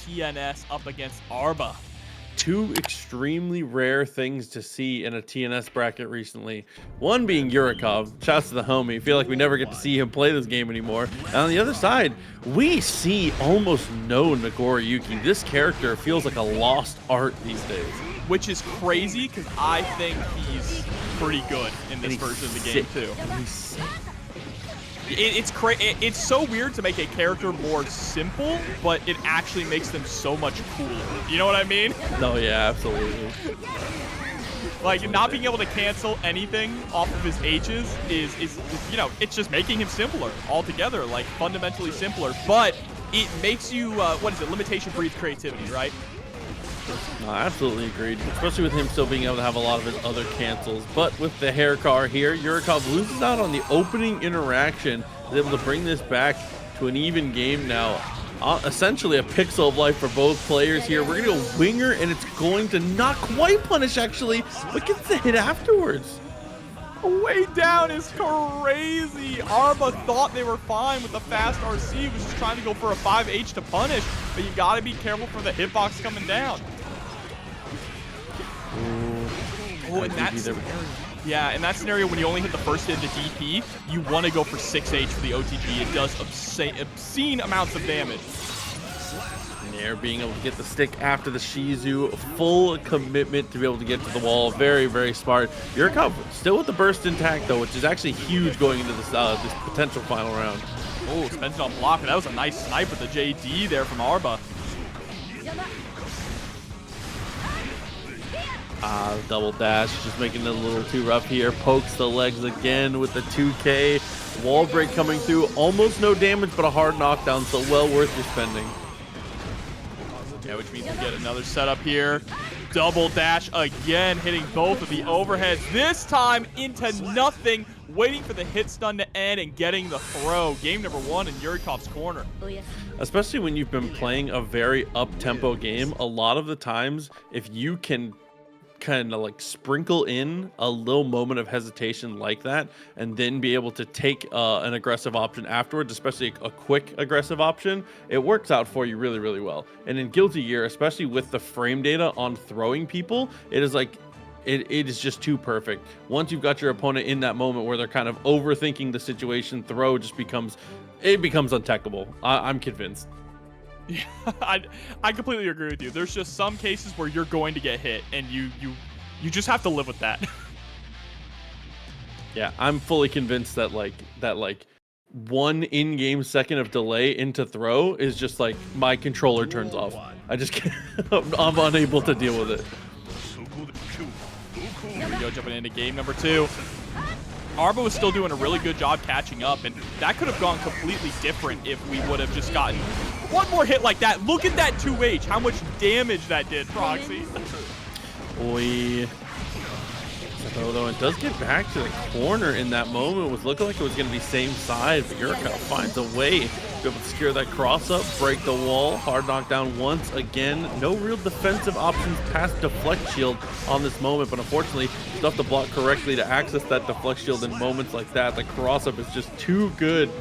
TNS up against Arba. Two extremely rare things to see in a TNS bracket recently. One being Yurikov. Shouts to the homie. Feel like we never get to see him play this game anymore. And on the other side, we see almost no Nagoriyuki. This character feels like a lost art these days. Which is crazy because I think he's pretty good in this version of the game too. It's so weird to make a character more simple, but it actually makes them so much cooler. You know what I mean? No, yeah, absolutely. Like, not being able to cancel anything off of his H's is, you know, it's just making him simpler altogether, like fundamentally simpler. But it makes you, what is it? Limitation breeds creativity, right? No, absolutely agreed, especially with him still being able to have a lot of his other cancels. But with the hair car here, Yurikov loses out on the opening interaction, is able to bring this back to an even game now. Essentially a pixel of life for both players here. We're gonna go winger, and it's going to not quite punish actually, but gets the hit afterwards. Way down is crazy. Arba thought they were fine with the fast RC, was just trying to go for a 5H to punish, but you gotta be careful for the hitbox coming down. Oh, and that's yeah, in that scenario, when you only hit the first hit of the DP, you want to go for 6H for the OTG. It does obscene amounts of damage. Nair being able to get the stick after the Shizu, full commitment to be able to get to the wall. Very, very smart. Yurikov still with the burst intact though, which is actually huge going into this potential final round. Oh, spends it on block. That was a nice snipe with the JD there from Arba. Double dash, just making it a little too rough here. Pokes the legs again with the 2K. Wall break coming through. Almost no damage, but a hard knockdown, so well worth your spending. Yeah, which means we get another setup here. Double dash again, hitting both of the overheads. This time into nothing, waiting for the hit stun to end and getting the throw. Game number 1 in Yurikov's corner. Especially when you've been playing a very up-tempo game, a lot of the times, if you can kind of like sprinkle in a little moment of hesitation like that and then be able to take an aggressive option afterwards, especially a quick aggressive option, it works out for you really, really well. And in Guilty Gear, especially with the frame data on throwing people, it is like it is just too perfect. Once you've got your opponent in that moment where they're kind of overthinking the situation, throw just becomes untechable. I'm convinced. Yeah, I completely agree with you. There's just some cases where you're going to get hit, and you just have to live with that. Yeah, I'm fully convinced that like one in-game second of delay into throw is just like my controller turns off. I just can't, I'm unable to deal with it. Here we go, jumping into game number 2. Arba was still doing a really good job catching up, and that could have gone completely different if we would have just gotten one more hit like that. Look at that 2H, how much damage that did, Proxy. Although it does get back to the corner in that moment. It was looking like it was going to be same side, but Yurikov finds a way to be able to secure that cross up, break the wall, hard knockdown once again. No real defensive options past deflect shield on this moment, but unfortunately, you still have to block correctly to access that deflect shield in moments like that. The cross up is just too good. All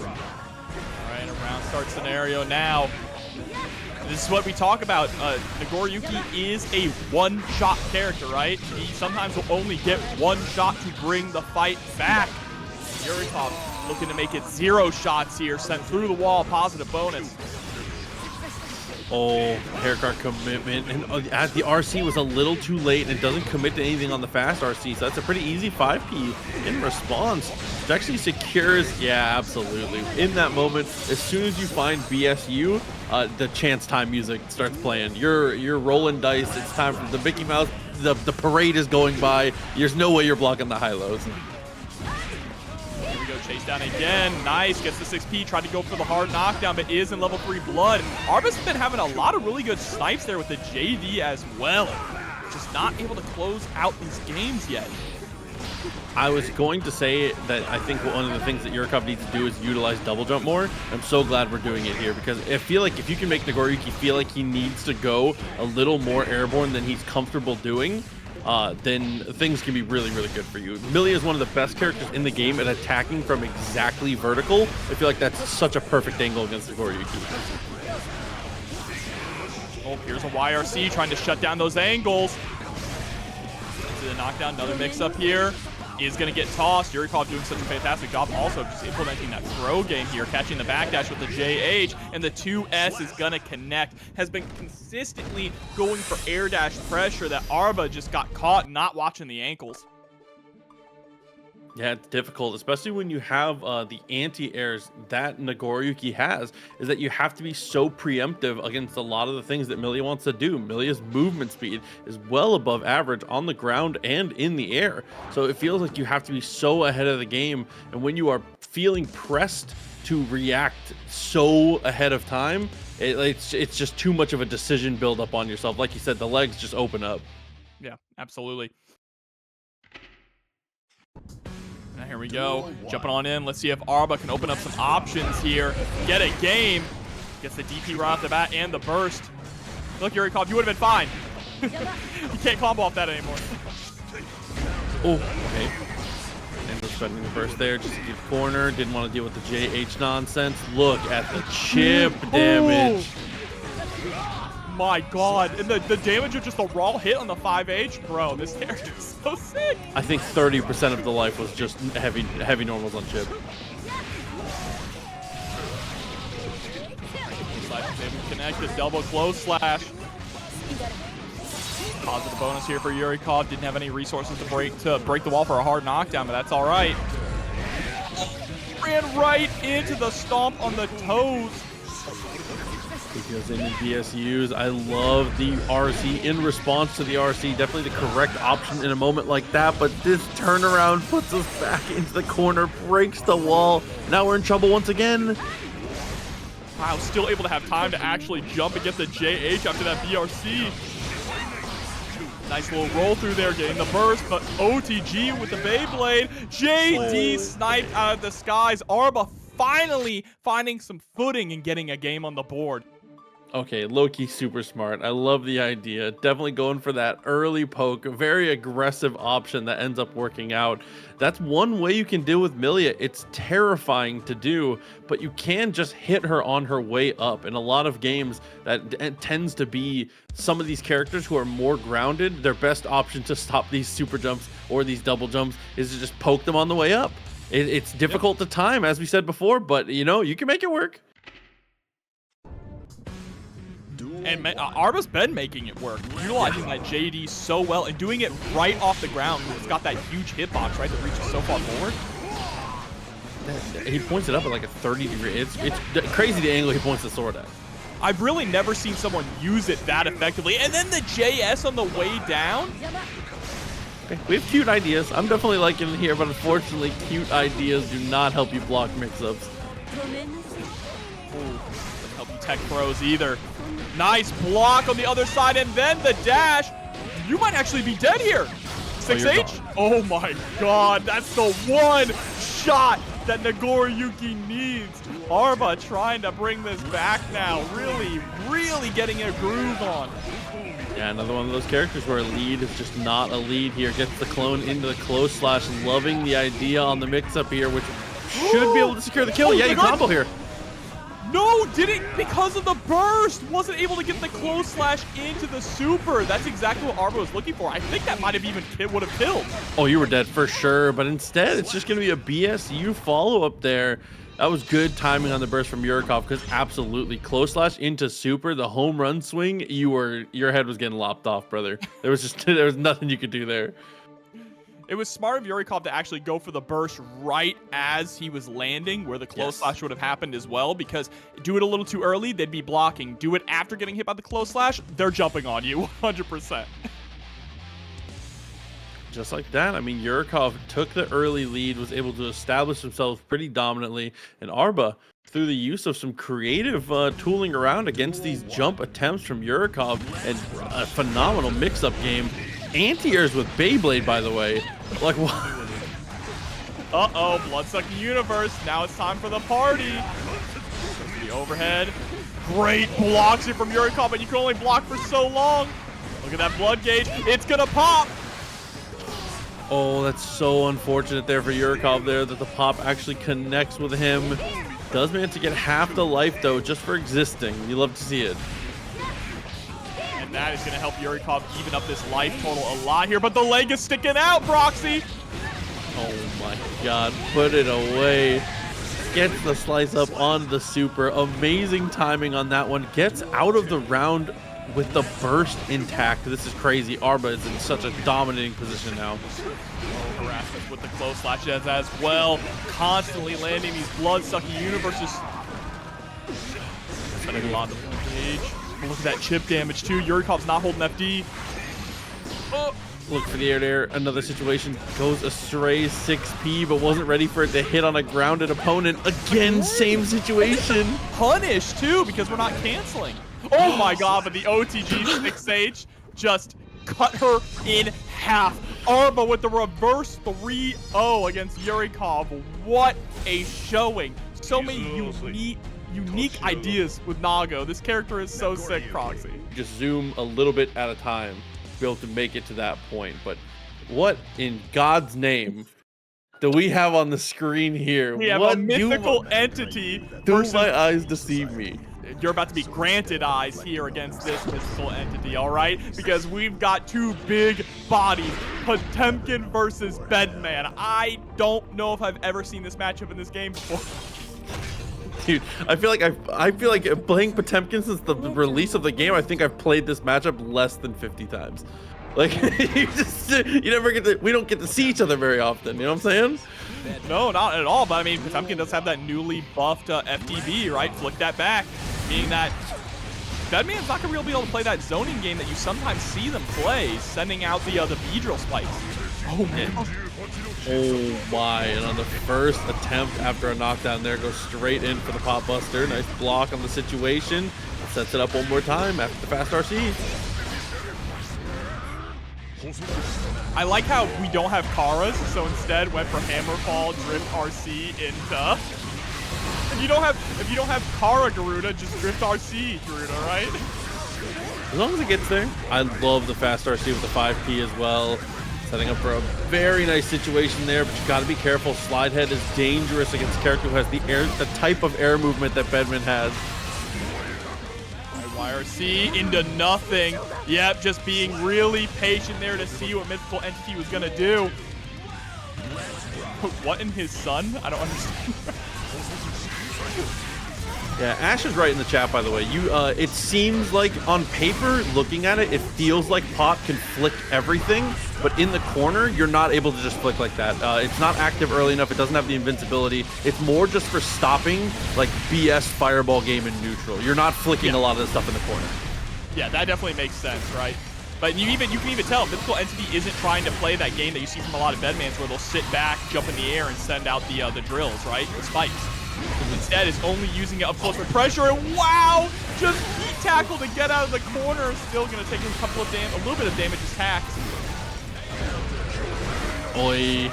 right, a round start scenario now. This is what we talk about. Nagoriyuki is a one-shot character, right? He sometimes will only get one shot to bring the fight back. Yurikov looking to make it 0 shots here, sent through the wall, positive bonus. Oh, haircut commitment, and the RC was a little too late, and it doesn't commit to anything on the fast RC, so that's a pretty easy 5P in response. It actually secures, yeah, absolutely. In that moment, as soon as you find BSU, the chance time music starts playing. You're rolling dice. It's time for the Mickey Mouse. The parade is going by. There's no way you're blocking the high lows. Here we go, chase down again. Nice, gets the 6P, tried to go for the hard knockdown, but is in level 3 blood. Arba's been having a lot of really good snipes there with the JD as well. Just not able to close out these games yet. I was going to say that I think one of the things that Yurikov needs to do is utilize double jump more. I'm so glad we're doing it here, because I feel like if you can make Nagoriyuki feel like he needs to go a little more airborne than he's comfortable doing, then things can be really, really good for you. Millia is one of the best characters in the game at attacking from exactly vertical. I feel like that's such a perfect angle against Nagoriyuki. Oh, here's a YRC trying to shut down those angles. Into the knockdown, another mix-up here. Is going to get tossed. Yurikov doing such a fantastic job also just implementing that throw game here, catching the backdash with the JH, and the 2S is going to connect. Has been consistently going for air dash pressure that Arba just got caught not watching the ankles. Yeah, it's difficult, especially when you have the anti-airs that Nagoriyuki has, is that you have to be so preemptive against a lot of the things that Millia wants to do. Millia's movement speed is well above average on the ground and in the air. So it feels like you have to be so ahead of the game. And when you are feeling pressed to react so ahead of time, it's just too much of a decision build up on yourself. Like you said, the legs just open up. Yeah, absolutely. Now here we go, jumping on in. Let's see if Arba can open up some options here. Get a game. Gets the DP right off the bat and the burst. Look, Yurikov, you would have been fine. You can't combo off that anymore. Oh, okay. And was spending the burst there just to keep the corner. Didn't want to deal with the JH nonsense. Look at the chip damage. My god, and the damage of just a raw hit on the 5H, bro, this character is so sick. I think 30% of the life was just heavy normals on Chipp. Connect the double close slash. Positive bonus here for Yurikov. Didn't have any resources to break the wall for a hard knockdown, but that's all right. Ran right into the stomp on the toes. He goes into BSUs. I love the RC in response to the RC. Definitely the correct option in a moment like that, but this turnaround puts us back into the corner, breaks the wall. Now we're in trouble once again. Wow, still able to have time to actually jump and get the JH after that BRC. Nice little roll through there, getting the burst, but OTG with the Beyblade. JD sniped out of the skies. Arba finally finding some footing and getting a game on the board. Okay, low-key super smart. I love the idea. Definitely going for that early poke. A very aggressive option that ends up working out. That's one way you can deal with Millia. It's terrifying to do, but you can just hit her on her way up. In a lot of games, that tends to be some of these characters who are more grounded. Their best option to stop these super jumps or these double jumps is to just poke them on the way up. It's difficult to time, as we said before, but you know, you can make it work. And Arba's been making it work, utilizing that JD so well and doing it right off the ground. It's got that huge hitbox, right, that reaches so far forward. He points it up at like a 30-degree. It's crazy the angle he points the sword at. I've really never seen someone use it that effectively. And then the JS on the way down. Okay, we have cute ideas. I'm definitely liking it here, but unfortunately, cute ideas do not help you block mix-ups. Doesn't help you tech pros either. Nice block on the other side, and then the dash. You might actually be dead here. 6H? Oh my god, that's the one shot that Nagoriyuki needs. Arba trying to bring this back now. Really getting a groove on. Yeah, another one of those characters where a lead is just not a lead here. Gets the clone into the close slash. Loving the idea on the mix-up here, which should be able to secure the kill. Yeah, you combo here. No, didn't, because of the burst. Wasn't able to get the close slash into the super. That's exactly what Arba was looking for. I think that might have even would have killed. Oh, you were dead for sure, but instead it's just going to be a BSU follow-up there. That was good timing on the burst from Yurikov, because absolutely close slash into super, the home run swing, your head was getting lopped off, brother. There was nothing you could do there. It was smart of Yurikov to actually go for the burst right as he was landing, where the close slash would have happened as well, because do it a little too early, they'd be blocking. Do it after getting hit by the close slash, they're jumping on you 100%. Just like that, I mean, Yurikov took the early lead, was able to establish himself pretty dominantly, and Arba, through the use of some creative tooling around against these jump attempts from Yurikov, and a phenomenal mix-up game. Anti-airs with Beyblade, by the way. Like, what? Uh-oh, blood-sucking universe. Now it's time for the party. The overhead. Great blocks here from Yurikov, but you can only block for so long. Look at that blood gauge. It's gonna pop. Oh, that's so unfortunate there for Yurikov there that the pop actually connects with him. Does manage to get half the life, though, just for existing. You love to see it. And that is going to help Yurikov even up this life total a lot here. But the leg is sticking out, Proxy. Oh my god, put it away. Gets the slice up on the super. Amazing timing on that one. Gets out of the round with the burst intact. This is crazy. Arba is in such a dominating position now. Oh, harassment with the close slashes as well. Constantly landing these blood-sucking universes. Spending a lot of page. Look at that chip damage too. Yurikov's not holding FD. Oh. Look for the air there. Another situation goes astray. 6P, but wasn't ready for it to hit on a grounded opponent. Again, same situation. Punish too, because we're not canceling. Oh my god, but the OTG 6H just cut her in half. Arba with the reverse 3-0 against Yurikov. What a showing. So many unique ideas with Nago. This character is so sick, Proxy. Just zoom a little bit at a time to be able to make it to that point. But what in God's name do we have on the screen here? We have what a mythical entity. Do my eyes deceive me? You're about to be granted eyes here against this mythical entity, all right? Because we've got two big bodies, Potemkin versus Bedman. I don't know if I've ever seen this matchup in this game before. Dude, I feel like playing Potemkin since the release of the game, I think I've played this matchup less than 50 times. Like, we don't get to see each other very often, you know what I'm saying? No, not at all, but I mean, Potemkin does have that newly buffed FTV, right? Flick that back, meaning that Bedman's not gonna really be able to play that zoning game that you sometimes see them play, sending out the Beedrill spikes. Oh, man. Oh my, and on the first attempt after a knockdown there, goes straight in for the pop buster. Nice block on the situation. Sets it up one more time after the fast RC. I like how we don't have Karas, so instead went for Hammerfall, Drift RC into. If you don't have Kara Garuda, just Drift RC Garuda, right? As long as it gets there. I love the fast RC with the 5P as well. Setting up for a very nice situation there, but you got to be careful. Slide head is dangerous against a character who has the type of air movement that Bedman has. YRC into nothing. Yep, just being really patient there to see what mythical entity was gonna do. What in his son? I don't understand. Yeah, Ash is right in the chat, by the way. It seems like on paper, looking at it, it feels like Pot can flick everything, but in the corner, you're not able to just flick like that. It's not active early enough. It doesn't have the invincibility. It's more just for stopping like BS fireball game in neutral. You're not flicking a lot of the stuff in the corner. Yeah, that definitely makes sense, right? But you can even tell mythical entity isn't trying to play that game that you see from a lot of Bedmans where they'll sit back, jump in the air, and send out the drills, right? The spikes. Instead, is only using it up close with pressure, and wow! Just heat tackle to get out of the corner. Still gonna take a little bit of damage as tax. Oi,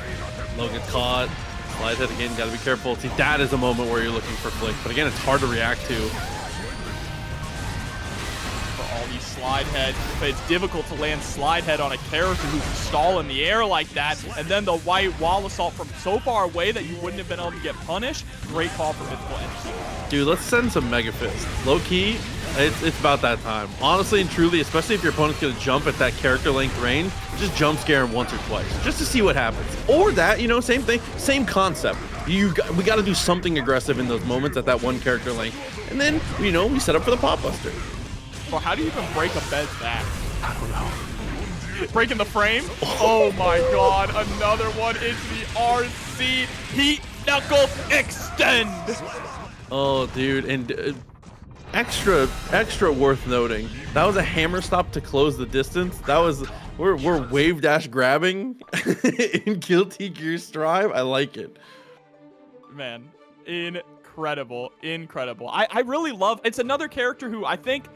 Low gets caught. Slide head again, gotta be careful. See, that is a moment where you're looking for flick, but again, it's hard to react to. For all these slide head, but it's difficult to land slide head on a character who's stall in the air like that, and then the white wall assault from so far away that you wouldn't have been able to get punished. Great call for mythical entity. Dude, let's send some Mega Fist. Low key, it's about that time. Honestly and truly, especially if your opponent's gonna jump at that character length range, just jump scare him once or twice, just to see what happens. Or that, you know, same thing, same concept. We gotta do something aggressive in those moments at that one character length. And then, you know, we set up for the pop buster. Well, how do you even break a bed's back? I don't know. Breaking the frame? Oh my god, another one into the RC. Heat Knuckle Extend! Oh, dude, and extra worth noting. That was a hammer stop to close the distance. That was, we're wave dash grabbing in Guilty Gear Strive. I like it. Man, incredible, incredible. I really love, it's another character who I think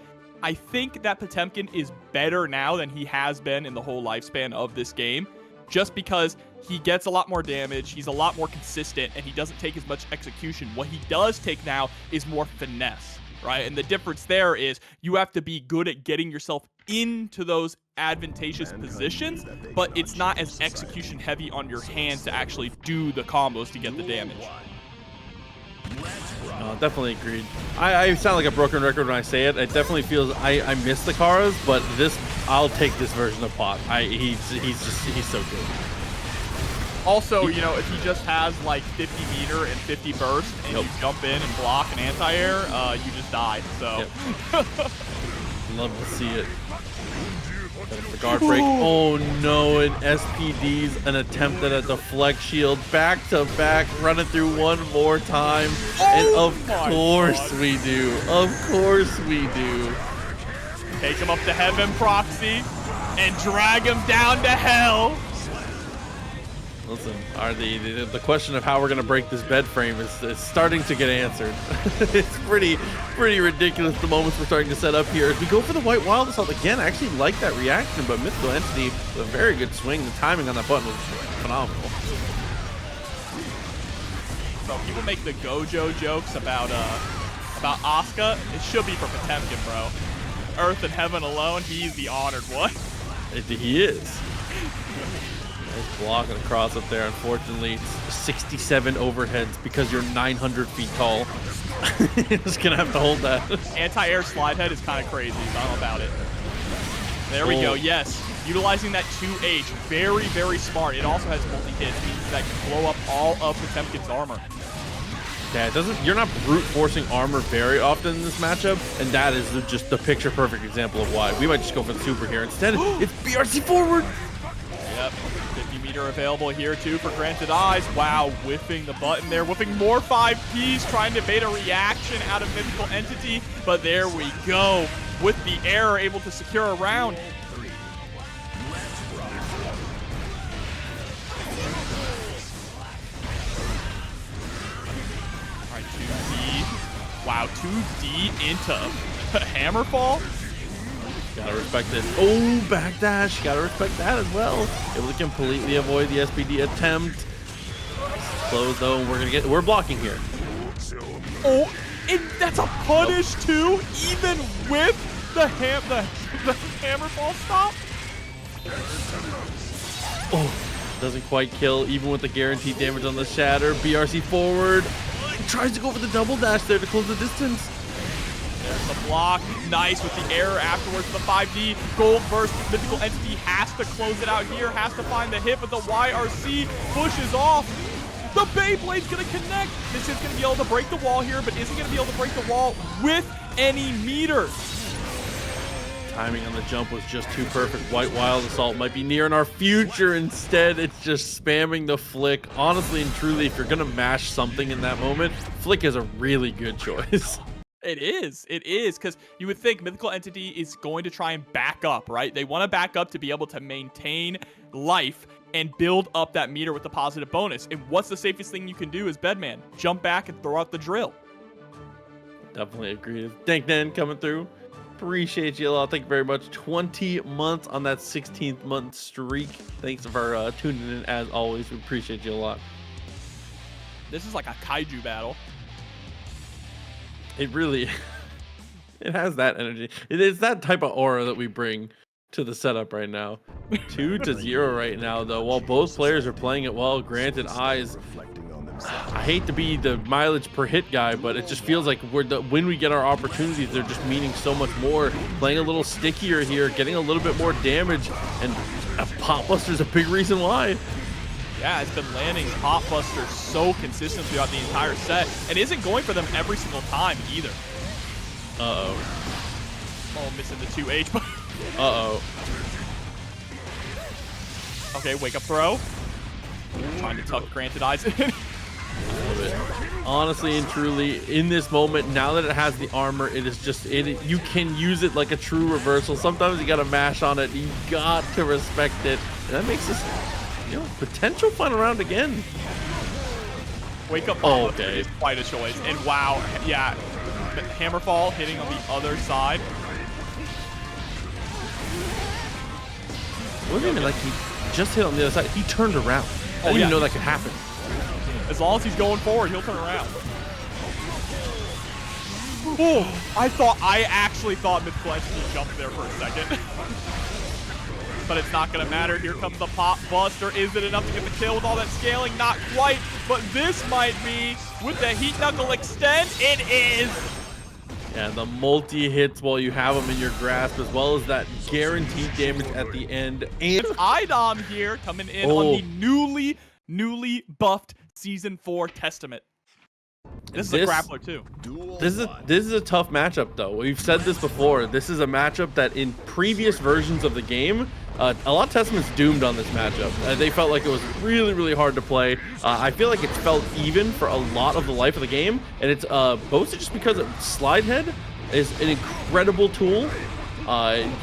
that Potemkin is better now than he has been in the whole lifespan of this game, just because he gets a lot more damage, he's a lot more consistent, and he doesn't take as much execution. What he does take now is more finesse, right? And the difference there is you have to be good at getting yourself into those advantageous positions, but it's not as execution heavy on your hands to actually do the combos to get the damage. Definitely agreed. I sound like a broken record when I say it. It definitely feels I miss the Karas, but I'll take this version of Pot. He's so good. Also, you know, if he just has like 50 meter and 50 burst, and you jump in and block an anti-air, you just die. So, love to see it. The guard break. Oh no, and SPD's an attempt at a deflect shield. Back to back, run it through one more time. And of course we do. Of course we do. Take him up to heaven, Proxy, and drag him down to hell. Listen, the question of how we're gonna break this bed frame is starting to get answered. It's pretty ridiculous the moments we're starting to set up here. As we go for the White Wild Assault again, I actually like that reaction, but Mythical Entity with a very good swing. The timing on that button was phenomenal. So people make the Gojo jokes about Asuka. It should be for Potemkin, bro. Earth and heaven alone, he's the honored one. He is. Nice block and a cross up there. Unfortunately, it's 67 overheads because you're 900 feet tall. You're just gonna have to hold that. Anti-air slide head is kind of crazy. I don't know about it. There we go. Yes, utilizing that 2H, very, very smart. It also has multi-hits, means that can blow up all of Potemkin's armor. Yeah, it doesn't. You're not brute forcing armor very often in this matchup, and that is just the picture-perfect example of why. We might just go for the super here instead. It's BRC forward. Yep, 50 meter available here too for GrantedEyes. Wow, whiffing the button there, whiffing more 5Ps, trying to bait a reaction out of Mythical Entity, but there we go. With the error, able to secure a round. All right, 2D. Wow, 2D into Hammerfall. Gotta respect this. Oh, backdash. Gotta respect that as well. Able to completely avoid the SPD attempt. Close though, and we're blocking here. Oh, and that's a punish too, even with the Hammerfall stop. Oh, doesn't quite kill, even with the guaranteed damage on the shatter. BRC forward. He tries to go for the double dash there to close the distance. There's the block. Nice with the error afterwards. The 5D. Gold burst. Mythical Entity has to close it out here. Has to find the hit, but the YRC pushes off. The Beyblade's going to connect. This is going to be able to break the wall here, but isn't going to be able to break the wall with any meter. Timing on the jump was just too perfect. White Wild Assault might be near in our future. Instead, it's just spamming the flick. Honestly and truly, if you're going to mash something in that moment, flick is a really good choice. It is, because you would think Mythical Entity is going to try and back up, right? They want to back up to be able to maintain life and build up that meter with the positive bonus. And what's the safest thing you can do is Bedman. Jump back and throw out the drill. Definitely agree. Danknan coming through. Appreciate you a lot. Thank you very much. 20 months on that 16th month streak. Thanks for tuning in as always. We appreciate you a lot. This is like a kaiju battle. It really, it has that energy. It is that type of aura that we bring to the setup right now. 2-0 right now, though. While both players are playing it well, GrantedEyes. I hate to be the mileage per hit guy, but it just feels like when we get our opportunities, they're just meaning so much more. Playing a little stickier here, getting a little bit more damage, and a Pop Buster's a big reason why. Yeah, it's been landing Pop Buster so consistent throughout the entire set, and isn't going for them every single time either. Uh-oh. Oh, missing the 2H. Uh-oh. Okay, wake up throw. Trying to tuck GrantedEyes in. Love it. Honestly and truly, in this moment, now that it has the armor, it is just you can use it like a true reversal. Sometimes you gotta mash on it. You got to respect it. And that makes this, potential fun round again. Wake up. Oh, okay. Is quite a choice. And wow, yeah, Hammerfall hitting on the other side. It wasn't even like he just hit on the other side. He turned around. I didn't even know that could happen. As long as he's going forward, he'll turn around. Oh, I actually thought Mythical Entity jumped there for a second. but it's not going to matter. Here comes the pop buster. Is it enough to get the kill with all that scaling? Not quite, but this might be with the heat knuckle extend. It is. Yeah, the multi-hits while you have them in your grasp, as well as that guaranteed damage at the end. And it's iDom here coming in on the newly buffed Season 4 Testament. This is a grappler too. This is a tough matchup though. We've said this before. This is a matchup that in previous versions of the game, a lot of Testaments doomed on this matchup. They felt like it was really hard to play. I feel like it's felt even for a lot of the life of the game, and it's mostly just because Slide Head is an incredible tool.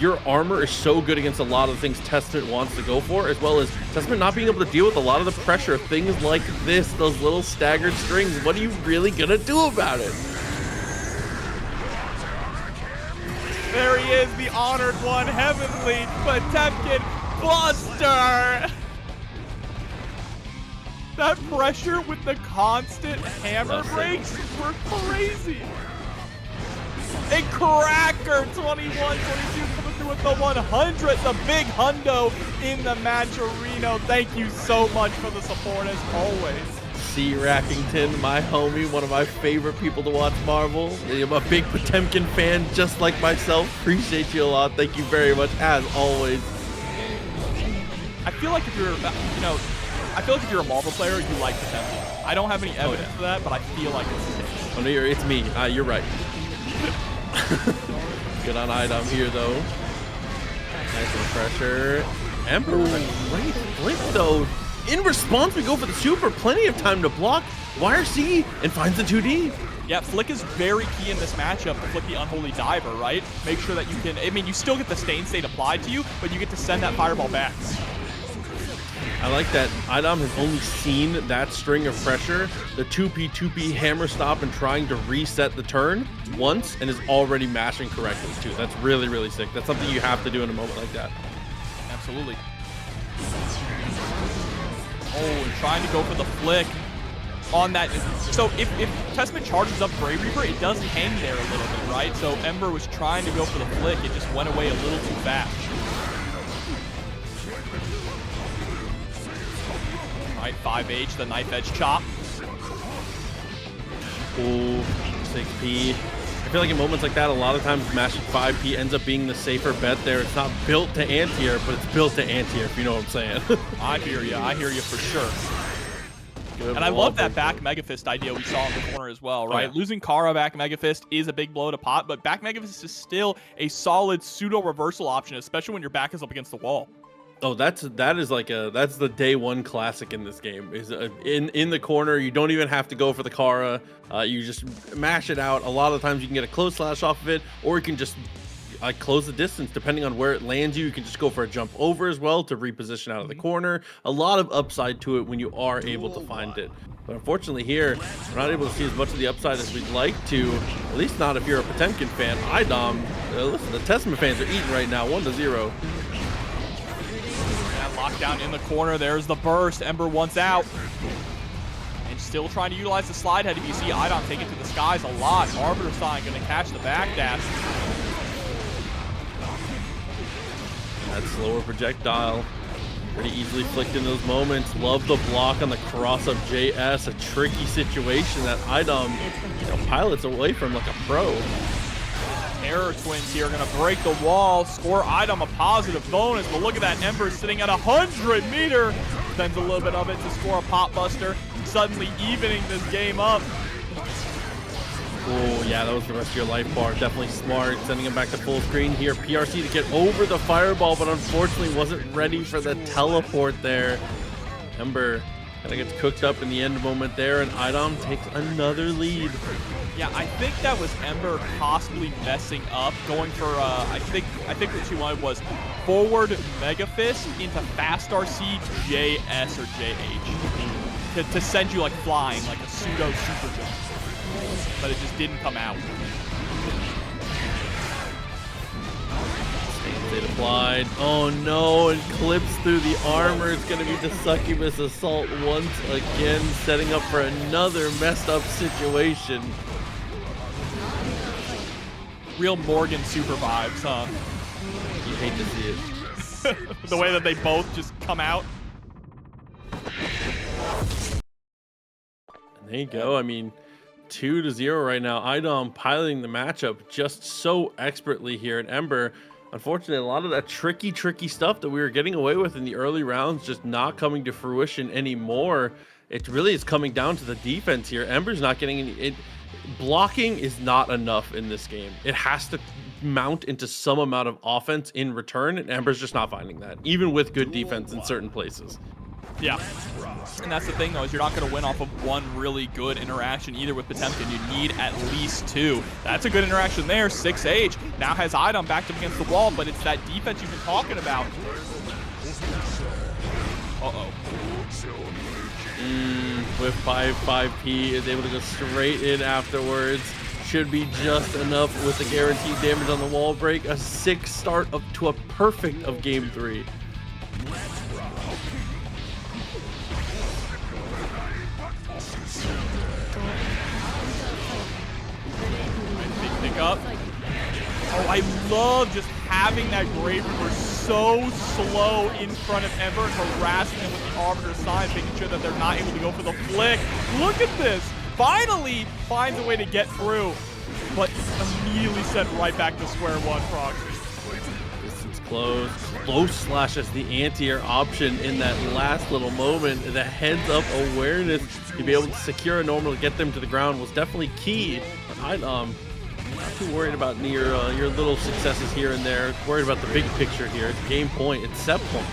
Your armor is so good against a lot of the things Testament wants to go for, as well as Testament not being able to deal with a lot of the pressure, things like this, those little staggered strings. What are you really gonna do about it? There he is, the honored one, Heavenly Potemkin Buster! That pressure with the constant hammer breaks were crazy. A cracker, 21-22 coming through with the 100, the big hundo in the match-arena. Thank you so much for the support as always. C. Rackington, my homie, one of my favorite people to watch Marvel. I'm a big Potemkin fan, just like myself. Appreciate you a lot. Thank you very much, as always. I feel like if you're, I feel like if you're a Marvel player, you like Potemkin. I don't have any evidence for that, but I feel like it's the case. Oh no, it's me. You're right. Good on iDom here though. Nice little pressure. Ember, great flick though. In response, we go for the super. Plenty of time to block. Wire C and finds the 2D. Yeah, flick is very key in this matchup to flick the Unholy Diver, right? Make sure that you can, I mean, you still get the Stain State applied to you, but you get to send that fireball back. I like that iDom has only seen that string of pressure, the 2P hammer stop and trying to reset the turn once, and is already mashing correctly too. That's really sick. That's something you have to do in a moment like that. Absolutely. Oh, and trying to go for the flick on that. So if Testament charges up Grey Reaper, it does hang there a little bit, right? So Ember was trying to go for the flick. It just went away a little too fast. Right, 5H, the knife edge chop. Ooh, 6P. I feel like in moments like that, a lot of times mashing 5P ends up being the safer bet there. It's not built to anti-air, but it's built to anti-air, if you know what I'm saying. I hear you for sure. Good and I love that back Mega Fist idea we saw in the corner as well, right? Oh, yeah. Losing Kara back Mega Fist is a big blow to pot, but back Mega Fist is still a solid pseudo reversal option, especially when your back is up against the wall. Oh, that's the day one classic in this game. Is in the corner, you don't even have to go for the Kara. You just mash it out. A lot of times you can get a close slash off of it, or you can just close the distance depending on where it lands you. You can just go for a jump over as well to reposition out of the corner. A lot of upside to it when you are able to find it. But unfortunately here, we're not able to see as much of the upside as we'd like to. At least not if you're a Potemkin fan. iDom, listen, the Testament fans are eating right now, 1-0. Lockdown in the corner. There's the burst. Ember wants out. And still trying to utilize the slide head. If you see iDom take it to the skies a lot. Arbiter Sign going to catch the backdash. That slower projectile. Pretty easily flicked in those moments. Love the block on the cross up JS. A tricky situation that iDom pilots away from like a pro. Terror Twins here going to break the wall, score iDom a positive bonus, but look at that, Ember sitting at 100 meter, spends a little bit of it to score a pop buster, suddenly evening this game up. Oh yeah, that was the rest of your life bar, definitely smart, sending him back to full screen here. PRC to get over the fireball, but unfortunately wasn't ready for the teleport there. Ember kind of gets cooked up in the end moment there, and iDom takes another lead. Yeah, I think that was Ember possibly messing up, going for, I think what she wanted was forward Mega Fist into fast RC, JS or JH. To send you like flying, like a pseudo super jump. But it just didn't come out. State applied. Oh no, and clips through the armor. It's going to be the Succubus Assault once again, setting up for another messed up situation. Real Morgan super vibes, huh? You hate to see it. The way that they both just come out. There you go. I mean, 2-0 right now. iDom piloting the matchup just so expertly here at Ember. Unfortunately, a lot of that tricky stuff that we were getting away with in the early rounds just not coming to fruition anymore. It really is coming down to the defense here. Ember's not getting any... Blocking is not enough in this game. It has to mount into some amount of offense in return, and Ember's just not finding that, even with good defense in certain places. Yeah, and that's the thing though, is you're not going to win off of one really good interaction either with Potemkin. You need at least two. That's a good interaction there. 6H now has iDom backed up against the wall, but it's that defense you've been talking about. Uh-oh. With 5P is able to go straight in afterwards. Should be just enough with the guaranteed damage on the wall break. A 6 start up to a perfect of game 3. Pick up. Oh, I love just having that Grave Reaper so slow in front of Ember and harassing them with the Arbiter signs, making sure that they're not able to go for the flick. Look at this. Finally finds a way to get through, but immediately sent right back to square one, Proxy. Distance close. Close slash as the anti-air option in that last little moment. The heads-up awareness to be able to secure a normal to get them to the ground was definitely key. But not too worried about your little successes here and there. Worried about the big picture here. It's game point. It's set point.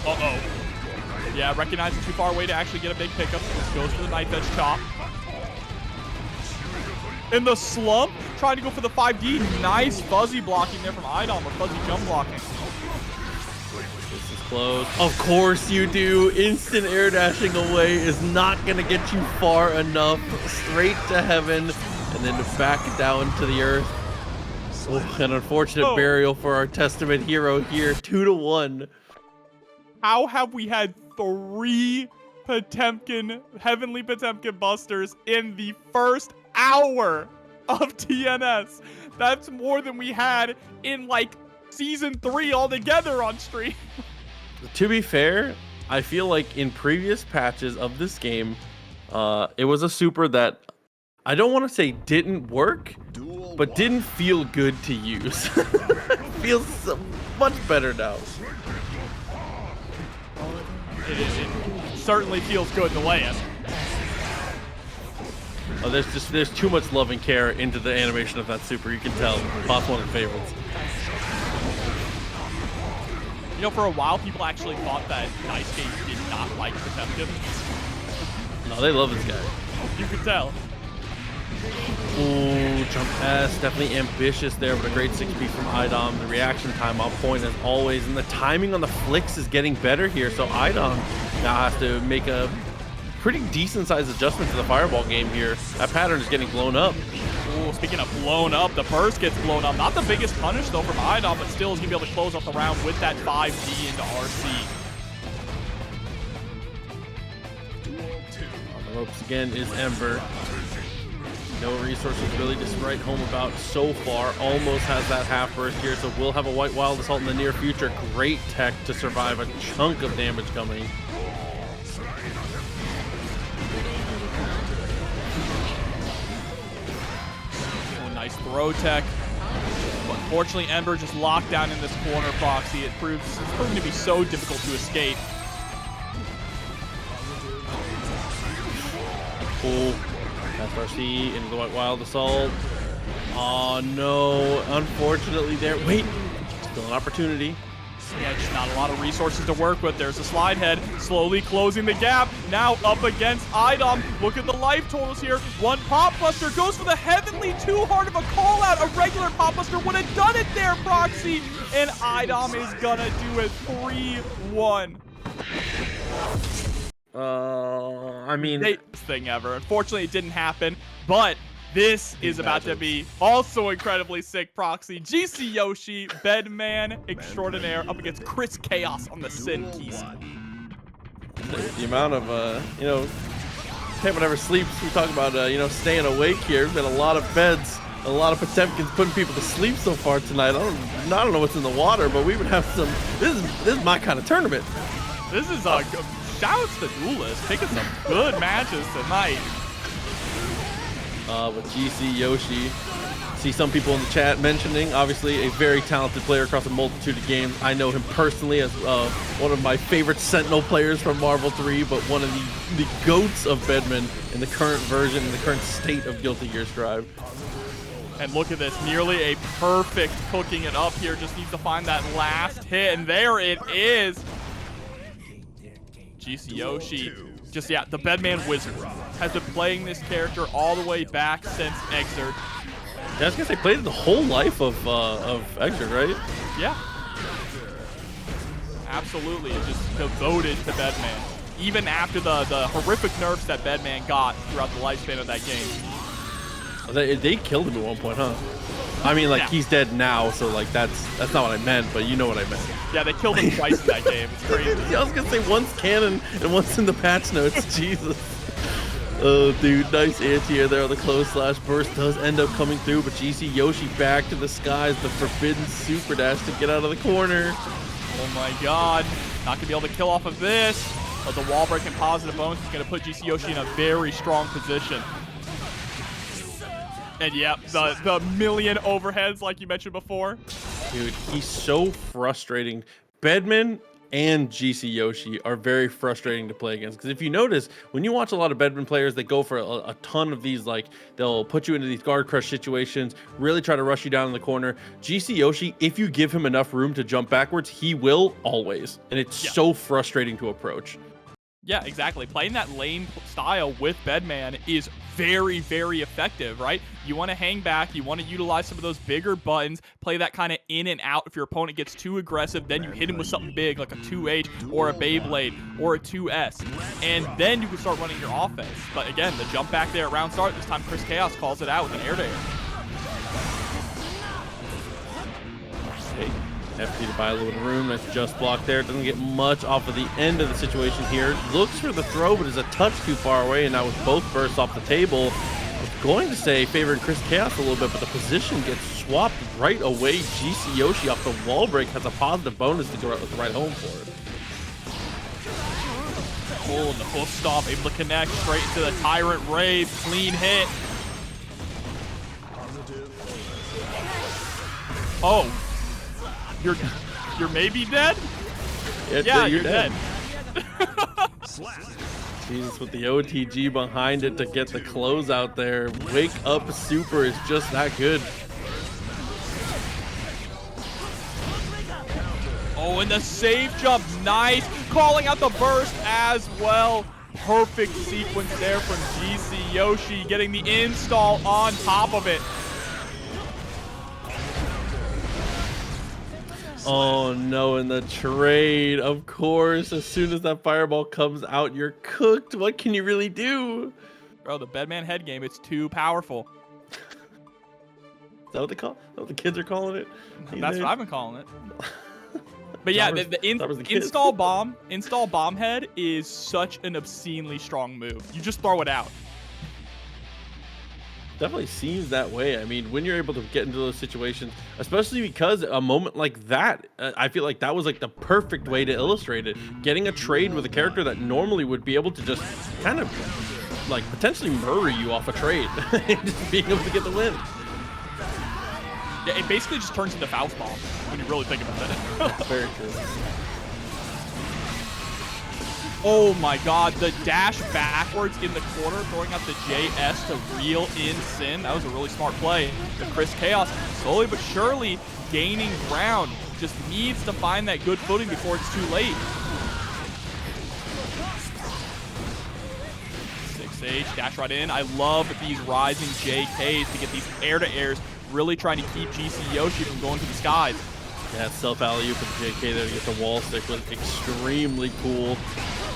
Uh-oh. Yeah, recognizing too far away to actually get a big pickup. Just goes for the knife edge chop. In the slump, trying to go for the 5D. Nice fuzzy blocking there from iDom, or fuzzy jump blocking. This is close. Of course you do. Instant air dashing away is not going to get you far enough. Straight to heaven, and then back down to the earth. Oh, an unfortunate burial for our Testament hero here. 2-1. How have we had 3 Potemkin, Heavenly Potemkin Busters in the first hour of TNS? That's more than we had in like season 3 altogether on stream. To be fair, I feel like in previous patches of this game, it was a super that I don't want to say didn't work, but didn't feel good to use. Feels so much better now. It certainly feels good to lay it. Oh, there's too much love and care into the animation of that super. You can tell. Boss one of the favorites. You know, for a while, people actually thought that Nice Game did not like Potemkin. No, they love this guy. You could tell. Ooh, jump S, definitely ambitious there, but a great 6P from iDom. The reaction time on point as always, and the timing on the flicks is getting better here, so iDom now has to make a pretty decent sized adjustment to the fireball game here. That pattern is getting blown up. Ooh, speaking of blown up, the burst gets blown up. Not the biggest punish though from iDom, but still is going to be able to close off the round with that 5D into RC. On the ropes again is Ember. No resources really to write home about so far. Almost has that half burst here, so we'll have a White Wild Assault in the near future. Great tech to survive a chunk of damage coming. Oh, nice throw tech. But unfortunately, Ember just locked down in this corner, Proxy. It's proven to be so difficult to escape. Cool. SRC into the White Wild Assault. Oh no, unfortunately there. Wait, still an opportunity. Yeah, just not a lot of resources to work with. There's a slide head, slowly closing the gap. Now up against iDom. Look at the life totals here. One Pop Buster goes for the Heavenly, too hard of a call out. A regular Pop Buster would have done it there, Proxy. And iDom is gonna do it 3-1. I mean, This thing ever. Unfortunately, it didn't happen, but this is about to be also incredibly sick, Proxy. GCYOSHI, Bedman extraordinaire, up against Chris Chaos on the Sin Kiske. the amount of, Kevin never sleeps. We talk about, staying awake here. There's been a lot of beds A lot of Potemkins putting people to sleep so far tonight. I don't know what's in the water, but we would have some. This is my kind of tournament. This is a shout outs to Duelist, picking some good matches tonight. With GCYOSHI. See some people in the chat mentioning, obviously, a very talented player across a multitude of games. I know him personally as one of my favorite Sentinel players from Marvel 3, but one of the GOATs of Bedman in the current version, in the current state of Guilty Gear Strive. And look at this, nearly a perfect cooking it up here. Just needs to find that last hit, and there it is. GCYOSHI, just, yeah, the Bedman Wizard, has been playing this character all the way back since Exert. Yeah, I was gonna say, played the whole life of Exert, right? Yeah. Absolutely, it's just devoted to Bedman. Even after the horrific nerfs that Bedman got throughout the lifespan of that game. They killed him at one point, huh? I mean, like, he's dead now, so, like, that's not what I meant, but you know what I meant. Yeah, they killed him twice in that game. It's crazy. I was gonna say, one's canon and one's in the patch notes. Jesus. Oh, dude, nice anti-air there on the close slash burst. Does end up coming through, but GCYOSHI back to the skies. The forbidden super dash to get out of the corner. Oh my god. Not going to be able to kill off of this. But the wall break and positive bonus is going to put GCYOSHI in a very strong position. And yep, the million overheads like you mentioned before. Dude, he's so frustrating. Bedman and GCYOSHI are very frustrating to play against, because if you notice, when you watch a lot of Bedman players, they go for a ton of these, like, they'll put you into these guard crush situations, really try to rush you down in the corner. GCYOSHI, if you give him enough room to jump backwards, he will always, and it's so frustrating to approach. Yeah, exactly. Playing that lane style with Bedman is very, very effective, right? You want to hang back, you want to utilize some of those bigger buttons, play that kind of in and out. If your opponent gets too aggressive, then you hit him with something big like a 2H or a Beyblade or a 2S, and then you can start running your offense. But again, the jump back there at round start, this time Chris Chaos calls it out with an air-to-air. FP to buy a little bit of room. Nice just block there. Doesn't get much off of the end of the situation here. Looks for the throw, but is a touch too far away. And now with both bursts off the table, I was going to say favoring Chris Chaos a little bit, but the position gets swapped right away. GCYOSHI off the wall break has a positive bonus to go right home for it. Oh, and the hoof stop, able to connect straight into the Tyrant Rave. Clean hit. Oh. You're maybe dead? Yeah, you're dead. Jesus, with the OTG behind it to get the close out there. Wake Up Super is just that good. Oh, and the safe jump, nice. Calling out the burst as well. Perfect sequence there from GCYOSHI, getting the install on top of it. Oh no, and the trade, of course. As soon as that fireball comes out, you're cooked. What can you really do? Bro, the Bedman head game, it's too powerful. Is that what they call? Is that what the kids are calling it? That's what I've been calling it. But yeah, the install bomb head is such an obscenely strong move. You just throw it out. Definitely seems that way. I mean, when you're able to get into those situations, especially because a moment like that, I feel like that was like the perfect way to illustrate it. Getting a trade with a character that normally would be able to just kind of like potentially murder you off a trade, and just being able to get the win. Yeah, it basically just turns into Faust Bomb when you really think about it. Very true. Oh my god, the dash backwards in the corner, throwing out the JS to reel in Sin. That was a really smart play. But Chris Chaos slowly but surely gaining ground. Just needs to find that good footing before it's too late. 6H, dash right in. I love these rising JKs to get these air-to-airs, really trying to keep GCYOSHI from going to the skies. Yeah, self alley-oop with the JK there to get the wall stick was extremely cool.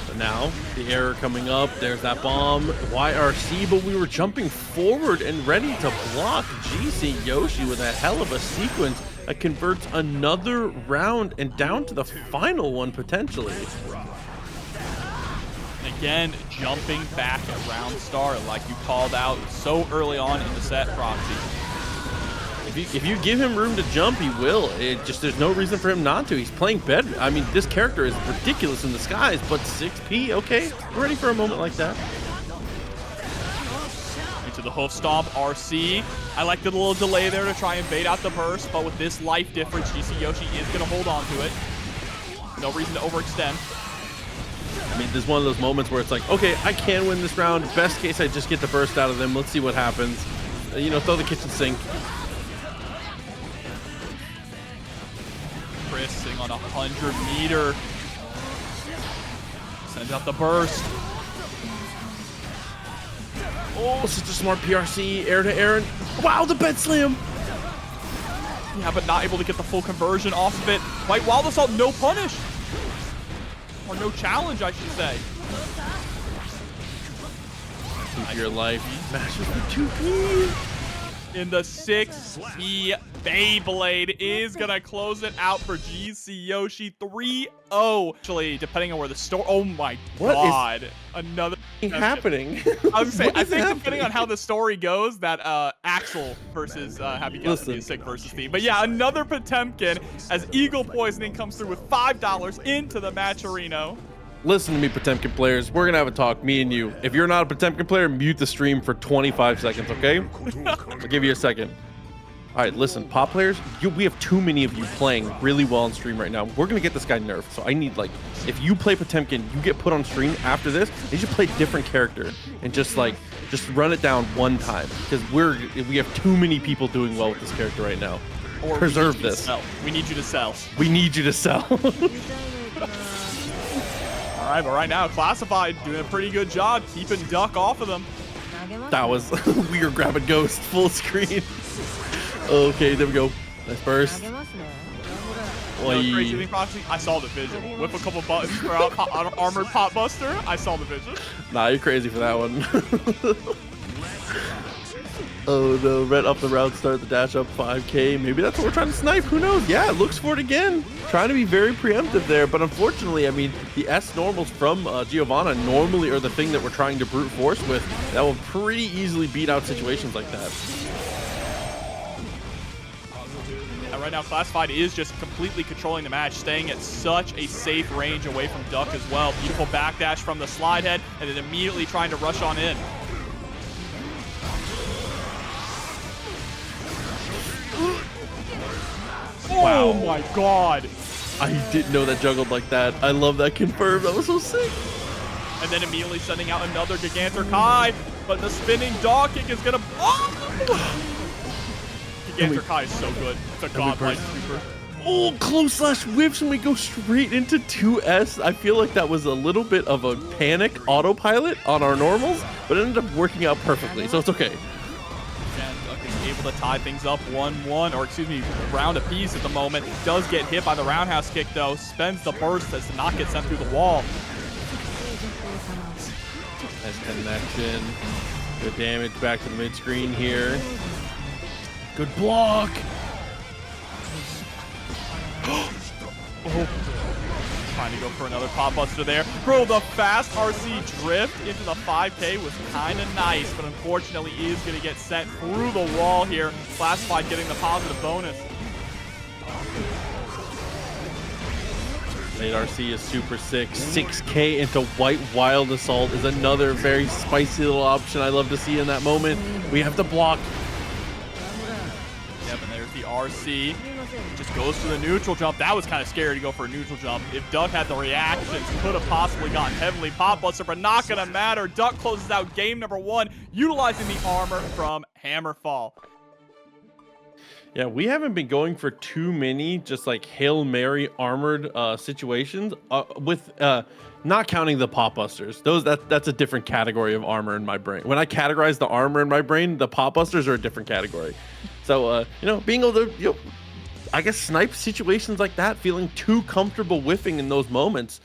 But now, the error coming up, there's that bomb, YRC, but we were jumping forward and ready to block GCYOSHI with a hell of a sequence that converts another round and down to the final one potentially. Again, jumping back at round start like you called out so early on in the set, Proxy. If you give him room to jump, he will. There's no reason for him not to. He's playing Bedman. I mean, this character is ridiculous in disguise, but 6P, okay, ready for a moment like that. Into the hoof stomp, RC. I like the little delay there to try and bait out the burst, but with this life difference, GCYOSHI is going to hold on to it. No reason to overextend. I mean, there's one of those moments where it's like, okay, I can win this round. Best case, I just get the burst out of them. Let's see what happens. You know, throw the kitchen sink. Chris sitting on 100-meter. Sends out the burst. Oh, such a smart PRC, air to air. Wow, the bed slam. Yeah, but not able to get the full conversion off of it. White Wild Assault, no punish. Or no challenge, I should say. Keep your life. Smashes for 2P. In the 6P, Beyblade is going to close it out for GCYOSHI 3-0. Actually, depending on where the story... Oh my god. Another... happening? I was saying, I think depending on how the story goes, that Axel versus Happy Cat would be a sick versus theme. But yeah, another Potemkin as Eagle Poisoning comes through with $5 into the match arena. Listen to me, Potemkin players. We're going to have a talk, me and you. If you're not a Potemkin player, mute the stream for 25 seconds, okay? I'll give you a second. All right, listen, pop players, we have too many of you playing really well on stream right now. We're going to get this guy nerfed. So I need, like, if you play Potemkin, you get put on stream after this, you should play a different character and just run it down one time because we have too many people doing well with this character right now. Or preserve this. We need you to sell. We need you to sell. All right, but right now, Classified doing a pretty good job keeping Duck off of them. That was weird grabbing Ghost full screen. Okay, there we go. Nice burst. Crazy thing, Proxy, I saw the vision. Whip a couple buttons for Armored Pop Buster. I saw the vision. Nah, you're crazy for that one. Oh no, Red up the route, start the dash up 5K. Maybe that's what we're trying to snipe. Who knows? Yeah, it looks for it again. Trying to be very preemptive there, but unfortunately, I mean, the S normals from Giovanna normally are the thing that we're trying to brute force with. That will pretty easily beat out situations like that. And right now, Classified is just completely controlling the match, staying at such a safe range away from Duck as well. Beautiful backdash from the slide head, and then immediately trying to rush on in. Wow. Oh my god. I didn't know that juggled like that. I love that confirm. That was so sick. And then immediately sending out another GigantorKai, but the spinning dog kick is gonna... Oh! GigantorKai is so good. It's a godlike sweeper. Oh, close slash whips and we go straight into 2S. I feel like that was a little bit of a panic autopilot on our normals, but it ended up working out perfectly, so it's okay. Able to tie things up 1-1, or excuse me, round apiece at the moment. Does get hit by the roundhouse kick though. Spends the burst as to not get sent through the wall. Nice connection. Good damage back to the mid screen here. Good block. Oh. Trying to go for another pop buster there. Bro, the fast RC drift into the 5K was kind of nice, but unfortunately is going to get sent through the wall here. Classified getting the positive bonus. Late RC is super sick. 6K into White Wild Assault is another very spicy little option I love to see in that moment. We have to block. Yep, and there's the RC. Just goes for the neutral jump. That was kind of scary to go for a neutral jump. If Duck had the reactions, could have possibly gotten heavily pop buster, but not going to matter. Duck closes out game number 1, utilizing the armor from Hammerfall. Yeah, we haven't been going for too many just like Hail Mary armored situations with not counting the pop busters. That's a different category of armor in my brain. When I categorize the armor in my brain, the pop busters are a different category. So, you know, being able to, I guess, snipe situations like that, feeling too comfortable whiffing in those moments.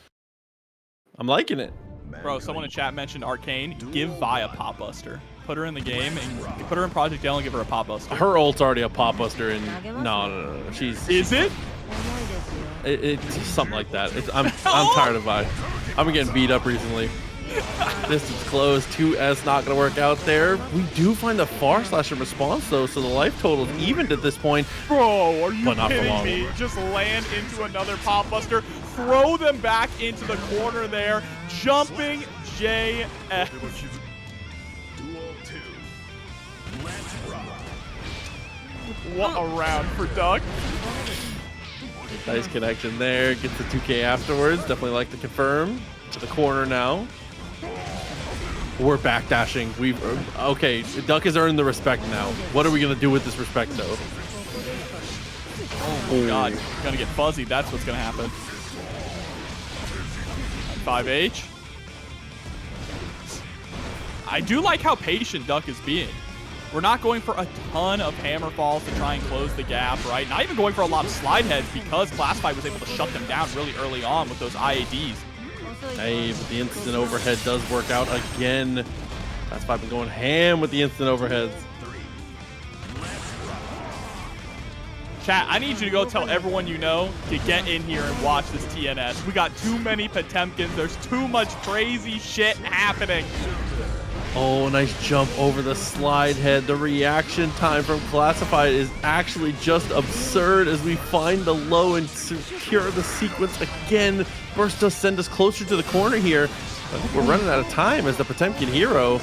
I'm liking it. Bro, someone in chat mentioned Arcane. Give Vi a pop buster. Put her in the game and put her in Project L and give her a pop buster. Her ult's already a pop buster, and no. She's. Is it? It's something like that. I'm tired of Vi. I've been getting beat up recently. Distance close, 2S not going to work out there. We do find the far slash in response though, so the life total is evened at this point. Bro, are you But not for kidding long. me? Just land into another pop buster, throw them back into the corner there, jumping JS. What a round for Duck. Nice connection there. Gets the 2K afterwards. Definitely like to confirm. To the corner now. We're backdashing. Okay, Duck has earned the respect now. What are we gonna do with this respect though? Oh my god, gonna get fuzzy. That's what's gonna happen. 5H. I do like how patient Duck is being. We're not going for a ton of hammer falls to try and close the gap, right? Not even going for a lot of slide heads because Classified was able to shut them down really early on with those IADs. Hey, but the instant overhead does work out again. Classified been going ham with the instant overheads. Chat, I need you to go tell everyone you know to get in here and watch this TNS. We got too many Potemkins. There's too much crazy shit happening. Oh, nice jump over the slide head. The reaction time from Classified is actually just absurd as we find the low and secure the sequence again. Burst does send us closer to the corner here. I think we're running out of time as the Potemkin hero.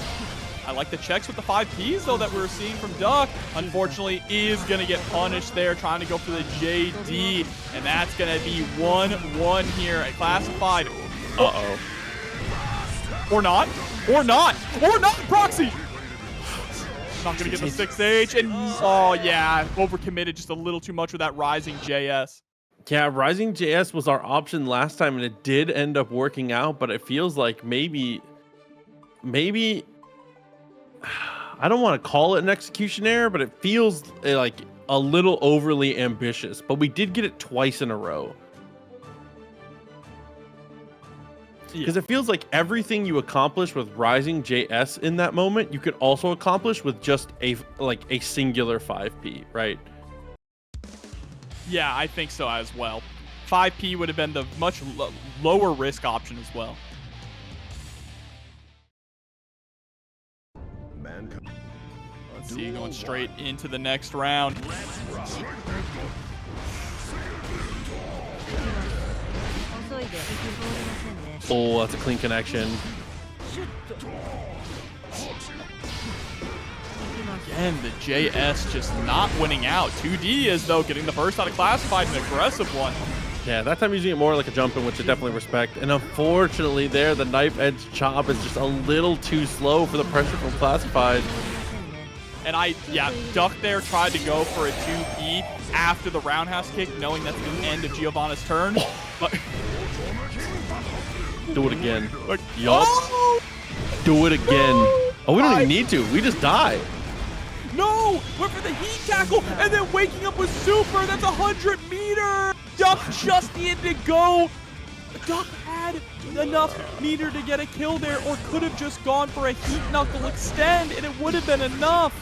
I like the checks with the 5Ps, though, that we're seeing from Duck. Unfortunately, is going to get punished there, trying to go for the JD. And that's going to be 1-1 here at Classified. Uh-oh. Or not. Or not. Or not, Proxy. Not going to get the 6H. And, oh, yeah, overcommitted just a little too much with that Rising JS. Yeah, Rising JS was our option last time, and it did end up working out, but it feels like maybe I don't want to call it an execution error, but it feels like a little overly ambitious. But we did get it twice in a row. Because it feels like everything you accomplish with Rising JS in that moment, you could also accomplish with just a singular 5P, right? Yeah, I think so as well. 5P would have been the much lower risk option as well. Let's see, going straight into the next round. Oh, that's a clean connection. Again, the JS just not winning out. 2D is, though, getting the first out of Classified, an aggressive one. Yeah, that time using it more like a jump in, which I definitely respect. And unfortunately there, the knife edge chop is just a little too slow for the pressure from Classified. And Duck there tried to go for a 2P after the roundhouse kick, knowing that's the end of Giovanna's turn. But do it again. Yup. Oh! Do it again. No! Oh, we don't even need to. We just die. No! Went for the heat tackle and then waking up with super. That's 100 meter. Duck just needed to go. Duck had enough meter to get a kill there, or could have just gone for a heat knuckle extend, and it would have been enough.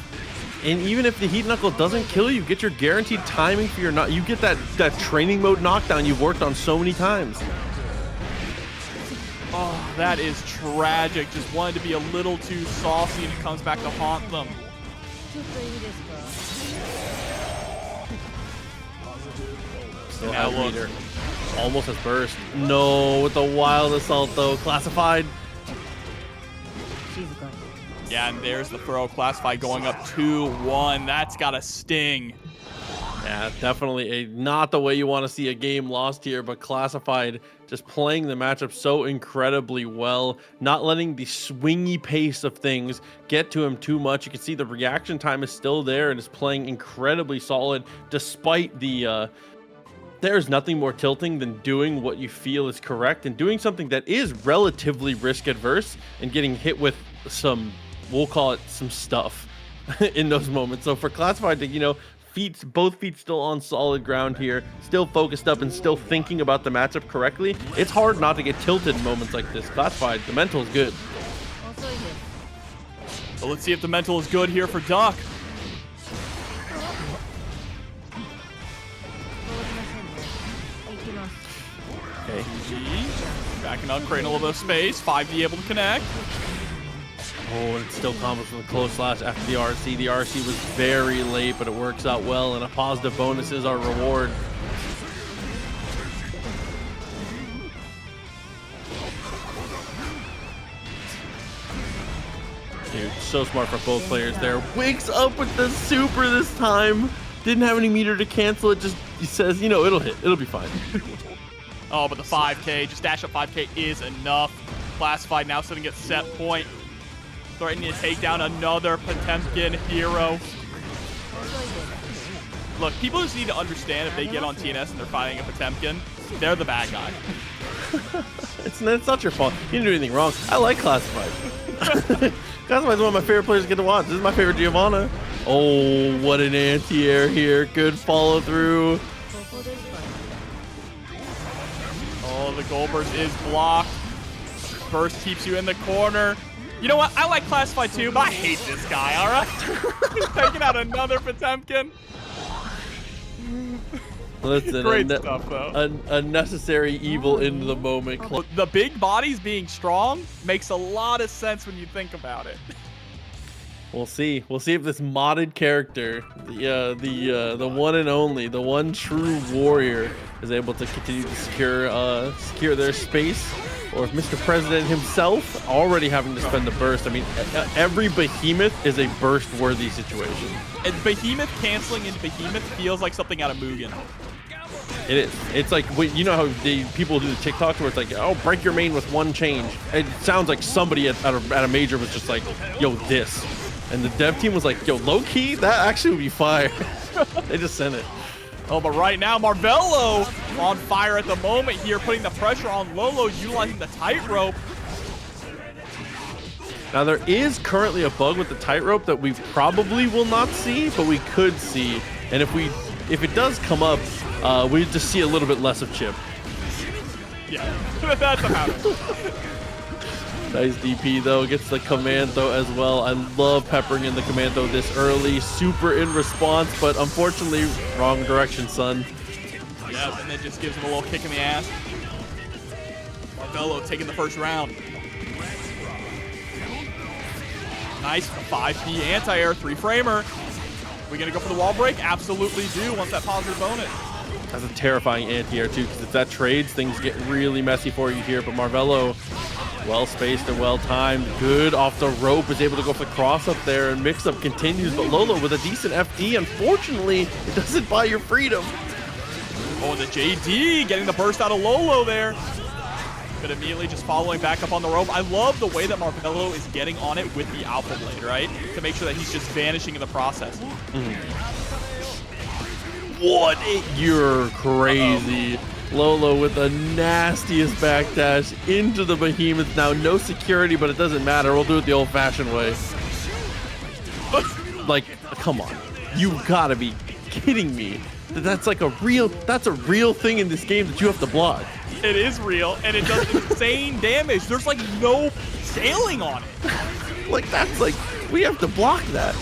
And even if the heat knuckle doesn't kill you, get your guaranteed timing for your you get that training mode knockdown you've worked on so many times. Oh, that is tragic. Just wanted to be a little too saucy, and it comes back to haunt them. Still has meter. Almost has burst. No, with the wild assault though. Classified. Yeah, and there's the throw. Classified going up 2-1. That's got a sting. Yeah, definitely not the way you want to see a game lost here, but Classified just playing the matchup so incredibly well, not letting the swingy pace of things get to him too much. You can see the reaction time is still there and is playing incredibly solid despite the there's nothing more tilting than doing what you feel is correct and doing something that is relatively risk adverse and getting hit with some, we'll call it some stuff in those moments. So for Classified to, both feet still on solid ground here, still focused up and still thinking about the matchup correctly, it's hard not to get tilted in moments like this. Classified, the mental is good. So let's see if the mental is good here for Duck. Okay. Back Backing up, creating a little bit of space. 5D able to connect. Oh, and it still combos from the close slash after the RC. The RC was very late, but it works out well, and a positive bonus is our reward. Dude, so smart for both players there. Wakes up with the super this time. Didn't have any meter to cancel it. Just he says, you know, it'll hit. It'll be fine. Oh, but the 5K, just dash up 5K is enough. Classified now sitting at set point. Threatening to take down another Potemkin hero. Look, people just need to understand if they get on TNS and they're fighting a Potemkin, they're the bad guy. It's not your fault. You didn't do anything wrong. I like Classified. Classified's one of my favorite players to get to watch. This is my favorite Giovanna. Oh, what an anti-air here. Good follow through. Oh, the gold burst is blocked. Burst keeps you in the corner. You know what? I like Classified too, but I hate this guy, all right? He's taking out another Potemkin. Listen, great stuff, though. Unnecessary evil in the moment. The big bodies being strong makes a lot of sense when you think about it. We'll see. We'll see if this modded character, the one and only, the one true warrior, is able to continue to secure their space, or if Mr. President himself already having to spend the burst. I mean, every behemoth is a burst-worthy situation. And behemoth canceling into behemoth feels like something out of Mugen. It is. It's like, you know how people do the TikToks where it's like, oh, break your main with one change. It sounds like somebody at a major was just like, yo, this. And the dev team was like, yo, low-key, that actually would be fire. They just sent it. Oh, but right now, Marvelo on fire at the moment here, putting the pressure on Lolo, utilizing the tightrope. Now, there is currently a bug with the tightrope that we probably will not see, but we could see. And if it does come up, we just see a little bit less of Chipp. Yeah, that's what happens. Nice DP though, gets the commando as well. I love peppering in the commando this early. Super in response, but unfortunately, wrong direction, son. Yeah, and then just gives him a little kick in the ass. Marvelo taking the first round. Nice 5P anti-air, 3-framer. We gonna go for the wall break? Absolutely do, once that positive bonus. That's a terrifying anti-air too, because if that trades, things get really messy for you here. But Marvelo, well spaced and well timed, good off the rope, is able to go for the cross up there, and mix up continues. But Lolo with a decent FD, unfortunately, it doesn't buy your freedom. Oh, the JD getting the burst out of Lolo there. But immediately just following back up on the rope. I love the way that Marvelo is getting on it with the Alpha Blade, right? To make sure that he's just vanishing in the process. What? You're crazy. Lolo with the nastiest backdash into the behemoth. Now no security, but it doesn't matter. We'll do it the old-fashioned way. Like, come on. You gotta be kidding me. That's a real thing in this game that you have to block. It is real, and it does insane damage. There's like no scaling on it. Like, that's like, we have to block that.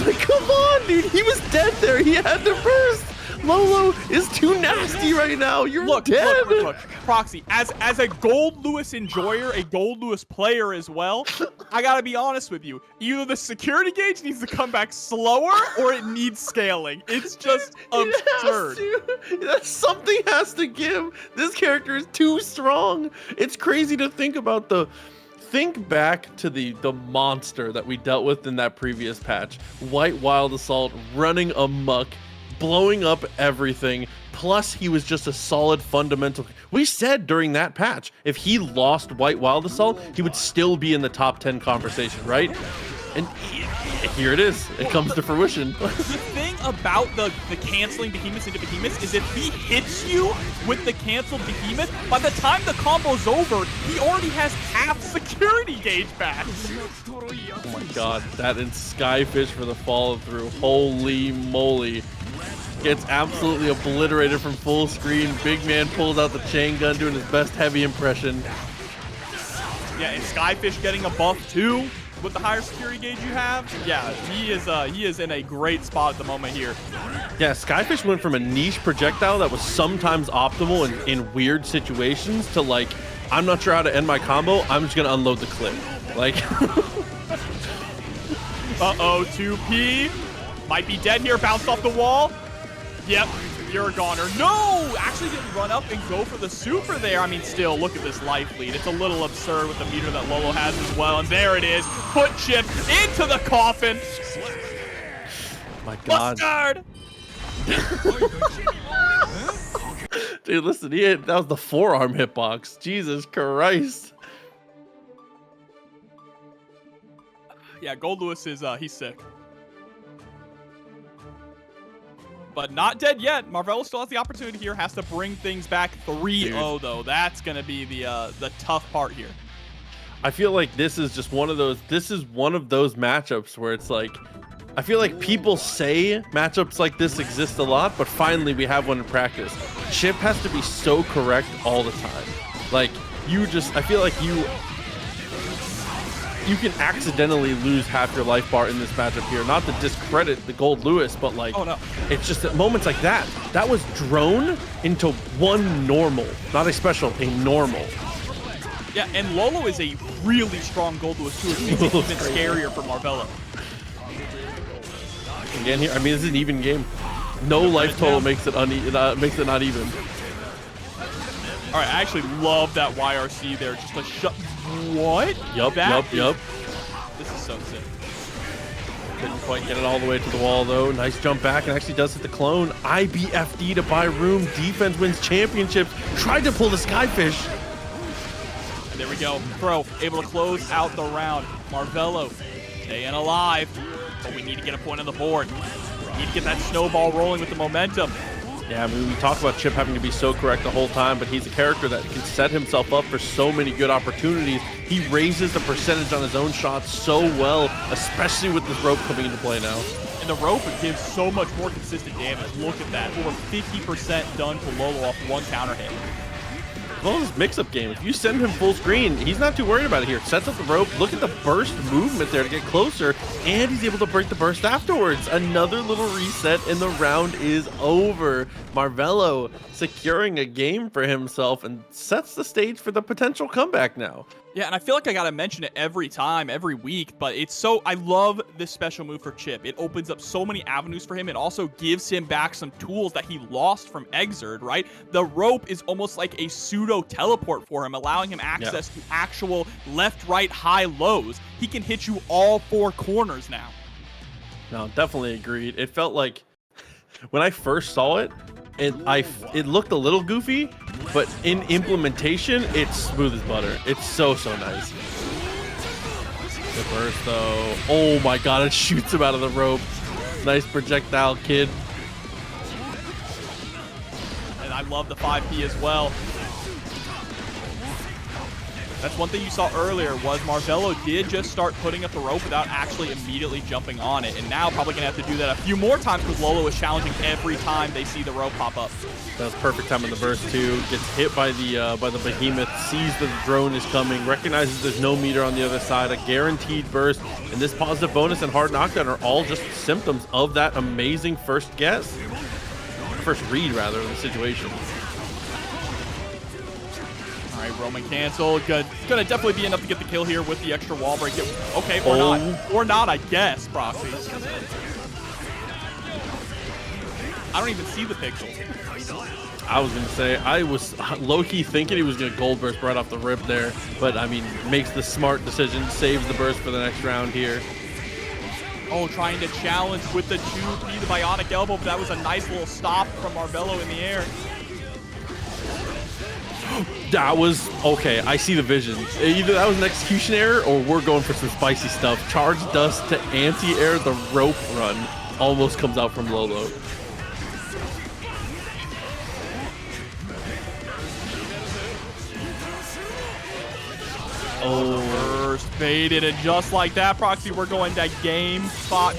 Like, come on, dude. He was dead there. He had to burst. Lolo is too nasty right now. You're dead. Look, Proxy, as a Goldlewis enjoyer, a Goldlewis player as well, I gotta be honest with you. Either the security gauge needs to come back slower or it needs scaling. It's just absurd. Something has to give. This character is too strong. It's crazy to think about Think back to the monster that we dealt with in that previous patch. White Wild Assault running amok, blowing up everything. Plus, he was just a solid fundamental. We said during that patch, if he lost White Wild Assault, he would still be in the top 10 conversation, right? And here it is. It comes to fruition. The thing about the canceling behemoths into behemoths is if he hits you with the canceled behemoth, by the time the combo's over, he already has half security gauge back. Oh my god, that and Skyfish for the follow through. Holy moly. Gets absolutely obliterated from full screen. Big man pulls out the chain gun, doing his best heavy impression. Yeah, and Skyfish getting a buff too with the higher security gauge you have. Yeah, he is in a great spot at the moment here. Yeah, Skyfish went from a niche projectile that was sometimes optimal in weird situations to like I'm not sure how to end my combo. I'm just gonna unload the clip. Like, uh-oh, 2P. Might be dead here, bounced off the wall. Yep, you're a goner. No, actually didn't run up and go for the super there. I mean, still, look at this life lead. It's a little absurd with the meter that Lolo has as well. And there it is, foot chip into the coffin. My God. Mustard. Dude, listen, that was the forearm hitbox. Jesus Christ. Yeah, Goldlewis is, he's sick. But not dead yet. Marvelo still has the opportunity here. Has to bring things back 3-0, though. That's going to be the tough part here. I feel like this is just one of those matchups where it's like, I feel like people say matchups like this exist a lot, but finally we have one in practice. Chipp has to be so correct all the time. Like, I feel like you can accidentally lose half your life bar in this matchup here. Not to discredit the Goldlewis, but like, oh, no. It's just at moments like that was drone into one normal, not a special, a normal. Yeah, and Lolo is a really strong Goldlewis too, which makes it even scarier for Marvelo. Again here, I mean, this is an even game. No life total makes it not even. All right, I actually love that YRC there. Just a shut. What? Yup. This is so sick. Couldn't quite get it all the way to the wall though. Nice jump back, and actually does hit the clone. IBFD to buy room. Defense wins championships. Tried to pull the Skyfish. And there we go. Pro able to close out the round. Marvelo staying alive, but we need to get a point on the board. We need to get that snowball rolling with the momentum. Yeah, I mean, we talk about Chipp having to be so correct the whole time, but he's a character that can set himself up for so many good opportunities. He raises the percentage on his own shots so well, especially with this rope coming into play now. And the rope gives so much more consistent damage. Look at that. Over 50% done to Lolo off one counter hit. Well, his mix-up game, if you send him full screen, he's not too worried about it here. Sets up the rope, look at the burst movement there to get closer, and he's able to break the burst afterwards. Another little reset, and the round is over. Marvelo securing a game for himself and sets the stage for the potential comeback now. Yeah, and I feel like I gotta mention it every time, every week, but I love this special move for Chipp. It opens up so many avenues for him. It also gives him back some tools that he lost from Exerd, right? The rope is almost like a pseudo teleport for him, allowing him access to actual left, right, high lows. He can hit you all four corners now. No, definitely agreed. It felt like when I first saw it, it looked a little goofy, but in implementation, it's smooth as butter. It's so nice. The burst though. Oh my God, it shoots him out of the rope. Nice projectile, kid. And I love the 5P as well. That's one thing you saw earlier was Marvelo did just start putting up the rope without actually immediately jumping on it. And now probably going to have to do that a few more times because Lolo is challenging every time they see the rope pop up. That's perfect time in the burst too. Gets hit by the behemoth, sees the drone is coming, recognizes there's no meter on the other side, a guaranteed burst, and this positive bonus and hard knockdown are all just symptoms of that amazing first read rather, of the situation. All right, Roman cancel. Good. Gonna definitely be enough to get the kill here with the extra wall break. Okay, or not. Or not, I guess, Proxy. I don't even see the pixel. I was going to say, I was low-key thinking he was going to gold burst right off the rip there. But, I mean, makes the smart decision, saves the burst for the next round here. Oh, trying to challenge with the 2P, the bionic elbow. But that was a nice little stop from Marvelo in the air. That was okay. I see the vision. Either that was an execution error or we're going for some spicy stuff. Charge dust to anti-air the rope run almost comes out from Lolo. Oh, first baited, and just like that, Proxy, we're going to game spot.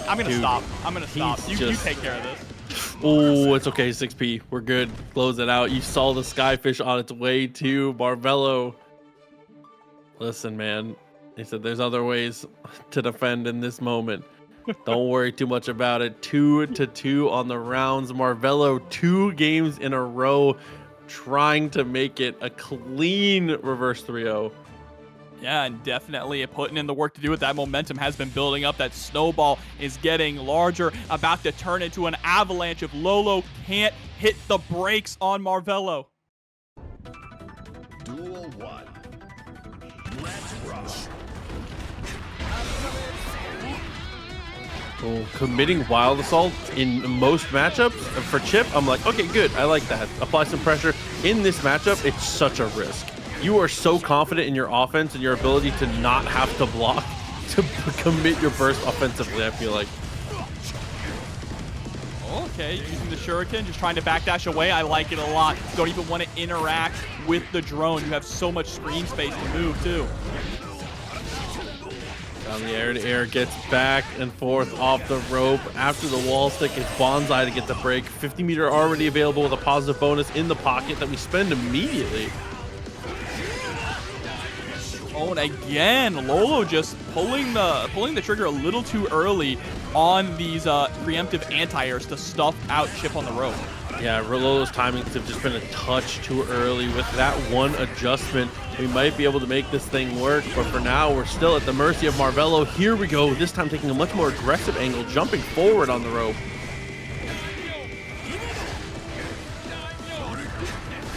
I'm gonna stop. You take care of this. Oh, it's okay, 6P. We're good. Close it out. You saw the Skyfish on its way to Marvelo. Listen, man. He said there's other ways to defend in this moment. Don't worry too much about it. 2-2 on the rounds. Marvelo, 2 games in a row, trying to make it a clean reverse 3-0. Yeah, and definitely putting in the work to do it. That momentum has been building up. That snowball is getting larger, about to turn into an avalanche if Lolo can't hit the brakes on Marvelo. Duel 1. Let's rock. Oh, committing Wild Assault in most matchups for Chipp, I'm like, okay, good. I like that. Apply some pressure. In this matchup, it's such a risk. You are so confident in your offense and your ability to not have to block to commit your burst offensively, I feel like. Okay, using the shuriken, just trying to backdash away. I like it a lot. Don't even want to interact with the drone. You have so much screen space to move, too. Down the air, gets back and forth off the rope. After the wall stick, it's Bonsai to get the break. 50 meter already available with a positive bonus in the pocket that we spend immediately. Oh, and again, Lolo just pulling the trigger a little too early on these preemptive anti-airs to stuff out Chipp on the rope. Yeah, Lolo's timings have just been a touch too early. With that one adjustment, we might be able to make this thing work, but for now, we're still at the mercy of Marvelo. Here we go, this time taking a much more aggressive angle, jumping forward on the rope.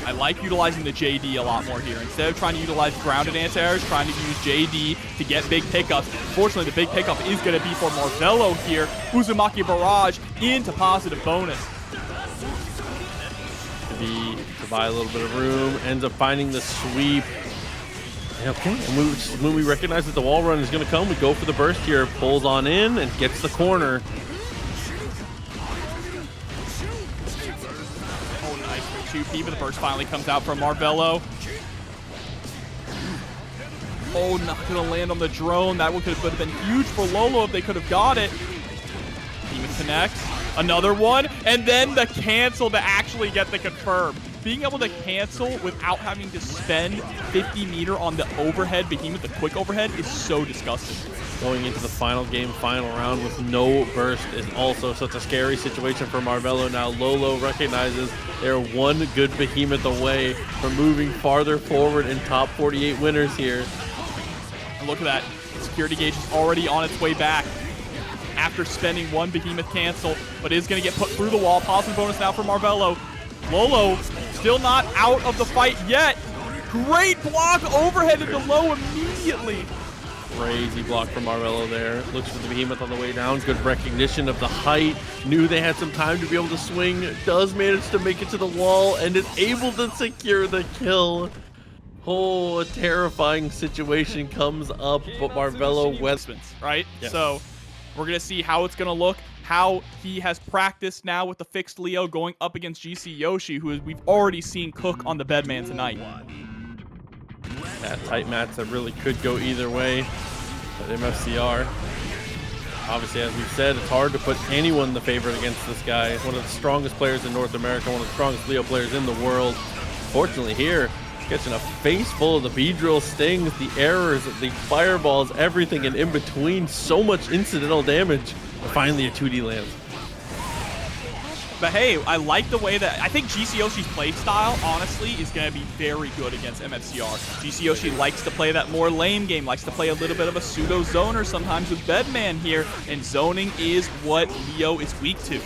I like utilizing the JD a lot more here. Instead of trying to utilize grounded anti-airs, trying to use JD to get big pickups. Unfortunately, the big pickup is going to be for Marvelo here. Uzumaki Barrage into positive bonus. To buy a little bit of room, ends up finding the sweep. Okay, and when we recognize that the wall run is going to come, we go for the burst here, pulls on in and gets the corner. Oh, nice for 2P, but the burst finally comes out from Marvelo. Oh, not going to land on the drone. That one would have been huge for Lolo if they could have got it. Demon connects. Another one, and then the cancel to actually get the confirm. Being able to cancel without having to spend 50 meter on the overhead behemoth, the quick overhead, is so disgusting. Going into the final game, final round with no burst is also such a scary situation for Marvelo. Now Lolo recognizes they're one good behemoth away from moving farther forward in top 48 winners here. And look at that, security gauge is already on its way back after spending one behemoth cancel, but is going to get put through the wall. Positive bonus now for Marvelo. Lolo still not out of the fight yet. Great block, overhead into low immediately. Crazy block from Marvelo there. Looks for the behemoth on the way down. Good recognition of the height. Knew they had some time to be able to swing. Does manage to make it to the wall and is able to secure the kill. Oh, a terrifying situation comes up, but Marvelo wets. Right? Yes. So we're going to see how it's going to look, how he has practiced now with the fixed Leo going up against GCYOSHI, who we've already seen cook on the Bedman tonight. Yeah, tight mats that really could go either way. But MFCR, obviously, as we've said, it's hard to put anyone in the favorite against this guy. One of the strongest players in North America, one of the strongest Leo players in the world. Fortunately here, catching a face full of the B-drill stings, the errors, the fireballs, everything, and in between, so much incidental damage. But finally, a 2D lands. But hey, I like the way that, I think GCYOSHI's play style, honestly, is going to be very good against MFCR. GCYOSHI likes to play that more lane game, likes to play a little bit of a pseudo zoner sometimes with Bedman here, and zoning is what Leo is weak to.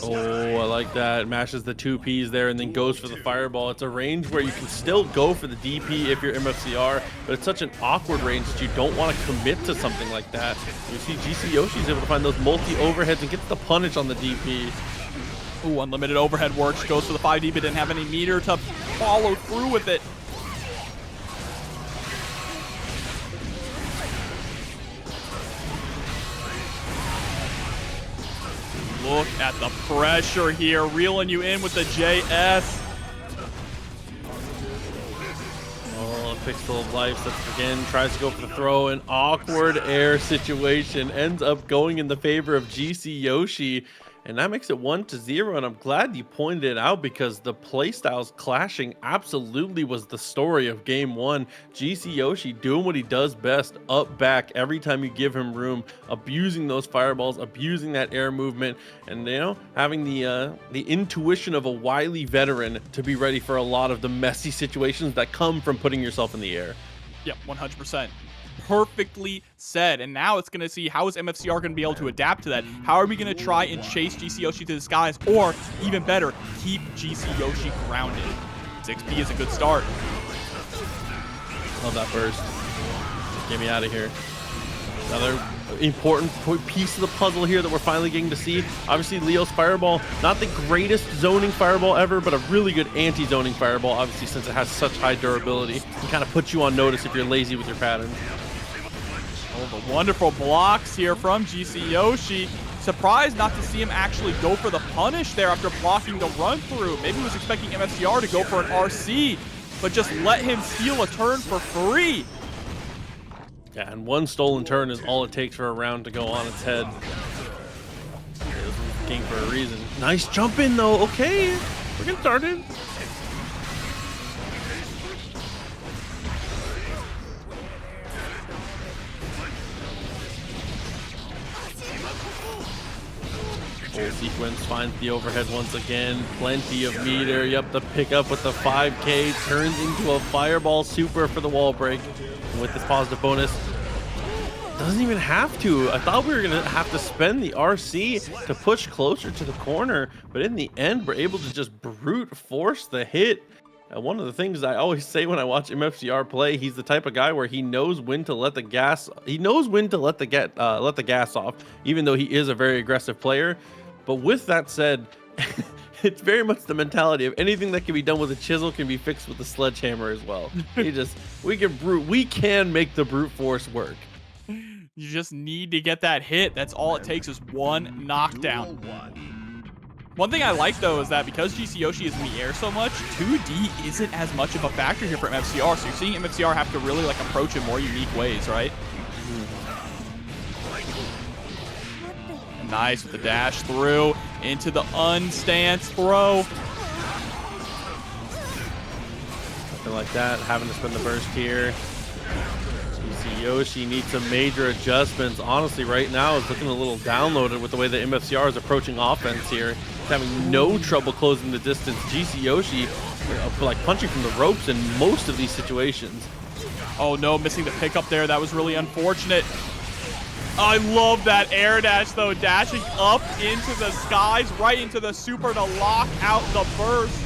Oh, I like that. Mashes the 2Ps there and then goes for the fireball. It's a range where you can still go for the DP if you're MFCR, but it's such an awkward range that you don't want to commit to something like that. You see GCYOSHI's able to find those multi-overheads and gets the punish on the DP. Ooh, unlimited overhead works. Goes for the 5D, but didn't have any meter to follow through with it. Look at the pressure here, reeling you in with the JS. Oh, a pixel of life. That's again tries to go for the throw. An awkward air situation ends up going in the favor of GCYOSHI. And that makes it 1-0, and I'm glad you pointed it out because the playstyles clashing absolutely was the story of game one. GCYOSHI doing what he does best, up back every time you give him room, abusing those fireballs, abusing that air movement, and having the intuition of a wily veteran to be ready for a lot of the messy situations that come from putting yourself in the air. Yep, 100%. Perfectly said. And now it's going to see how is MFCR going to be able to adapt to that. How are we going to try and chase GCYOSHI to the skies, or even better, keep GCYOSHI grounded? 6P is a good start. Love that burst. Get me out of here. Another important piece of the puzzle here that we're finally getting to see. Obviously, Leo's fireball, not the greatest zoning fireball ever, but a really good anti-zoning fireball, obviously, since it has such high durability. It kind of puts you on notice if you're lazy with your pattern. Oh, the wonderful blocks here from GCYOSHI. Surprised not to see him actually go for the punish there after blocking the run through. Maybe he was expecting MFCR to go for an RC, but just let him steal a turn for free. Yeah, and one stolen turn is all it takes for a round to go on its head. This is the game for a reason. Nice jump in though. Okay, we're getting started. Full sequence finds the overhead once again. Plenty of meter. Yep, the pickup with the 5K turns into a fireball super for the wall break. And with this positive bonus, doesn't even have to. I thought we were gonna have to spend the RC to push closer to the corner, but in the end, we're able to just brute force the hit. One of the things I always say when I watch MFCR play, he's the type of guy where he knows when to let the gas. He knows when to let the gas off, even though he is a very aggressive player. But with that said, it's very much the mentality of anything that can be done with a chisel can be fixed with a sledgehammer as well. We can make the brute force work. You just need to get that hit. That's all it takes is one knockdown. One thing I like though is that because GCYOSHI is in the air so much, 2D isn't as much of a factor here for MFCR. So you're seeing MFCR have to really approach in more unique ways, right? Nice with the dash through into the unstance throw. Something like that, having to spend the burst here. GCYOSHI needs some major adjustments. Honestly, right now it's looking a little downloaded with the way that MFCR is approaching offense here. He's having no trouble closing the distance. GCYOSHI punching from the ropes in most of these situations. Oh no, missing the pickup there. That was really unfortunate. I love that air dash though, dashing up into the skies, right into the super to lock out the burst.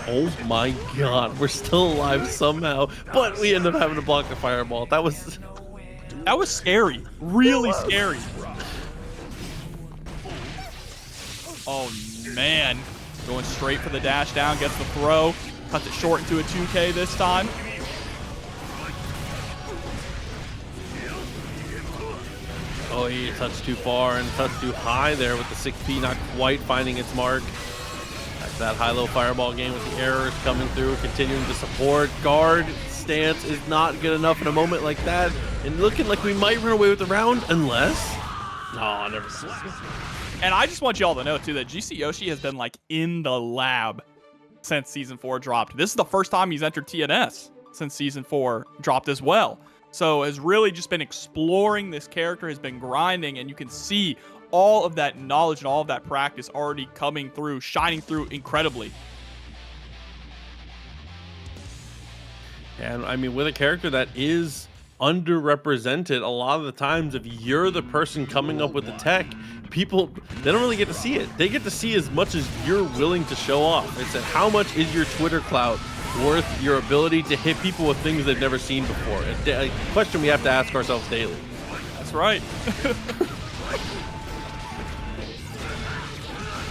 Oh my god, we're still alive somehow, but we end up having to block the fireball. That was scary, really scary. Oh man, going straight for the dash down, gets the throw, cuts it short into a 2K this time. Oh, he touched too far and touched too high there with the 6P not quite finding its mark. That's that high-low fireball game with the errors coming through, continuing to support. Guard stance is not good enough in a moment like that. And looking like we might run away with the round unless... No, never mind. And I just want y'all to know, too, that GCYOSHI has been, in the lab since Season 4 dropped. This is the first time he's entered TNS since Season 4 dropped as well. So has really just been exploring this character, has been grinding, and you can see all of that knowledge and all of that practice already coming through, shining through incredibly. And I mean, with a character that is underrepresented, a lot of the times if you're the person coming up with the tech, people, they don't really get to see it. They get to see as much as you're willing to show off. It's at how much is your Twitter clout worth your ability to hit people with things they've never seen before? A question we have to ask ourselves daily. That's right.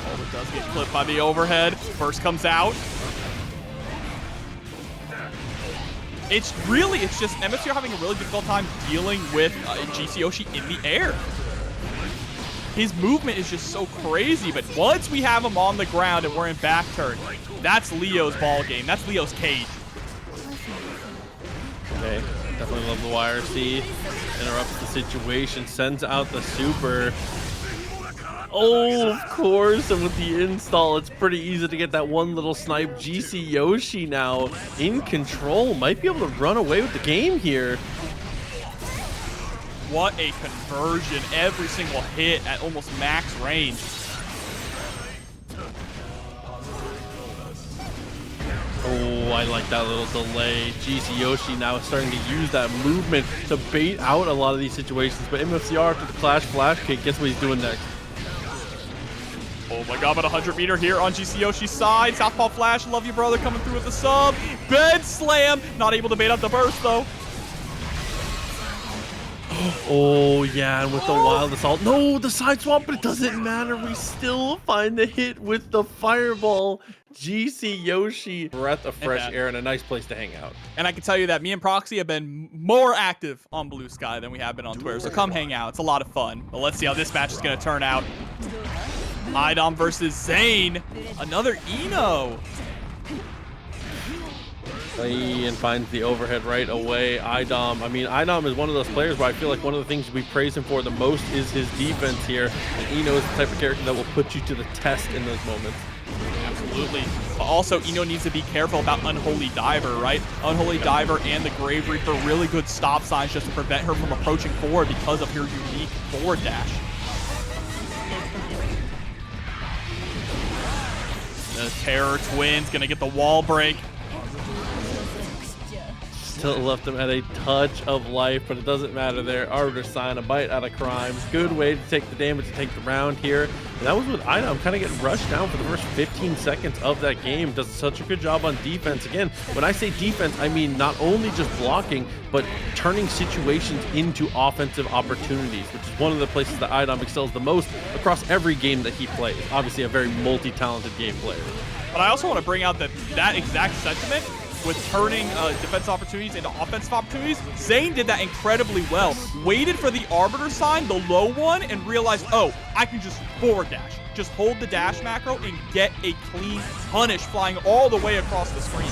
Oh, it does get clipped by the overhead. First comes out. It's just MFCR having a really difficult time dealing with GCYOSHI in the air. His movement is just so crazy, but once we have him on the ground and we're in back turn, that's Leo's ball game. That's Leo's cage. Okay, definitely love the YRC. Interrupts the situation, sends out the super. Oh, of course, and with the install, it's pretty easy to get that one little snipe. GCYOSHI now in control, might be able to run away with the game here. What a conversion. Every single hit at almost max range. Oh, I like that little delay. GCYOSHI now starting to use that movement to bait out a lot of these situations. But MFCR after the Clash Flash kick, guess what he's doing next? Oh my god, but 100 meter here on GCYOSHI's side. Southpaw Flash, love you, brother, coming through with the sub. Bed slam. Not able to bait out the burst, though. Oh, yeah, and with the wild assault. No, the side swap, but it doesn't matter. We still find the hit with the fireball. GCYOSHI, breath of fresh air and a nice place to hang out. And I can tell you that me and Proxy have been more active on Blue Sky than we have been on Twitter, so come hang out. It's a lot of fun. But let's see how this match is going to turn out. iDom versus Zayn. Another Eno. And finds the overhead right away. iDom, I mean, iDom is one of those players where I feel like one of the things we praise him for the most is his defense here. And Eno is the type of character that will put you to the test in those moments. Absolutely. But also, Eno needs to be careful about Unholy Diver, right? Unholy Diver and the Grave Reaper, really good stop signs just to prevent her from approaching forward because of her unique forward dash. The Terror Twins gonna get the wall break. Still left him at a touch of life, but it doesn't matter there. Arbiter sign, a bite out of crime. Good way to take the damage, to take the round here. And that was with iDom kind of getting rushed down for the first 15 seconds of that game. Does such a good job on defense. Again, when I say defense, I mean not only just blocking, but turning situations into offensive opportunities, which is one of the places that iDom excels the most across every game that he plays. Obviously a very multi-talented game player. But I also want to bring out that exact sentiment with turning defensive opportunities into offensive opportunities. Zayn did that incredibly well. Waited for the Arbiter sign, the low one, and realized, oh, I can just forward dash. Just hold the dash macro and get a clean punish flying all the way across the screen.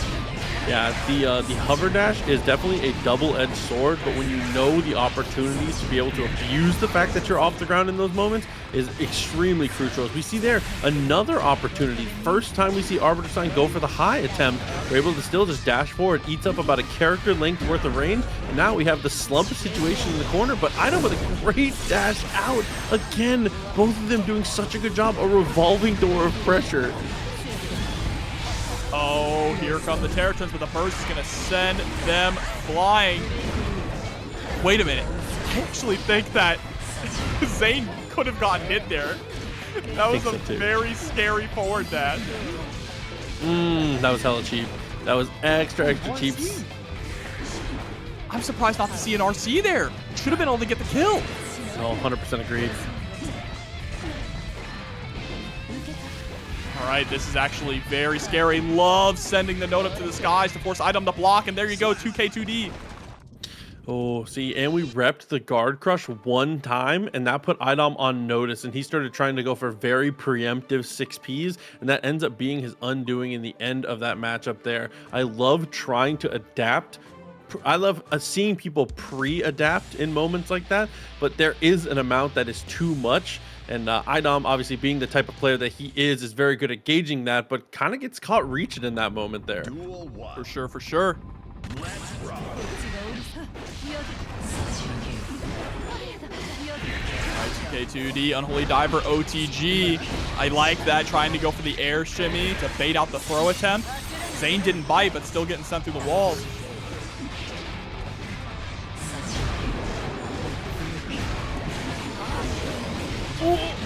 Yeah, the hover dash is definitely a double-edged sword, but when you know the opportunities to be able to abuse the fact that you're off the ground in those moments is extremely crucial. As we see there, another opportunity. First time we see Arbiter Sign go for the high attempt, we're able to still just dash forward, eats up about a character length worth of range, and now we have the slump situation in the corner, but iDom with a great dash out. Again, both of them doing such a good job, a revolving door of pressure. Oh, here come the Terror Twins, but the burst is going to send them flying. Wait a minute. I actually think that Zayn could have gotten hit there. That was a very scary forward dash. That was hella cheap. That was extra cheap. I'm surprised not to see an RC there. Should have been able to get the kill. Oh, 100% agreed. All right, this is actually very scary. Love sending the note up to the skies to force iDom to block, and there you go, 2K2D. Oh, see, and we repped the guard crush one time, and that put iDom on notice, and he started trying to go for very preemptive 6Ps, and that ends up being his undoing in the end of that matchup there. I love trying to adapt. I love seeing people pre-adapt in moments like that, but there is an amount that is too much. And iDom, obviously being the type of player that he is very good at gauging that, but kind of gets caught reaching in that moment there. For sure, for sure. Let's rock. K2D, Unholy Diver, OTG. I like that, trying to go for the air shimmy to bait out the throw attempt. Zayn didn't bite, but still getting sent through the walls.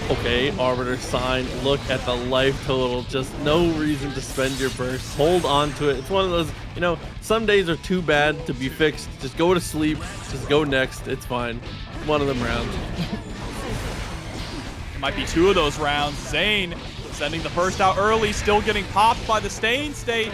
Okay, Arbiter sign, look at the life total, just no reason to spend your burst. Hold on to it. It's one of those, you know, some days are too bad to be fixed. Just go to sleep, just go next, it's fine. One of them rounds. It might be two of those rounds. Zayn sending the burst out early, still getting popped by the Stain State.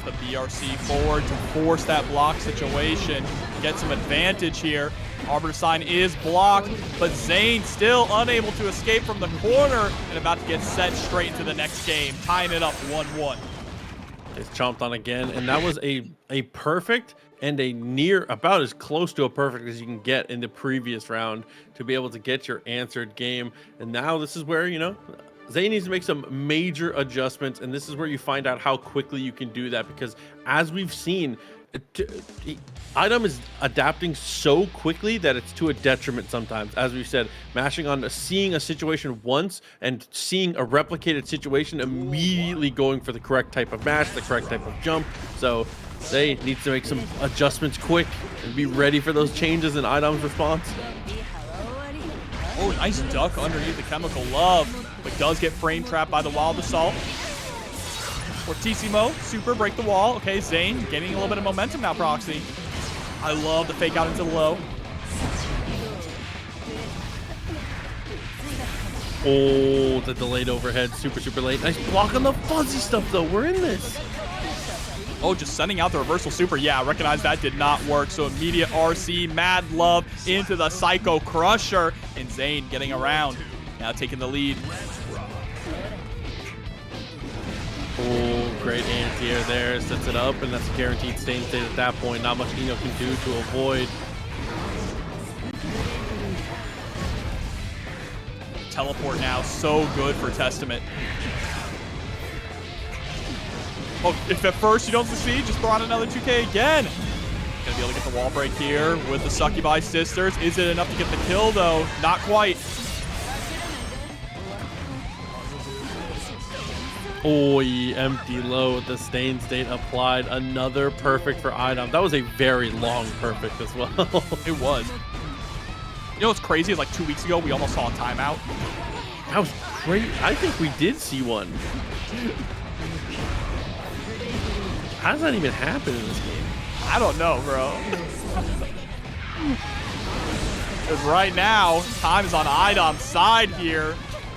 The BRC forward to force that block situation, get some advantage here. Arbiter sign is blocked, but Zayn still unable to escape from the corner and about to get set straight into the next game, tying it up 1-1. It's chomped on again, and that was a perfect and a near about as close to a perfect as you can get in the previous round to be able to get your answered game. And now this is where, you know, Zaye needs to make some major adjustments, and this is where you find out how quickly you can do that, because as we've seen, iDom is adapting so quickly that it's to a detriment sometimes. As we said, mashing on seeing a situation once and seeing a replicated situation, immediately going for the correct type of mash, the correct type of jump. So Zaye needs to make some adjustments quick and be ready for those changes in iDom's response. Oh, nice duck underneath the chemical love, but does get frame trapped by the wild assault. Fortissimo, super, break the wall. Okay, Zane gaining a little bit of momentum now, Proxy. I love the fake out into the low. Oh, the delayed overhead, super, super late. Nice block on the fuzzy stuff, though. We're in this. Oh, just sending out the reversal super. Yeah, recognize that did not work. So immediate RC, mad love into the Psycho Crusher. And Zane getting around. Now taking the lead. Oh, great anti-air there. Sets it up, and that's a guaranteed stay state at that point. Not much Eno can do to avoid. Teleport now, so good for Testament. Oh, if at first you don't succeed, just throw on another 2K again. Gonna be able to get the wall break here with the Succubi Sisters. Is it enough to get the kill, though? Not quite. Oh, empty low with the stain state applied. Another perfect for iDom. That was a very long perfect as well. It was. You know what's crazy is like 2 weeks ago, we almost saw a timeout. That was great. I think we did see one. How does that even happen in this game? I don't know, bro. Because right now, time is on iDom's side here.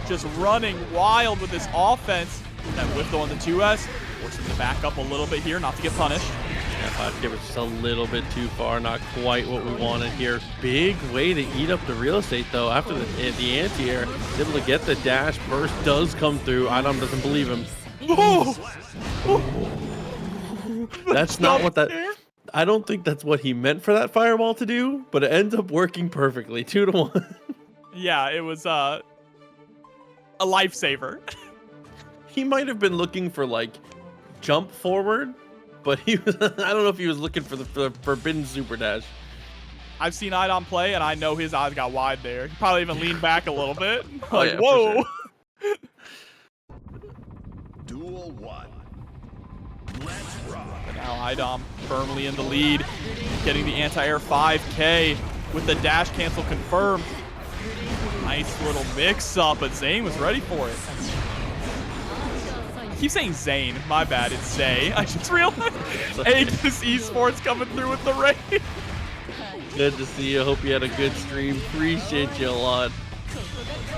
Just running wild with this offense. That whiff though on the 2S. Forcing to back up a little bit here, not to get punished. Yeah, 5K was just a little bit too far. Not quite what we wanted here. Big way to eat up the real estate, though. After the anti-air, able to get the dash. Burst does come through. iDom doesn't believe him. That's not what that... I don't think that's what he meant for that fireball to do, but it ends up working perfectly. 2-1. Yeah, it was a lifesaver. He might have been looking for, like, jump forward, but he was... I don't know if he was looking for the forbidden super dash. I've seen iDom play, and I know his eyes got wide there. He probably even leaned back a little bit. Oh, Like, yeah, whoa. Sure. Duel 1. Let's rock. Now iDom firmly in the lead, getting the anti-air 5K with the dash cancel confirmed. Nice little mix-up, but Zane was ready for it. I keep saying Zane, my bad, it's Zaye. I just realized Aegis Esports coming through with the raid. Good to see you. Hope you had a good stream. Appreciate you a lot.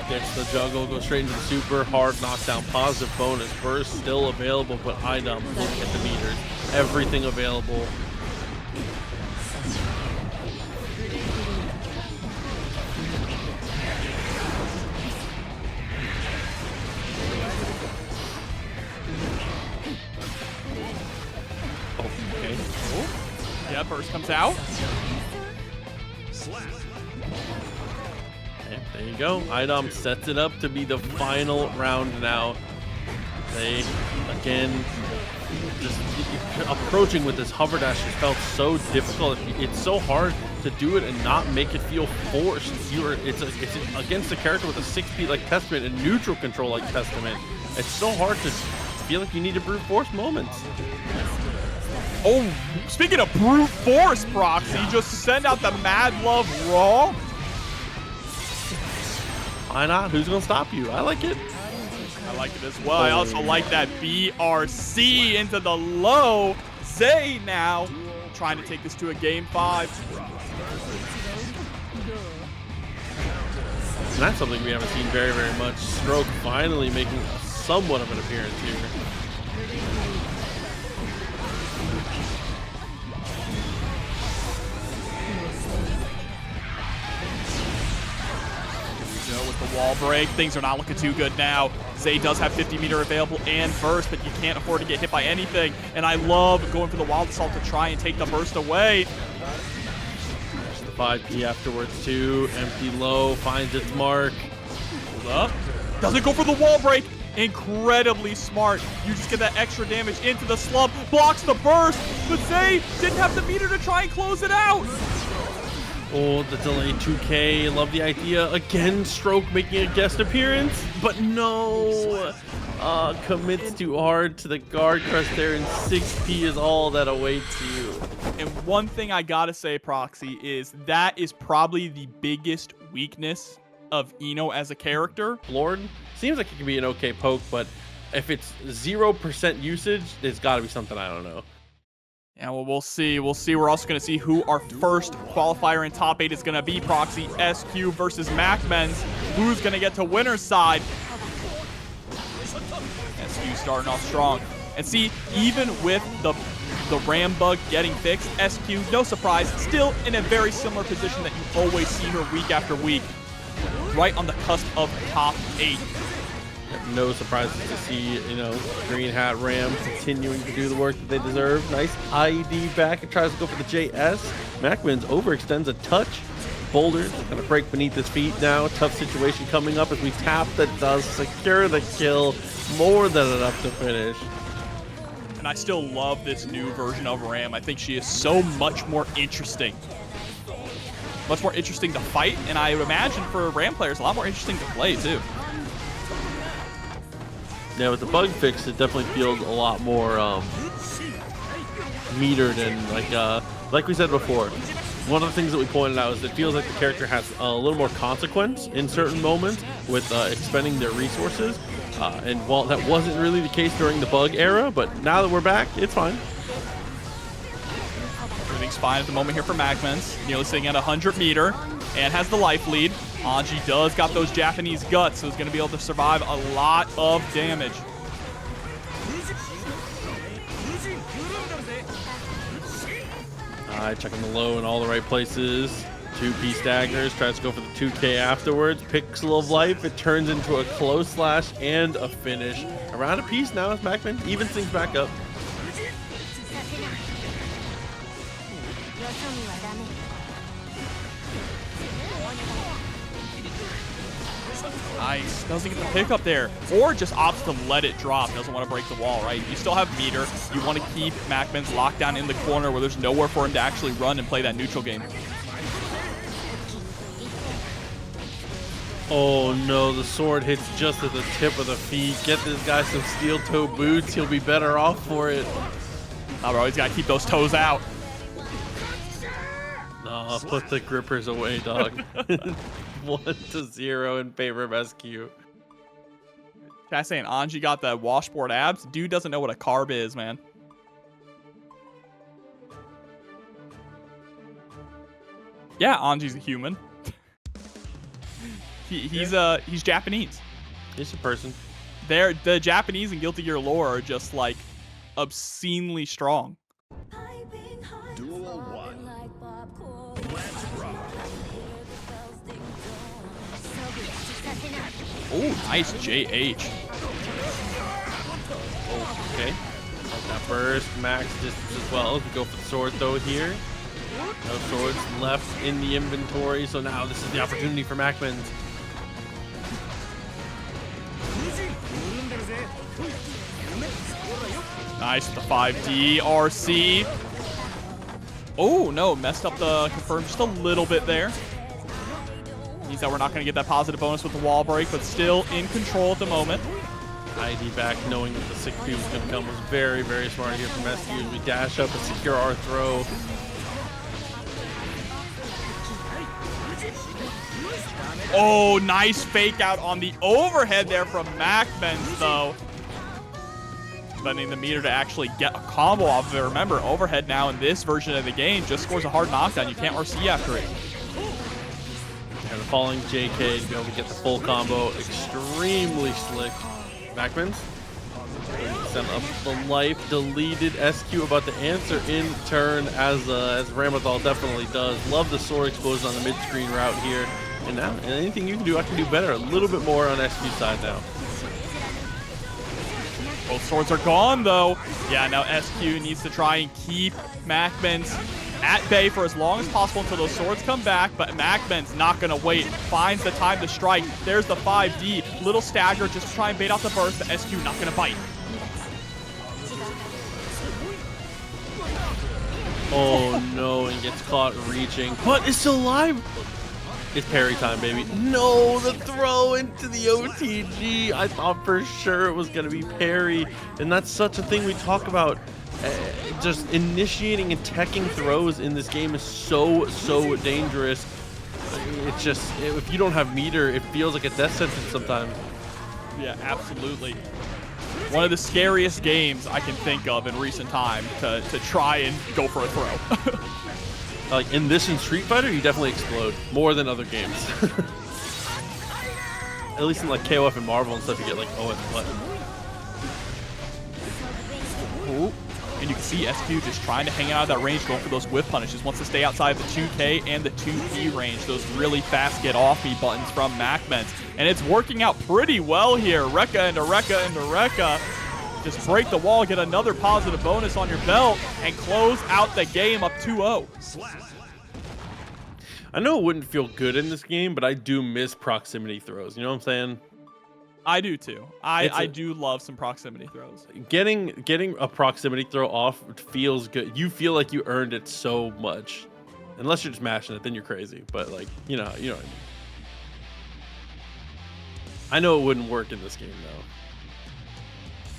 Gets the juggle, goes straight into the super hard knockdown, positive bonus burst still available, but iDom looking at the meters, everything available. Okay. Oh. Yeah, burst comes out. Okay, there you go. iDom sets it up to be the final round now. They, again, just approaching with this hover dash just felt so difficult. It's so hard to do it and not make it feel forced. It's against a character with a 6-speed like Testament and neutral control like Testament. It's so hard to feel like you need to brute force moments. Oh, speaking of brute force, Proxy, just send out the Mad Love Raw. Why not? Who's going to stop you? I like it. I like it as well. I also like that BRC into the low. Zaye now trying to take this to a game 5. And that's something we haven't seen very, very much. Stroke finally making somewhat of an appearance here. With the Wall break. Things are not looking too good now. Zaye does have 50 meter available and burst, but you can't afford to get hit by anything. And I love going for the Wild Assault to try and take the burst away. The 5P afterwards too. Empty low, finds its mark. Hold up. Doesn't go for the wall break. Incredibly smart. You just get that extra damage into the slump. Blocks the burst. But Zaye didn't have the meter to try and close it out. Oh, the delay 2K. Love the idea. Again, Stroke making a guest appearance. But no. Commits too hard to the guard crush there, and 6P is all that awaits you. And one thing I gotta say, Proxy, is that is probably the biggest weakness of Ino as a character. Lord seems like it could be an okay poke, but if it's 0% usage, there's got to be something I don't know. Yeah, well, we'll see. We'll see. We're also going to see who our first qualifier in top 8 is going to be. Proxy, SQ versus MacMens. Who's going to get to winner's side? SQ starting off strong. And see, even with the RAM bug getting fixed, SQ, no surprise, still in a very similar position that you always see her week after week. Right on the cusp of top 8. No surprises to see, you know, Green Hat Ram continuing to do the work that they deserve. Nice ID back. It tries to go for the JS. MacMens overextends a touch. Boulders going to break beneath his feet now. Tough situation coming up as we tap the dust, secure the kill. More than enough to finish. And I still love this new version of Ram. I think she is so much more interesting. Much more interesting to fight, and I would imagine for RAM players, a lot more interesting to play, too. Yeah, with the bug fix, it definitely feels a lot more metered and like we said before. One of the things that we pointed out is it feels like the character has a little more consequence in certain moments with expending their resources. And while that wasn't really the case during the bug era, but now that we're back, it's fine. Everything's fine at the moment here for MacMens. Nearly sitting at 100 meter and has the life lead. Anji does got those Japanese guts, so he's going to be able to survive a lot of damage. Alright, checking the low in all the right places. 2P staggers, tries to go for the 2K afterwards. Pixel of life, it turns into a close slash and a finish. Around a piece now as MacMen evens things back up. Nice. Doesn't get the pick up there. Or just opts to let it drop. Doesn't want to break the wall, right? You still have meter. You want to keep MacMens locked down in the corner where there's nowhere for him to actually run and play that neutral game. Oh no, the sword hits just at the tip of the feet. Get this guy some steel toe boots. He'll be better off for it. Oh, bro, he's got to keep those toes out. No, put the grippers away, dog. 1-0 in favor of SQ. Chat saying Anji got the washboard abs. Dude doesn't know what a carb is, man. Yeah, Anji's a human. He's Japanese. He's a person. The Japanese in Guilty Gear lore are just like obscenely strong. Duel 1. Let's rock. Oh, nice JH. Oh, okay. Like that burst, max distance as well. We go for the sword though here. No swords left in the inventory, so now this is the opportunity for MacMens. Nice, the 5D RC. Oh, no, messed up the confirm just a little bit there. Means that we're not going to get that positive bonus with the wall break, but still in control at the moment. ID back, knowing that the 6P was going to come, was very, very smart here from SQ as we dash up and secure our throw. Oh, nice fake out on the overhead there from MacMens, though. Spending the meter to actually get a combo off of it. Remember, overhead now in this version of the game just scores a hard knockdown. You can't RC after it. And the falling JK to be able to get the full combo. Extremely slick. MacMens sent up the life. Deleted SQ about to answer in turn as Ramlethal definitely does. Love the sword explosion on the mid-screen route here. And now, anything you can do, I can do better. A little bit more on SQ side now. Both swords are gone, though. Yeah, now SQ needs to try and keep MacMens at bay for as long as possible until those swords come back, but MacMens not going to wait. Finds the time to strike. There's the 5D. Little stagger just to try and bait out the burst, but SQ not going to bite. Oh, no, and gets caught reaching. But it's still alive. It's parry time, baby. No, the throw into the OTG. I thought for sure it was going to be parry. And that's such a thing we talk about. Just initiating and teching throws in this game is so dangerous. It's just, if you don't have meter, it feels like a death sentence sometimes. Yeah, absolutely. One of the scariest games I can think of in recent time to try and go for a throw. Like in this in Street Fighter, you definitely explode more than other games. At least in like KOF and Marvel and stuff, you get like OS button. Ooh. And you can see SQ just trying to hang out of that range, going for those whiff punishes. Wants to stay outside of the 2K and the 2P range. Those really fast get off me buttons from MacMens. And it's working out pretty well here. Rekka into Rekka into Rekka. Just break the wall, get another positive bonus on your belt, and close out the game up 2-0. I know it wouldn't feel good in this game, but I do miss proximity throws. You know what I'm saying? I do too. I do love some proximity throws. Getting a proximity throw off feels good. You feel like you earned it so much. Unless you're just mashing it, then you're crazy. But like, you know what I mean. I know it wouldn't work in this game though.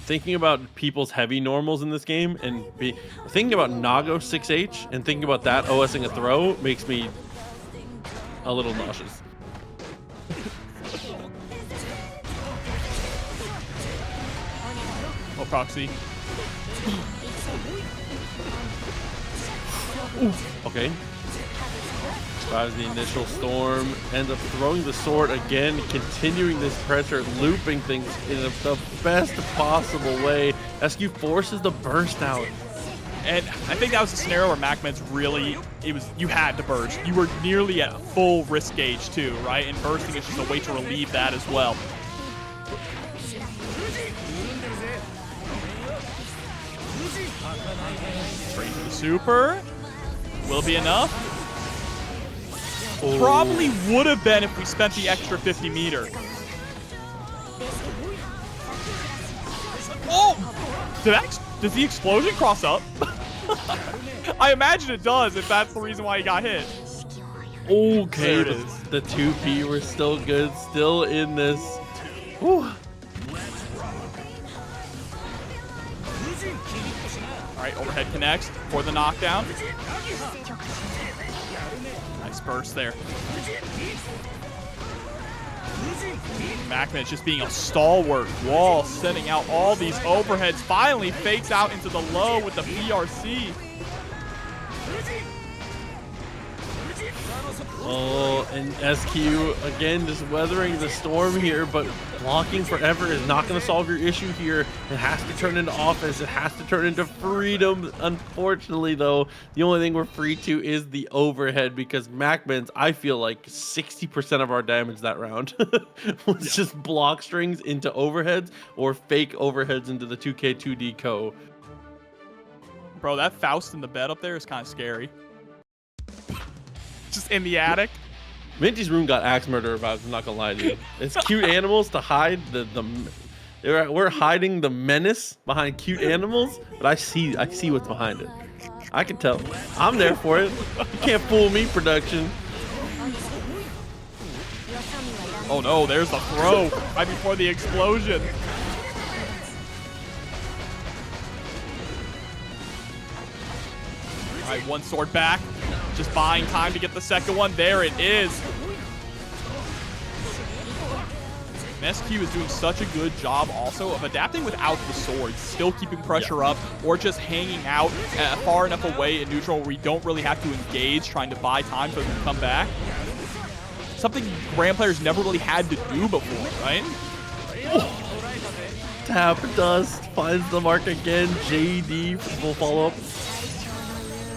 Thinking about people's heavy normals in this game and thinking about Nago 6H and thinking about that OSing a throw makes me a little nauseous. Oh, proxy. Ooh, okay. Survives the initial storm, ends up throwing the sword again, continuing this pressure, looping things in the best possible way. SQ forces the burst out. And I think that was a scenario where MacMens really, you had to burst. You were nearly at full risk gauge too, right? And bursting is just a way to relieve that as well. Straight to the super. Will be enough. Oh. Probably would have been if we spent the extra 50 meter. Oh! Does the explosion cross up? I imagine it does if that's the reason why he got hit. Okay, There it is. the 2P were still good, still in this. Whew. All right, overhead connects for the knockdown. Nice burst there. MacMens just being a stalwart wall, sending out all these overheads. Finally fakes out into the low with the PRC. Oh, and SQ again just weathering the storm here, but blocking forever is not going to solve your issue here. It has to turn into offense. It has to turn into freedom. Unfortunately, though, the only thing we're free to is the overhead because MacMens, I feel like 60% of our damage that round was just block strings into overheads or fake overheads into the 2K 2D co. Bro, that Faust in the bed up there is kind of scary. Just in the attic. Minty's room got axe murder vibes, I'm not gonna lie to you. It's cute animals to hide we're hiding the menace behind cute animals, but I see what's behind it. I can tell. I'm there for it. You can't fool me, production. Oh no, there's the throw right before the explosion. All right, one sword back. Just buying time to get the second one. There it is. SQ is doing such a good job also of adapting without the swords, still keeping pressure up or just hanging out far enough away in neutral where we don't really have to engage, trying to buy time so we can come back. Something Grand players never really had to do before, right? Oh. Tap dust finds the mark again. JD will follow up.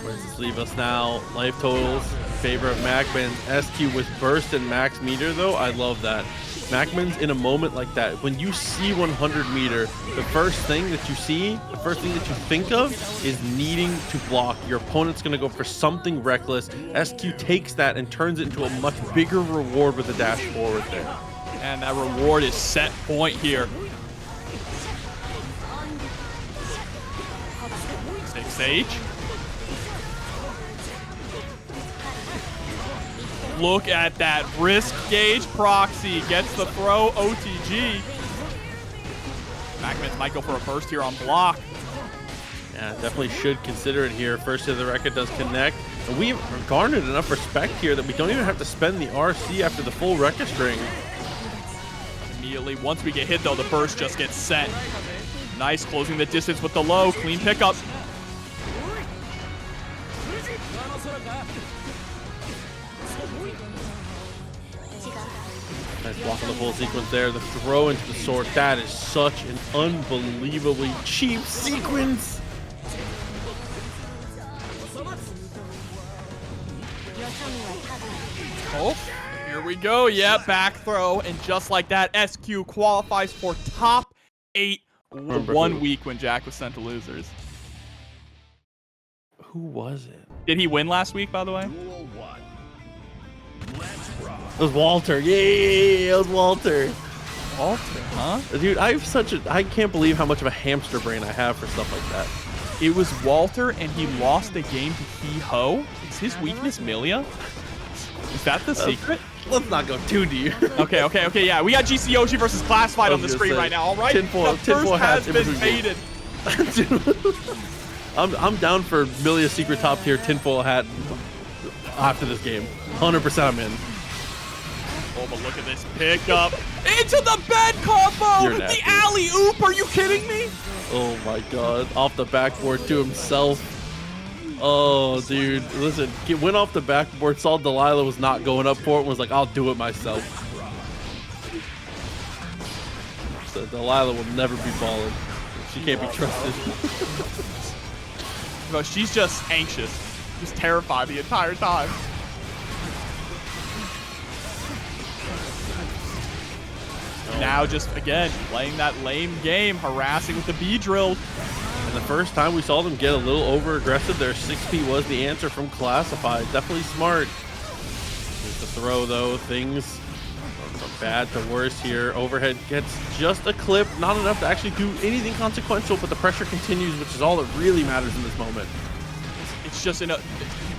Where does this leave us now? Life totals in favor of MacMens. SQ with burst and max meter, though. I love that. MacMens in a moment like that, when you see 100 meter, the first thing that you see, the first thing that you think of is needing to block. Your opponent's going to go for something reckless. SQ takes that and turns it into a much bigger reward with a dash forward there. And that reward is set point here. Sage. Look at that risk gauge. Proxy gets the throw. OTG. MacMens might go for a burst here on block. Yeah, definitely should consider it here. First to the record does connect. And we've garnered enough respect here that we don't even have to spend the RC after the full Rekka string. Immediately, once we get hit though, the burst just gets set. Nice, closing the distance with the low. Clean pickup. Nice block on the full sequence there. The throw into the sword. That is such an unbelievably cheap sequence. Oh, here we go. Yeah, back throw. And just like that, SQ qualifies for top 8 1 week when Jack was sent to losers. Who was it? Did he win last week, by the way? Duel 1. Let's rock. It was Walter. Yeah, it was Walter. Walter, huh? Dude, I can't believe how much of a hamster brain I have for stuff like that. It was Walter, and he lost the game to He-Ho. Is his weakness Millia? Is that the secret? Let's not go too deep. Okay, yeah. We got GCYOSHI versus Classified on the screen right now, all right? Tinfoil has hats been faded. I'm down for Millia's secret top tier tinfoil hat after this game. 100% I'm in. Oh, but look at this pickup. Into the bed combo! The alley-oop, are you kidding me? Oh my god. Off the backboard to himself. Oh, dude. Listen, went off the backboard, saw Delilah was not going up for it, and was like, I'll do it myself. So Delilah will never be balling. She can't be trusted. No, she's just anxious. Just terrified the entire time. Now just, again, playing that lame game, harassing with the B drill. And the first time we saw them get a little over-aggressive, their 6P was the answer from Classified. Definitely smart. Here's the throw, though. Things from bad to worse here. Overhead gets just a clip. Not enough to actually do anything consequential, but the pressure continues, which is all that really matters in this moment. It's just in a...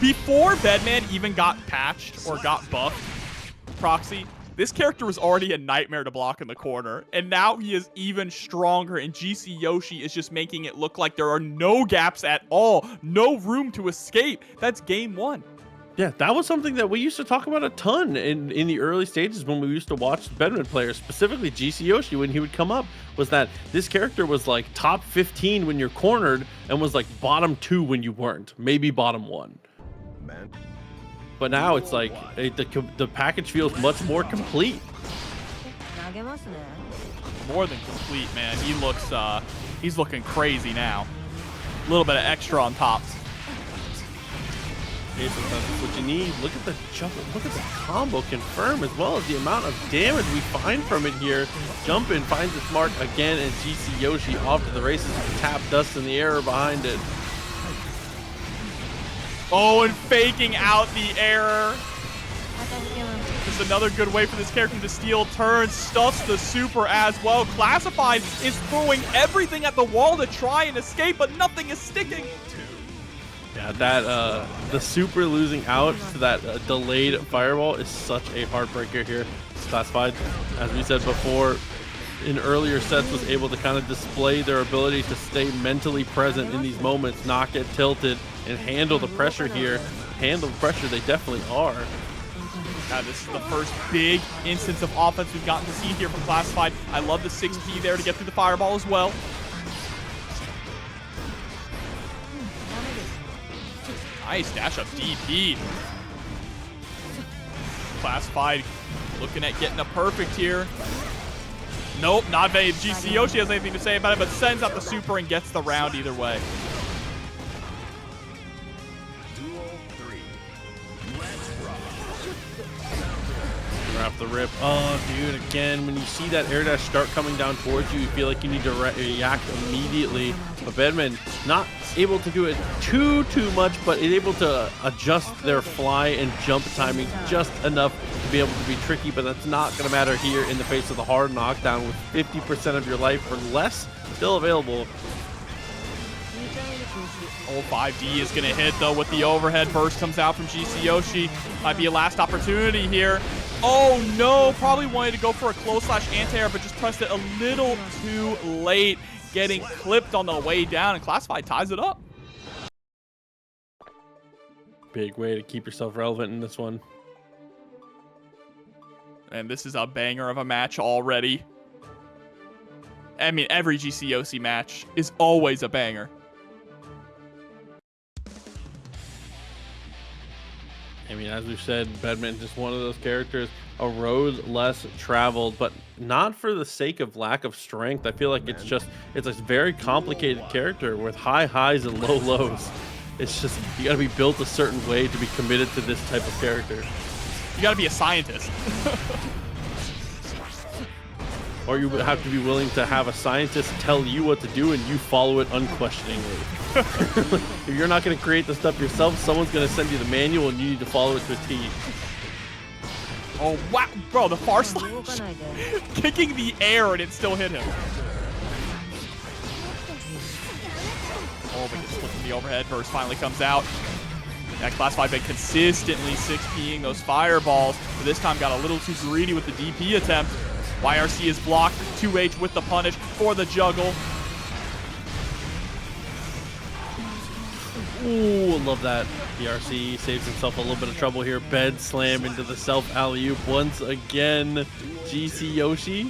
Before Bedman even got patched or got buffed, Proxy, this character was already a nightmare to block in the corner, and now he is even stronger, and GCYOSHI is just making it look like there are no gaps at all, no room to escape. That's game 1. Yeah, that was something that we used to talk about a ton in the early stages when we used to watch Bedman players, specifically GCYOSHI when he would come up, was that this character was like top 15 when you're cornered and was like bottom 2 when you weren't, maybe bottom 1. Man. But now it's like the package feels much more complete. More than complete, man. He looks, he's looking crazy now. A little bit of extra on top. Okay, sometimes that's what you need. Look at the jump. Look at the combo confirm, as well as the amount of damage we find from it here. Jump in, finds its mark again, and GCYOSHI off to the races with the tap dust in the air behind it. Oh, and faking out the error. Just another good way for this character to steal turns. Stuffs the super as well. Classified is throwing everything at the wall to try and escape, but nothing is sticking. Yeah, that the super losing out to that delayed fireball is such a heartbreaker here. Classified, as we said before, in earlier sets was able to kind of display their ability to stay mentally present in these moments, not get tilted, and handle the pressure here. Handle the pressure, they definitely are. This is the first big instance of offense we've gotten to see here from Classified. I love the 6P there to get through the fireball as well. Nice dash up DP. Classified looking at getting a perfect here. Nope, not very. GCYOSHI has anything to say about it, but sends out the super and gets the round either way. Duel 3. Let's rock. Off the rip. Oh, dude, again, when you see that air dash start coming down towards you, you feel like you need to react immediately. But Bedman not able to do it too much, but is able to adjust their fly and jump timing just enough to be able to be tricky. But that's not going to matter here in the face of the hard knockdown with 50% of your life or less still available. Old 5D is going to hit, though, with the overhead. Burst comes out from GCYOSHI. Might be a last opportunity here. Oh, no. Probably wanted to go for a close slash anti-air, but just pressed it a little too late. Getting clipped on the way down, and Classified ties it up. Big way to keep yourself relevant in this one. And this is a banger of a match already. I mean, every GCYOSHI match is always a banger. I mean, as we've said, Bedman just one of those characters, a road less traveled, but not for the sake of lack of strength. I feel like it's a very complicated character with high highs and low lows. It's just, you gotta be built a certain way to be committed to this type of character. You gotta be a scientist. Or you would have to be willing to have a scientist tell you what to do and you follow it unquestioningly. If you're not going to create the stuff yourself, someone's going to send you the manual and you need to follow it to a T. Oh, wow. Bro, the far slash. Kicking the air and it still hit him. Oh, but gets flipped from the overhead. Burst finally comes out. That Classified been consistently 6P'ing those fireballs, but this time got a little too greedy with the DP attempt. YRC is blocked. 2H with the punish for the juggle. Ooh, love that. BRC saves himself a little bit of trouble here. Bed slam into the self alley-oop once again. GCYOSHI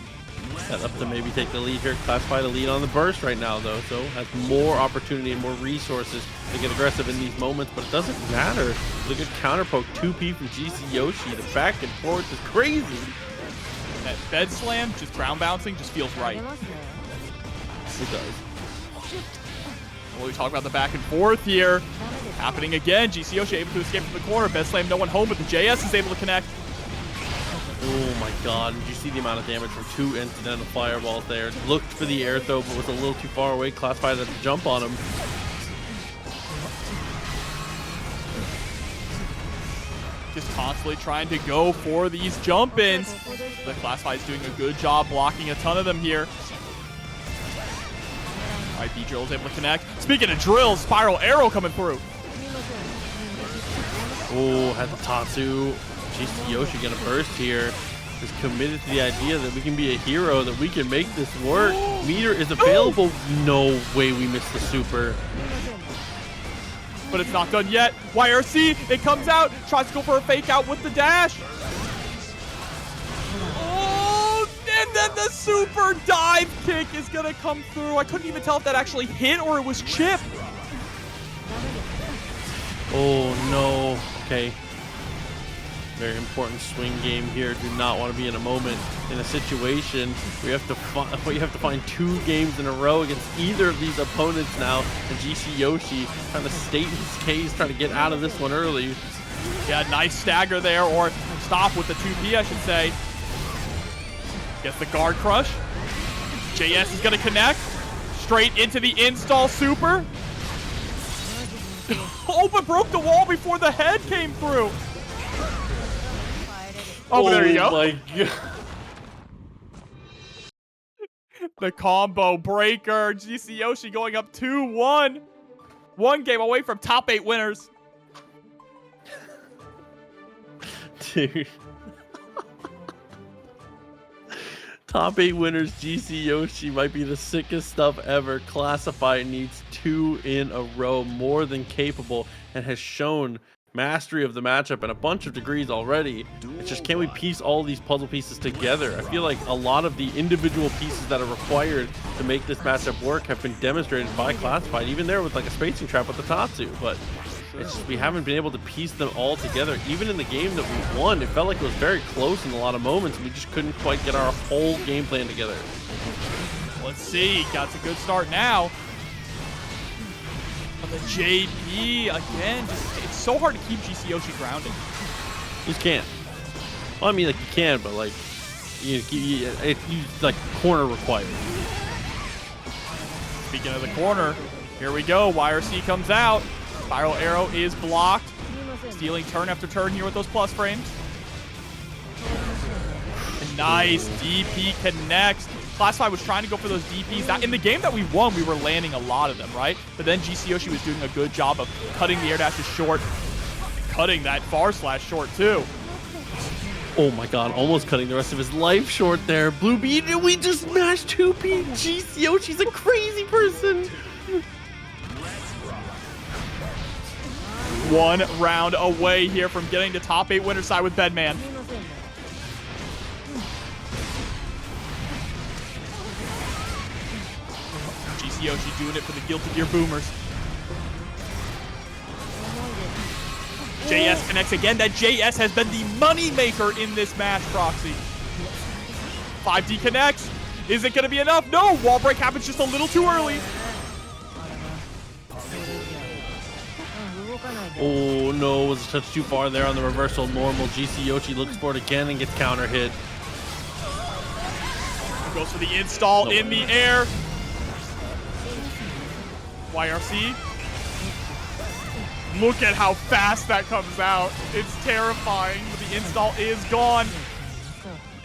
set up to maybe take the lead here. Classified a lead on the burst right now, though, so has more opportunity and more resources to get aggressive in these moments, but it doesn't matter. It's a good counter poke. 2P from GCYOSHI. The back and forth is crazy. That bed slam, just ground bouncing, just feels right. It does. Well, we talk about the back and forth here. Happening again. GCYOSHI able to escape from the corner. Bed slam, no one home, but the JS is able to connect. Oh my god, did you see the amount of damage from 2 incidental fireballs there? Looked for the air throw, but was a little too far away. Classified had to jump on him. Just constantly trying to go for these jump-ins. The Classified is doing a good job blocking a ton of them here. All right, B-Drill is able to connect. Speaking of drills, Spiral Arrow coming through. Oh, had the Tatsu. GCYOSHI gonna burst here. Is committed to the idea that we can be a hero, that we can make this work. Meter is available. No way we missed the super. But it's not done yet. YRC, it comes out, tries to go for a fake out with the dash. Oh, and then the super dive kick is gonna come through. I couldn't even tell if that actually hit or it was Chipp. Oh no. Okay. Very important swing game here. Do not want to be in a moment in a situation where you have to find 2 games in a row against either of these opponents now. And GCYOSHI trying to state his case, trying to get out of this one early. Yeah, nice stagger there, or stop with the 2P, I should say. Gets the guard crush. JS is going to connect. Straight into the install super. Oh, but broke the wall before the head came through. Oh, there you go. Oh my god. The combo breaker. GCYOSHI going up 2-1. 1 game away from top 8 winners. Dude. Top 8 winners. GCYOSHI might be the sickest stuff ever. Classified needs 2 in a row. More than capable, and has shown mastery of the matchup in a bunch of degrees already. It's just, can we piece all these puzzle pieces together? I feel like a lot of the individual pieces that are required to make this matchup work have been demonstrated by Classified, even there with like a spacing trap with the Tatsu, but it's just, we haven't been able to piece them all together. Even in the game that we won, it felt like it was very close in a lot of moments, and we just couldn't quite get our whole game plan together. Let's see. Got a good start now. But the JP, again, just, it's so hard to keep GCYOSHI grounded. You just can't. Well, I mean, like, you can, but, like, you like, corner required. Speaking of the corner, here we go. YRC comes out. Spiral arrow is blocked. Stealing turn after turn here with those plus frames. Nice DP connects. Classify was trying to go for those DPs. That, in the game that we won, we were landing a lot of them, right? But then GCYOSHI was doing a good job of cutting the air dashes short, cutting that far slash short too. Oh my god, almost cutting the rest of his life short there. Blue beat, and we just mashed 2P. GCYOSHI's a crazy person. One round away here from getting to top 8 winner side with Bedman. GCYOSHI doing it for the Guilty Gear Boomers. JS connects again. That JS has been the money maker in this match, Proxy. 5D connects. Is it going to be enough? No, wall break happens just a little too early. Oh no, was a touch too far there on the reversal normal. GCYOSHI looks for it again and gets counter hit. Goes for the install in the air. YRC. Look at how fast that comes out. It's terrifying, but the install is gone.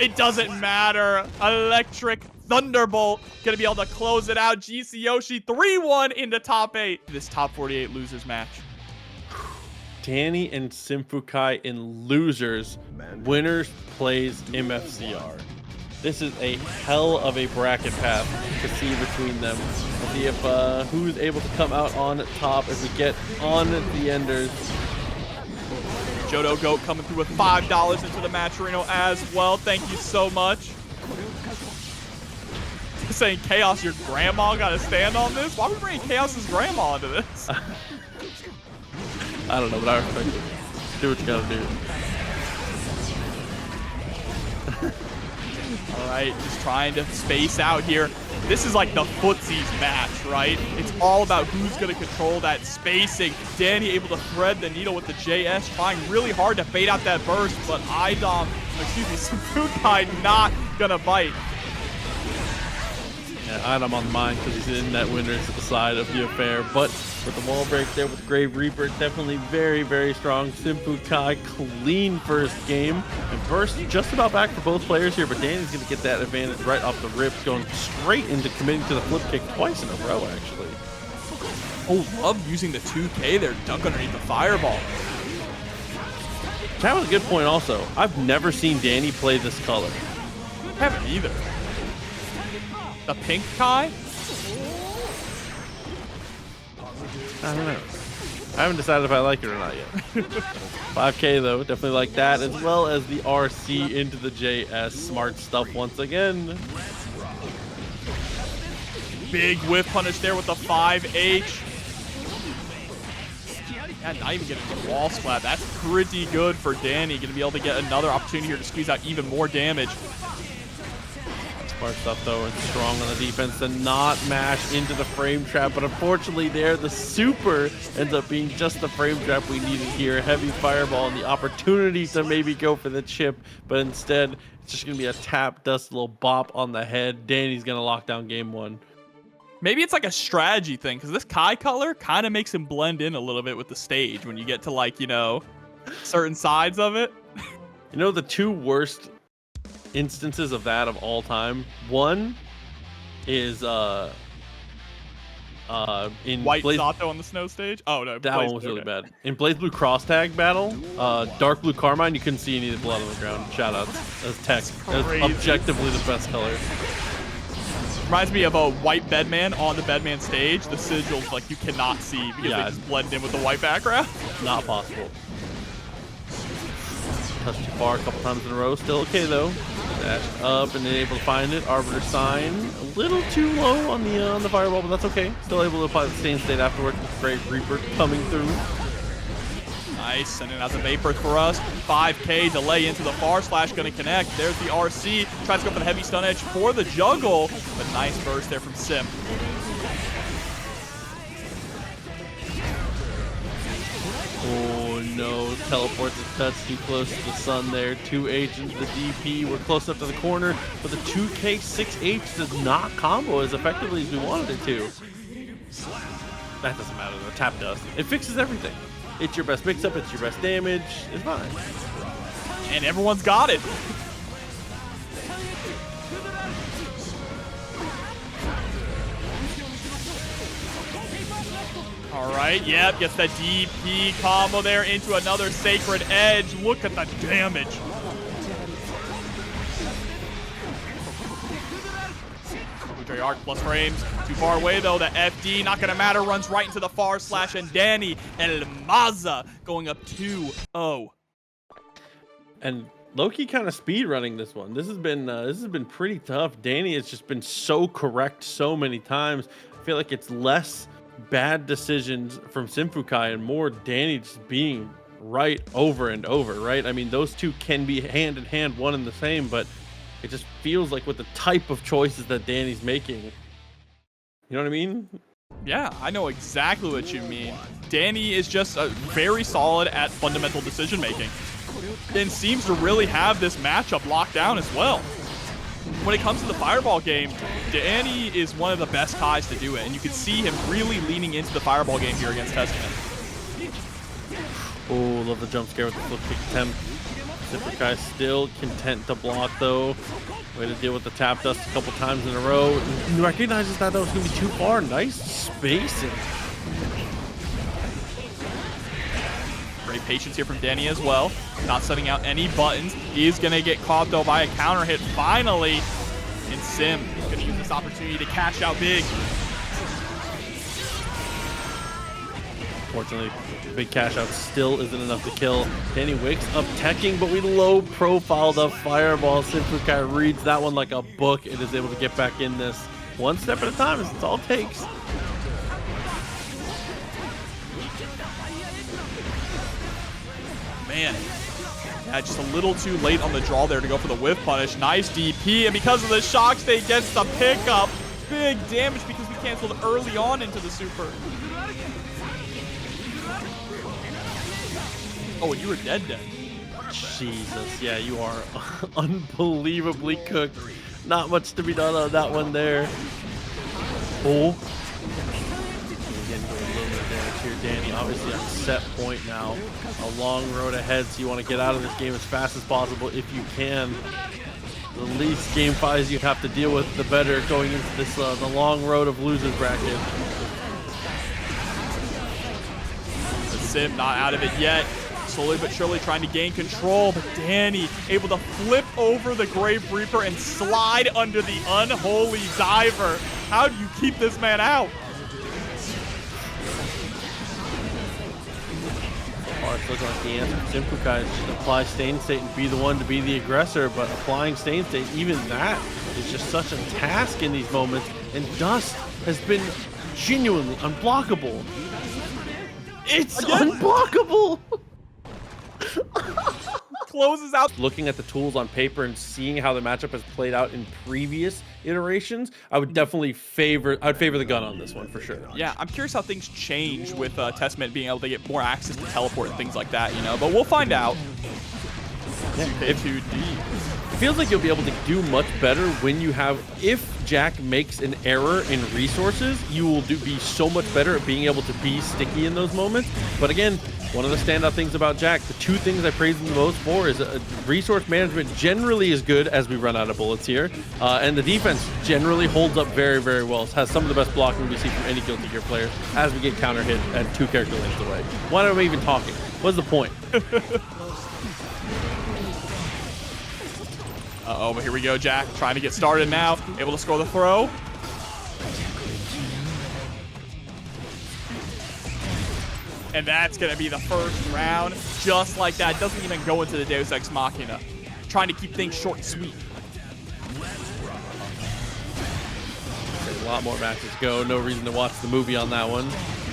It doesn't matter. Electric Thunderbolt gonna be able to close it out. GCYOSHI 3-1 into top 8. This top 48 losers match. Dany and SYMPHUUKAI in losers. Winners plays MFCR. This is a hell of a bracket path to see between them. We'll see if who's able to come out on top as we get on the enders. Jodo Goat coming through with $5 into the match arena as well. Thank you so much. Saying Chaos, your grandma got to stand on this? Why are we bringing Chaos's grandma into this? I don't know, but I respect it. Do what you gotta do. All right, just trying to space out here. This is like the footsies match, right? It's all about who's going to control that spacing. Dany able to thread the needle with the JS, trying really hard to bait out that burst, but SYMPHUUKAI not going to bite. Yeah, iDom on the mind because he's in that winner's side of the affair. But with the wall break there with Grave Reaper, definitely very, very strong. SYMPHUUKAI clean first game. And burst just about back for both players here, but Dany's going to get that advantage right off the rip, going straight into committing to the flip kick twice in a row, actually. Oh, love using the 2K there, dunk underneath the fireball. That was a good point also. I've never seen Dany play this color. I haven't either. The pink Kai? I don't know. I haven't decided if I like it or not yet. 5K though, definitely like that, as well as the RC into the JS. Smart stuff once again. Big whiff punish there with the 5H. Yeah, not even getting the wall splat. That's pretty good for Dany. Gonna be able to get another opportunity here to squeeze out even more damage. Smart stuff though, and strong on the defense to not mash into the frame trap, but unfortunately there the super ends up being just the frame trap we needed here. Heavy fireball and the opportunity to maybe go for the chip, but instead it's just gonna be a tap dust little bop on the head. Dany's gonna lock down game 1. Maybe it's like a strategy thing, because this Kai color kind of makes him blend in a little bit with the stage when you get to, like, you know, certain sides of it. You know, the two worst instances of that of all time. One is in White Blaze... Sato on the snow stage. Oh no, that one was really bad. In Blaze Blue Cross Tag battle, Dark Blue Carmine, you couldn't see any of the blood on the ground. Shout outs as tech. That's objectively the best color. Reminds me of a white Bedman on the Bedman stage. The sigils, like, you cannot see because they just blend in with the white background. Not possible. Touched too far a couple times in a row. Still okay though. Dashed up and then able to find it. Arbiter sign a little too low on the fireball, but that's okay. Still able to apply the same state afterwards. Great Reaper coming through. Nice, sending out the vapor thrust. 5K delay into the far slash, gonna connect. There's the RC. Tries to go for the heavy stun edge for the juggle, but nice burst there from Sim. Oh, no. Teleports his cuts too close to the sun there. 2H into the DP. We're close up to the corner, but the 2K 6H does not combo as effectively as we wanted it to. That doesn't matter though. Tap does. It fixes everything. It's your best mix-up. It's your best damage. It's fine. And everyone's got it. All right, yep, gets that DP combo there into another Sacred Edge. Look at the damage. Arc plus frames. Too far away though. The FD, not gonna matter, runs right into the far slash, and Dany El Maza going up 2-0. And Loki kind of speed running this one. This has been pretty tough. Dany has just been so correct so many times. I feel like it's less bad decisions from SYMPHUUKAI and more Dany just being right over and over, right? I mean, those two can be hand in hand, one and the same, but it just feels like with the type of choices that Dany's making. You know what I mean? Yeah, I know exactly what you mean. Dany is just very solid at fundamental decision making and seems to really have this matchup locked down as well. When it comes to the Fireball game, Dany is one of the best Kais to do it, and you can see him really leaning into the Fireball game here against Testament. Oh, love the jump scare with the flip kick attempt. SYMPHUUKAI still content to block though. Way to deal with the tap dust a couple times in a row. He recognizes that was going to be too far. Nice spacing. Great patience here from Dany as well. Not setting out any buttons. He's going to get caught though by a counter hit finally. And Sim is going to use this opportunity to cash out big. Fortunately, big cash out still isn't enough to kill. Dany wakes up teching, but we low profile the fireball. SYMPHUUKAI reads that one like a book and is able to get back in this one step at a time. It's all it takes. Man, yeah, just a little too late on the draw there to go for the whiff punish. Nice DP, and because of the shock state gets the pickup. Big damage because we canceled early on into the super. Oh, and you were dead. Jesus, yeah, you are unbelievably cooked. Not much to be done on that one there. Oh. Again, going a little bit of damage here. Dany obviously on set point now. A long road ahead, so you want to get out of this game as fast as possible if you can. The least game fights you have to deal with, the better going into this the long road of losers bracket. The Sim not out of it yet. Slowly but surely trying to gain control, but Dany able to flip over the Grave Reaper and slide under the Unholy Diver. How do you keep this man out? Oh, it's looking like the answer for SYMPHUUKAI should apply Stain State and be the one to be the aggressor, but applying Stain State, even that is just such a task in these moments, and Dust has been genuinely unblockable. It's unblockable! Closes out. Looking at the tools on paper and seeing how the matchup has played out in previous iterations, I would definitely favor the gun on this one for sure. Yeah, I'm curious how things change with Testament being able to get more access to teleport and things like that, you know, but we'll find out. Yeah, K2D. It feels like you'll be able to do much better when you have, if Jack makes an error in resources, you will be so much better at being able to be sticky in those moments. But again, one of the standout things about Jack, the two things I praise him the most for is resource management generally is good as we run out of bullets here. And the defense generally holds up very, very well. Has some of the best blocking we see from any Guilty Gear player as we get counter hit at 2 character lanes away. Why am I even talking? What's the point? Uh-oh, but here we go, Jack. Trying to get started now. Able to score the throw. And that's going to be the first round. Just like that. Doesn't even go into the Deus Ex Machina. Trying to keep things short and sweet. There's a lot more matches to go. No reason to watch the movie on that one.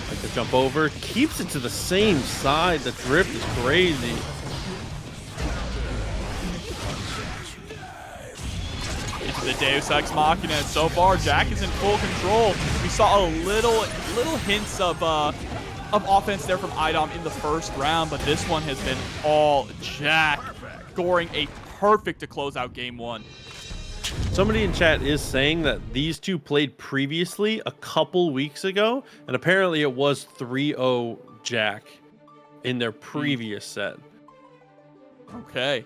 Like to jump over. Keeps it to the same side. The drift is crazy. Into the Deus Ex Machina, and so far Jack is in full control. We saw a little hints of of offense there from iDom in the first round, but this one has been all Jack, scoring a perfect to close out game 1. Somebody in chat is saying that these two played previously a couple weeks ago, and apparently it was 3-0 Jack in their previous set. Okay.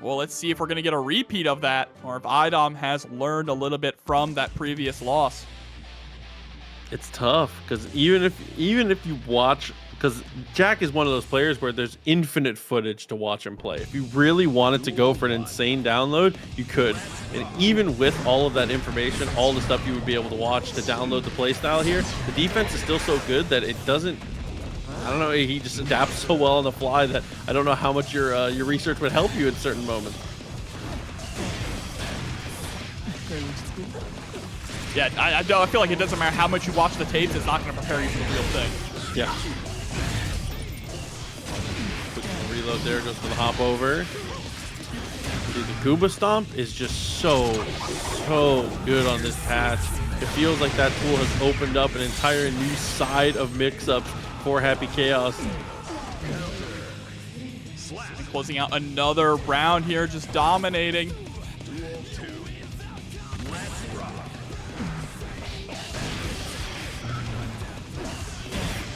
Well, let's see if we're going to get a repeat of that, or if iDom has learned a little bit from that previous loss. It's tough because even if you watch, because Jack is one of those players where there's infinite footage to watch him play. If you really wanted to go for an insane download, you could. And even with all of that information, all the stuff you would be able to watch to download the playstyle here, the defense is still so good that it doesn't. I don't know. He just adapts so well on the fly that I don't know how much your research would help you at certain moments. Yeah, I feel like it doesn't matter how much you watch the tapes, it's not going to prepare you for the real thing. Yeah. Quick reload there, goes for the hop over. Dude, the Goomba Stomp is just so good on this patch. It feels like that tool has opened up an entire new side of mix-ups for Happy Chaos. And closing out another round here, just dominating.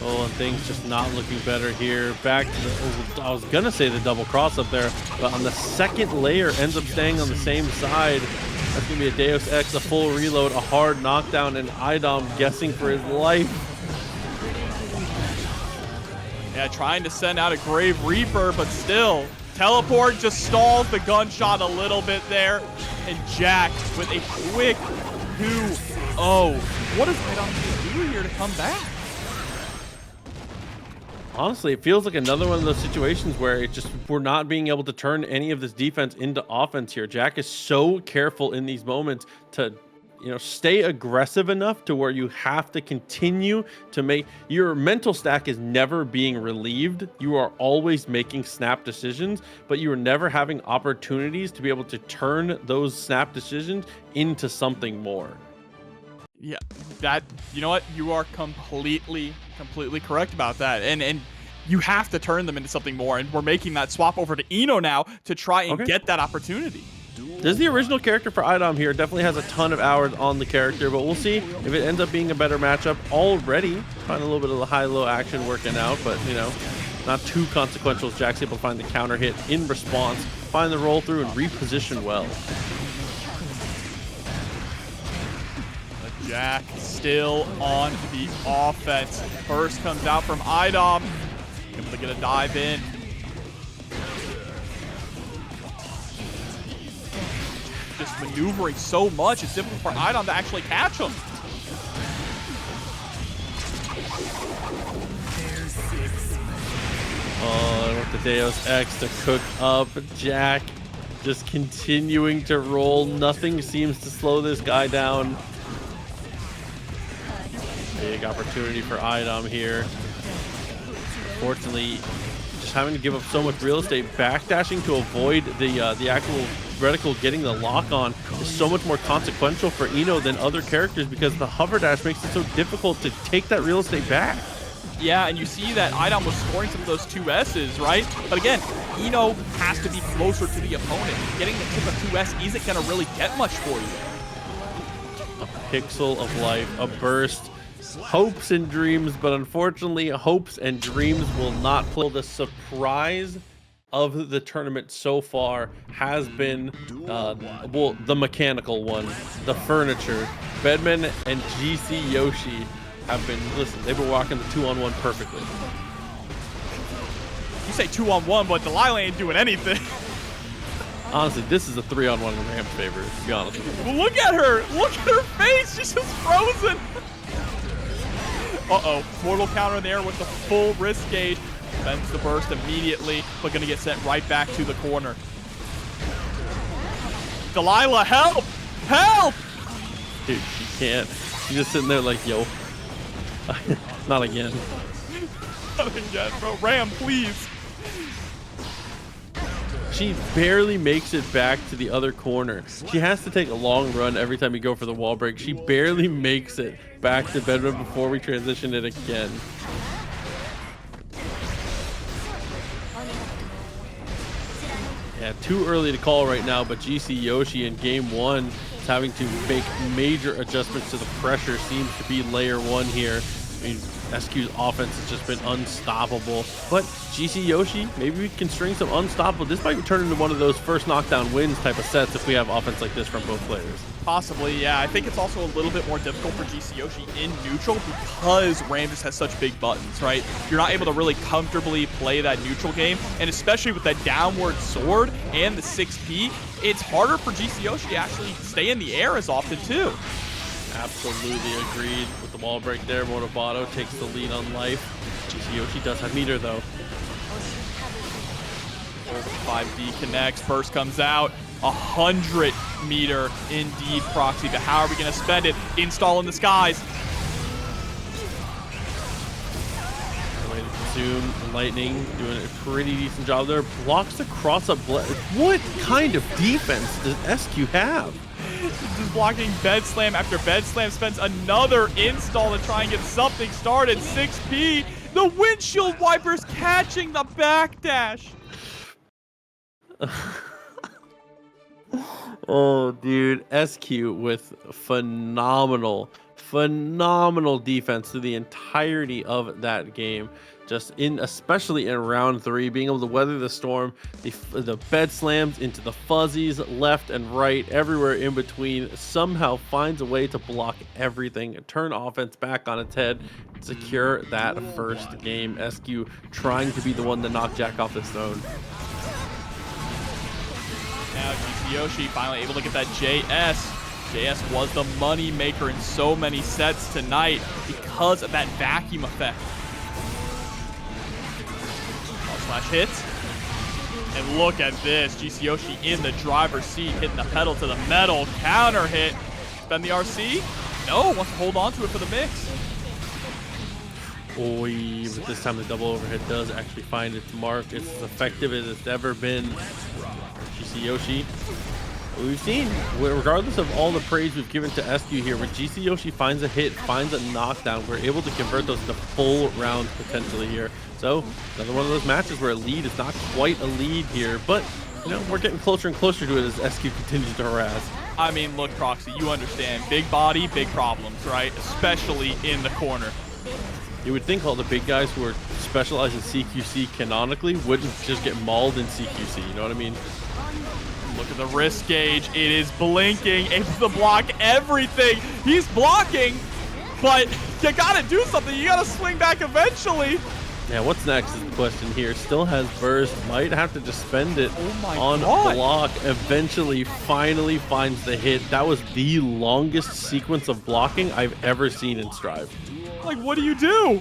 Oh, and things just not looking better here. Back to the, I was gonna say the double cross up there, but on the second layer ends up staying on the same side. That's gonna be a Deus Ex, a full reload, a hard knockdown, and iDom guessing for his life. Yeah, trying to send out a Grave Reaper, but still, teleport just stalls the gunshot a little bit there, and Jack with a quick 2-0. What does iDom do here to come back? Honestly, it feels like another one of those situations where it just we're not being able to turn any of this defense into offense here. Jack is so careful in these moments to, you know, stay aggressive enough to where you have to continue to make your mental stack is never being relieved. You are always making snap decisions, but you are never having opportunities to be able to turn those snap decisions into something more. Yeah, that, you know what? You are completely correct about that. And you have to turn them into something more. And we're making that swap over to Eno now to try and get that opportunity. This is the original character for iDom here. Definitely has a ton of hours on the character, but we'll see if it ends up being a better matchup already. Find a little bit of the high-low action working out, but, you know, not too consequential as Jack's able to find the counter hit in response, find the roll through, and reposition well. Jack still on the offense. First comes out from iDom. Able to get a dive in. Just maneuvering so much, it's difficult for iDom to actually catch him. Oh, with the Deus Ex to cook up. Jack just continuing to roll. Nothing seems to slow this guy down. Big opportunity for iDom here. Fortunately, just having to give up so much real estate, backdashing to avoid the actual reticle getting the lock on is so much more consequential for Eno than other characters because the hover dash makes it so difficult to take that real estate back. Yeah, and you see that iDom was scoring some of those 2S's, right? But again, Eno has to be closer to the opponent. Getting the tip of 2S isn't going to really get much for you. A pixel of life, a burst. Hopes and dreams, but unfortunately hopes and dreams will not play. The surprise of the tournament so far has been well, the mechanical one, the furniture. Bedman and GCYOSHI have been, listen, they've been walking the 2-on-1 perfectly. You say 2-on-1, but Delilah ain't doing anything. Honestly, this is a 3-on-1 in Ram's favor, to be honest with you. Look at her! Look at her face! She's just frozen! Uh-oh, mortal counter there with the full risk gauge. Bends the burst immediately, but gonna get sent right back to the corner. Delilah, help! Help! Dude, she can't. She's just sitting there like, yo. Not again. Not again, bro. Ram, please. She barely makes it back to the other corner. She has to take a long run every time you go for the wall break. She barely makes it back to Bedman before we transition it again. Yeah, too early to call right now, but GCYOSHI in game 1 is having to make major adjustments to the pressure. Seems to be layer 1 here. I mean, SQ's offense has just been unstoppable, but GCYOSHI, maybe we can string some unstoppable. This might turn into one of those first knockdown wins type of sets if we have offense like this from both players. Possibly, yeah. I think it's also a little bit more difficult for GCYOSHI in neutral because Ram just has such big buttons, right? You're not able to really comfortably play that neutral game, and especially with that downward sword and the 6P, it's harder for GCYOSHI to actually stay in the air as often too. Absolutely agreed with the wall break there. Motobato takes the lead on life. GCYOSHI does have meter though. 5D connects, first comes out. 100 meter indeed, Proxy, but how are we going to spend it? Install in the skies. Way to consume. Lightning doing a pretty decent job there. Blocks the cross-up. What kind of defense does SQ have? Just blocking bed slam after bed slam, spends another install to try and get something started. 6P, the windshield wipers catching the backdash. Oh, dude. SQ with phenomenal defense through the entirety of that game. Just especially in round 3, being able to weather the storm, the bed slams into the fuzzies left and right, everywhere in between, somehow finds a way to block everything, turn offense back on its head, secure that first game. SQ trying to be the one to knock Jack off his throne. Now GCYOSHI finally able to get that JS. JS was the money maker in so many sets tonight because of that vacuum effect. Slash hit. And look at this. GCYOSHI in the driver's seat, hitting the pedal to the metal. Counter hit. Spend the RC? No, wants to hold on to it for the mix. Oi, but this time the double overhead does actually find its mark. It's as effective as it's ever been. GCYOSHI, we've seen, regardless of all the praise we've given to SQ here, when GCYOSHI finds a hit, finds a knockdown, we're able to convert those to full rounds potentially here. So another one of those matches where a lead is not quite a lead here, but you know, we're getting closer and closer to it as SQ continues to harass. I mean, look, Proxy, you understand. Big body, big problems, right? Especially in the corner. You would think all the big guys who are specialized in CQC canonically wouldn't just get mauled in CQC, you know what I mean? Look at the wrist gauge. It is blinking, able to block everything. He's blocking, but you gotta do something. You gotta swing back eventually. Yeah, what's next is the question here. Still has burst, might have to just spend it on God. block. Eventually, finally finds the hit. That was the longest sequence of blocking I've ever seen in Strive. Like, what do you do?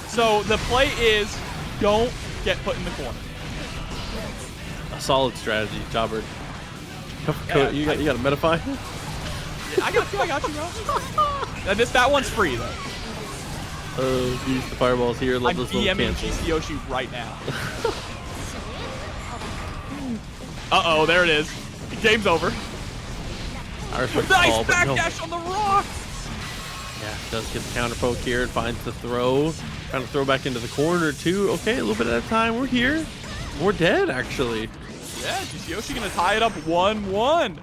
So the play is don't get put in the corner. A solid strategy, Jobbert. You got a Metafy? Yeah, I got you, bro. That one's free though. Oh, use the fireballs here. Love I'm those little DMing cancels. GCYOSHI right now. Uh-oh, there it is. Game's over. I respect the Nice call, but no. backdash on the rocks. Yeah, does get the counter poke here and finds the throw. Trying to throw back into the corner too. Okay, a little bit at a time. We're here. We're dead, actually. Yeah, GCYOSHI gonna tie it up 1-1.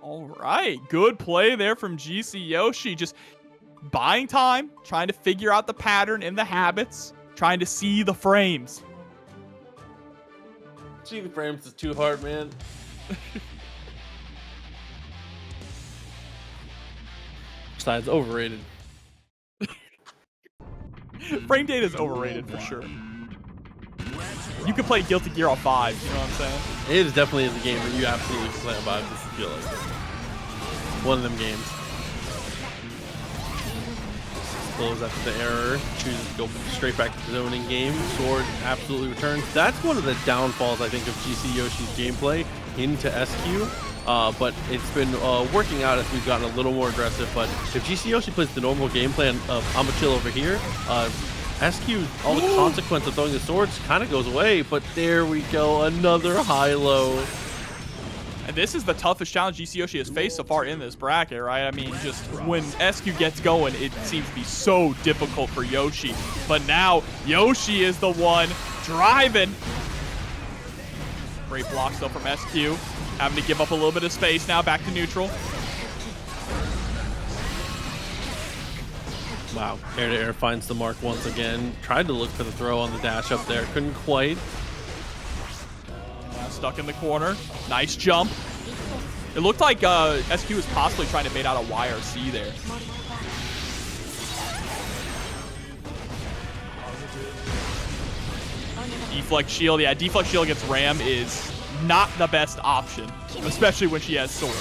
All right, good play there from GCYOSHI. Just buying time, trying to figure out the pattern and the habits, trying to see the frames. See the frames is too hard, man. Besides, overrated. Frame data is overrated for sure. You could play Guilty Gear on 5, you know what I'm saying? It is definitely the game where you absolutely can play about this. Feel like one of them games. Close after the error, chooses to go straight back to the zoning game. Sword absolutely returns. That's one of the downfalls, I think, of GCYOSHI's gameplay into SQ. But it's been working out as we've gotten a little more aggressive. But if GCYOSHI plays the normal game plan of I'm a chill over here, SQ, all the consequence of throwing the swords kind of goes away. But there we go, another high-low. And this is the toughest challenge GCYOSHI has faced so far in this bracket, right? I mean, just when SQ gets going, it seems to be so difficult for Yoshi. But now, Yoshi is the one driving. Great blocks, though, from SQ. Having to give up a little bit of space now, back to neutral. Wow, air-to-air finds the mark once again. Tried to look for the throw on the dash up there. Couldn't quite. Stuck in the corner. Nice jump. It looked like SQ was possibly trying to bait out a YRC there. Deflect shield. Yeah, deflect shield against Ram is not the best option, especially when she has sword.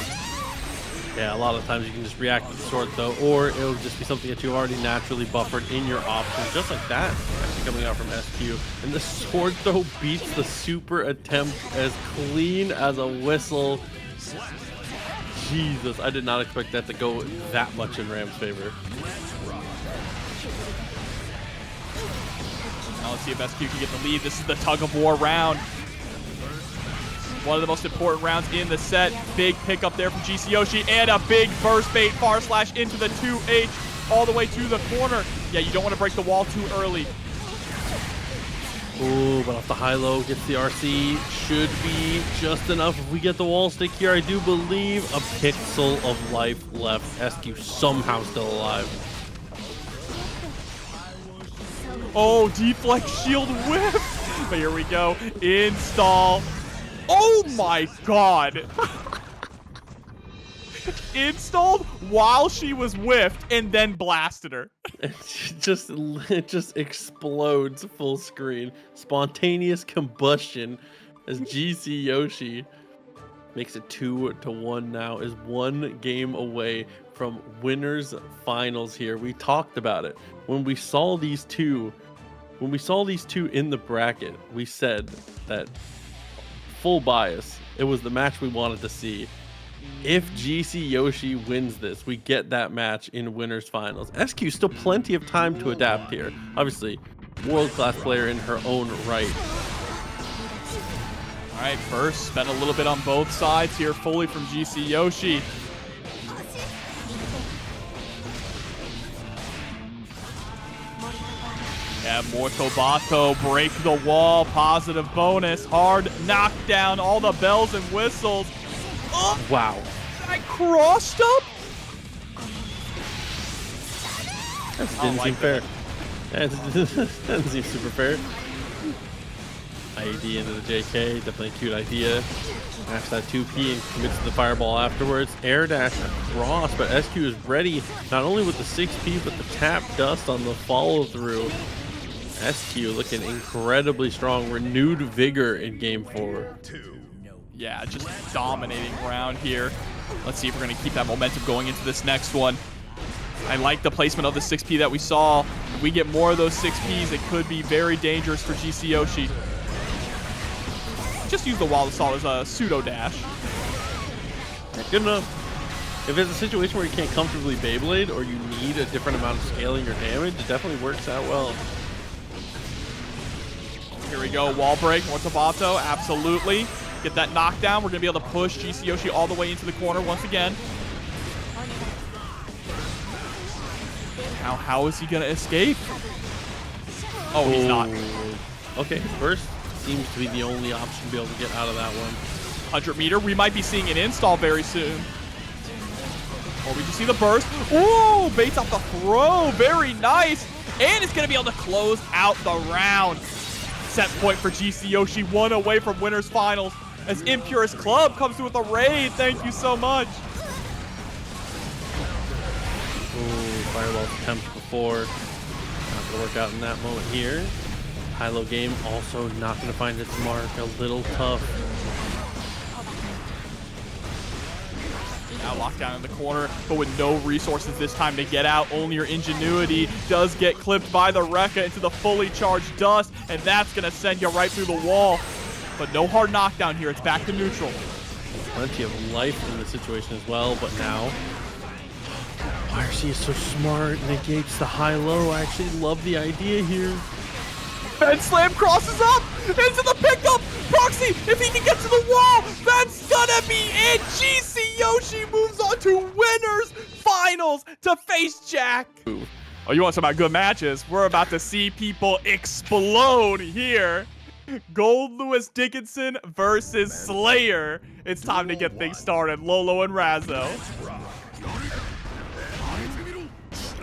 Yeah, a lot of times you can just react with the sword though, or it'll just be something that you already naturally buffered in your options, just like that. Actually coming out from SQ. And the sword throw beats the super attempt as clean as a whistle. Jesus, I did not expect that to go that much in Ram's favor. Now let's see if SQ can get the lead. This is the tug of war round. One of the most important rounds in the set. Big pickup there from GCYOSHI and a big burst bait far slash into the 2H all the way to the corner. Yeah, you don't want to break the wall too early. Ooh, but off the high-low, gets the RC. Should be just enough. If we get the wall stick here, I do believe a pixel of life left. SQ somehow still alive. Oh, deflect shield whiff. But here we go. Install. Oh my god. Installed while she was whiffed and then blasted her. It just explodes full screen. Spontaneous combustion as GCYOSHI makes it 2-1 now, is one game away from winners finals here. We talked about it. When we saw these two in the bracket, we said that full bias, it was the match we wanted to see. If GCYOSHI wins this, we get that match in winners finals. SQ still plenty of time to adapt here. Obviously, world-class player in her own right. All right, first, spent a little bit on both sides here, fully from GCYOSHI. Yeah, Mortobato, break the wall, positive bonus, hard knockdown, all the bells and whistles. Oh, wow. I crossed up? That didn't seem fair. That doesn't seem super fair. IED into the JK, definitely a cute idea. Mash that 2P and commits to the fireball afterwards. Air dash across, but SQ is ready, not only with the 6P, but the tap dust on the follow through. SQ looking incredibly strong, renewed vigor in game 4. Yeah, just dominating round here. Let's see if we're going to keep that momentum going into this next one. I like the placement of the 6P that we saw. If we get more of those 6Ps, it could be very dangerous for GCYOSHI. Just use the wall assault as a pseudo dash. Good enough. If it's a situation where you can't comfortably Beyblade or you need a different amount of scaling your damage, it definitely works out well. Here we go, wall break, Mortobato, absolutely. Get that knockdown. We're going to be able to push GCYOSHI all the way into the corner once again. Now, how is he going to escape? Oh, he's not. Okay, first seems to be the only option to be able to get out of that one. 100 meter. We might be seeing an install very soon. Or we just see the burst. Ooh, baits out the throw. Very nice. And it's going to be able to close out the round. Set point for GCYOSHI, one away from winners finals. As Impurist Club comes through with a raid. Thank you so much. Ooh, fireball attempt before. Not going to work out in that moment here. High-low game also not going to find its mark. A little tough. Now locked down in the corner, but with no resources this time to get out. Only your ingenuity does get clipped by the Rekka into the fully charged dust, and that's going to send you right through the wall. But no hard knockdown here. It's back to neutral. Plenty of life in the situation as well, but now YRC is so smart, negates the high-low. I actually love the idea here. And Slam crosses up into the pickup. proxy. If he can get to the wall, that's gonna be it. GCYOSHI moves on to winners finals to face Jack. Oh, you want some about good matches? We're about to see people explode here. Goldlewis Dickinson versus Slayer. It's time to get things started. Lolo and Razzo.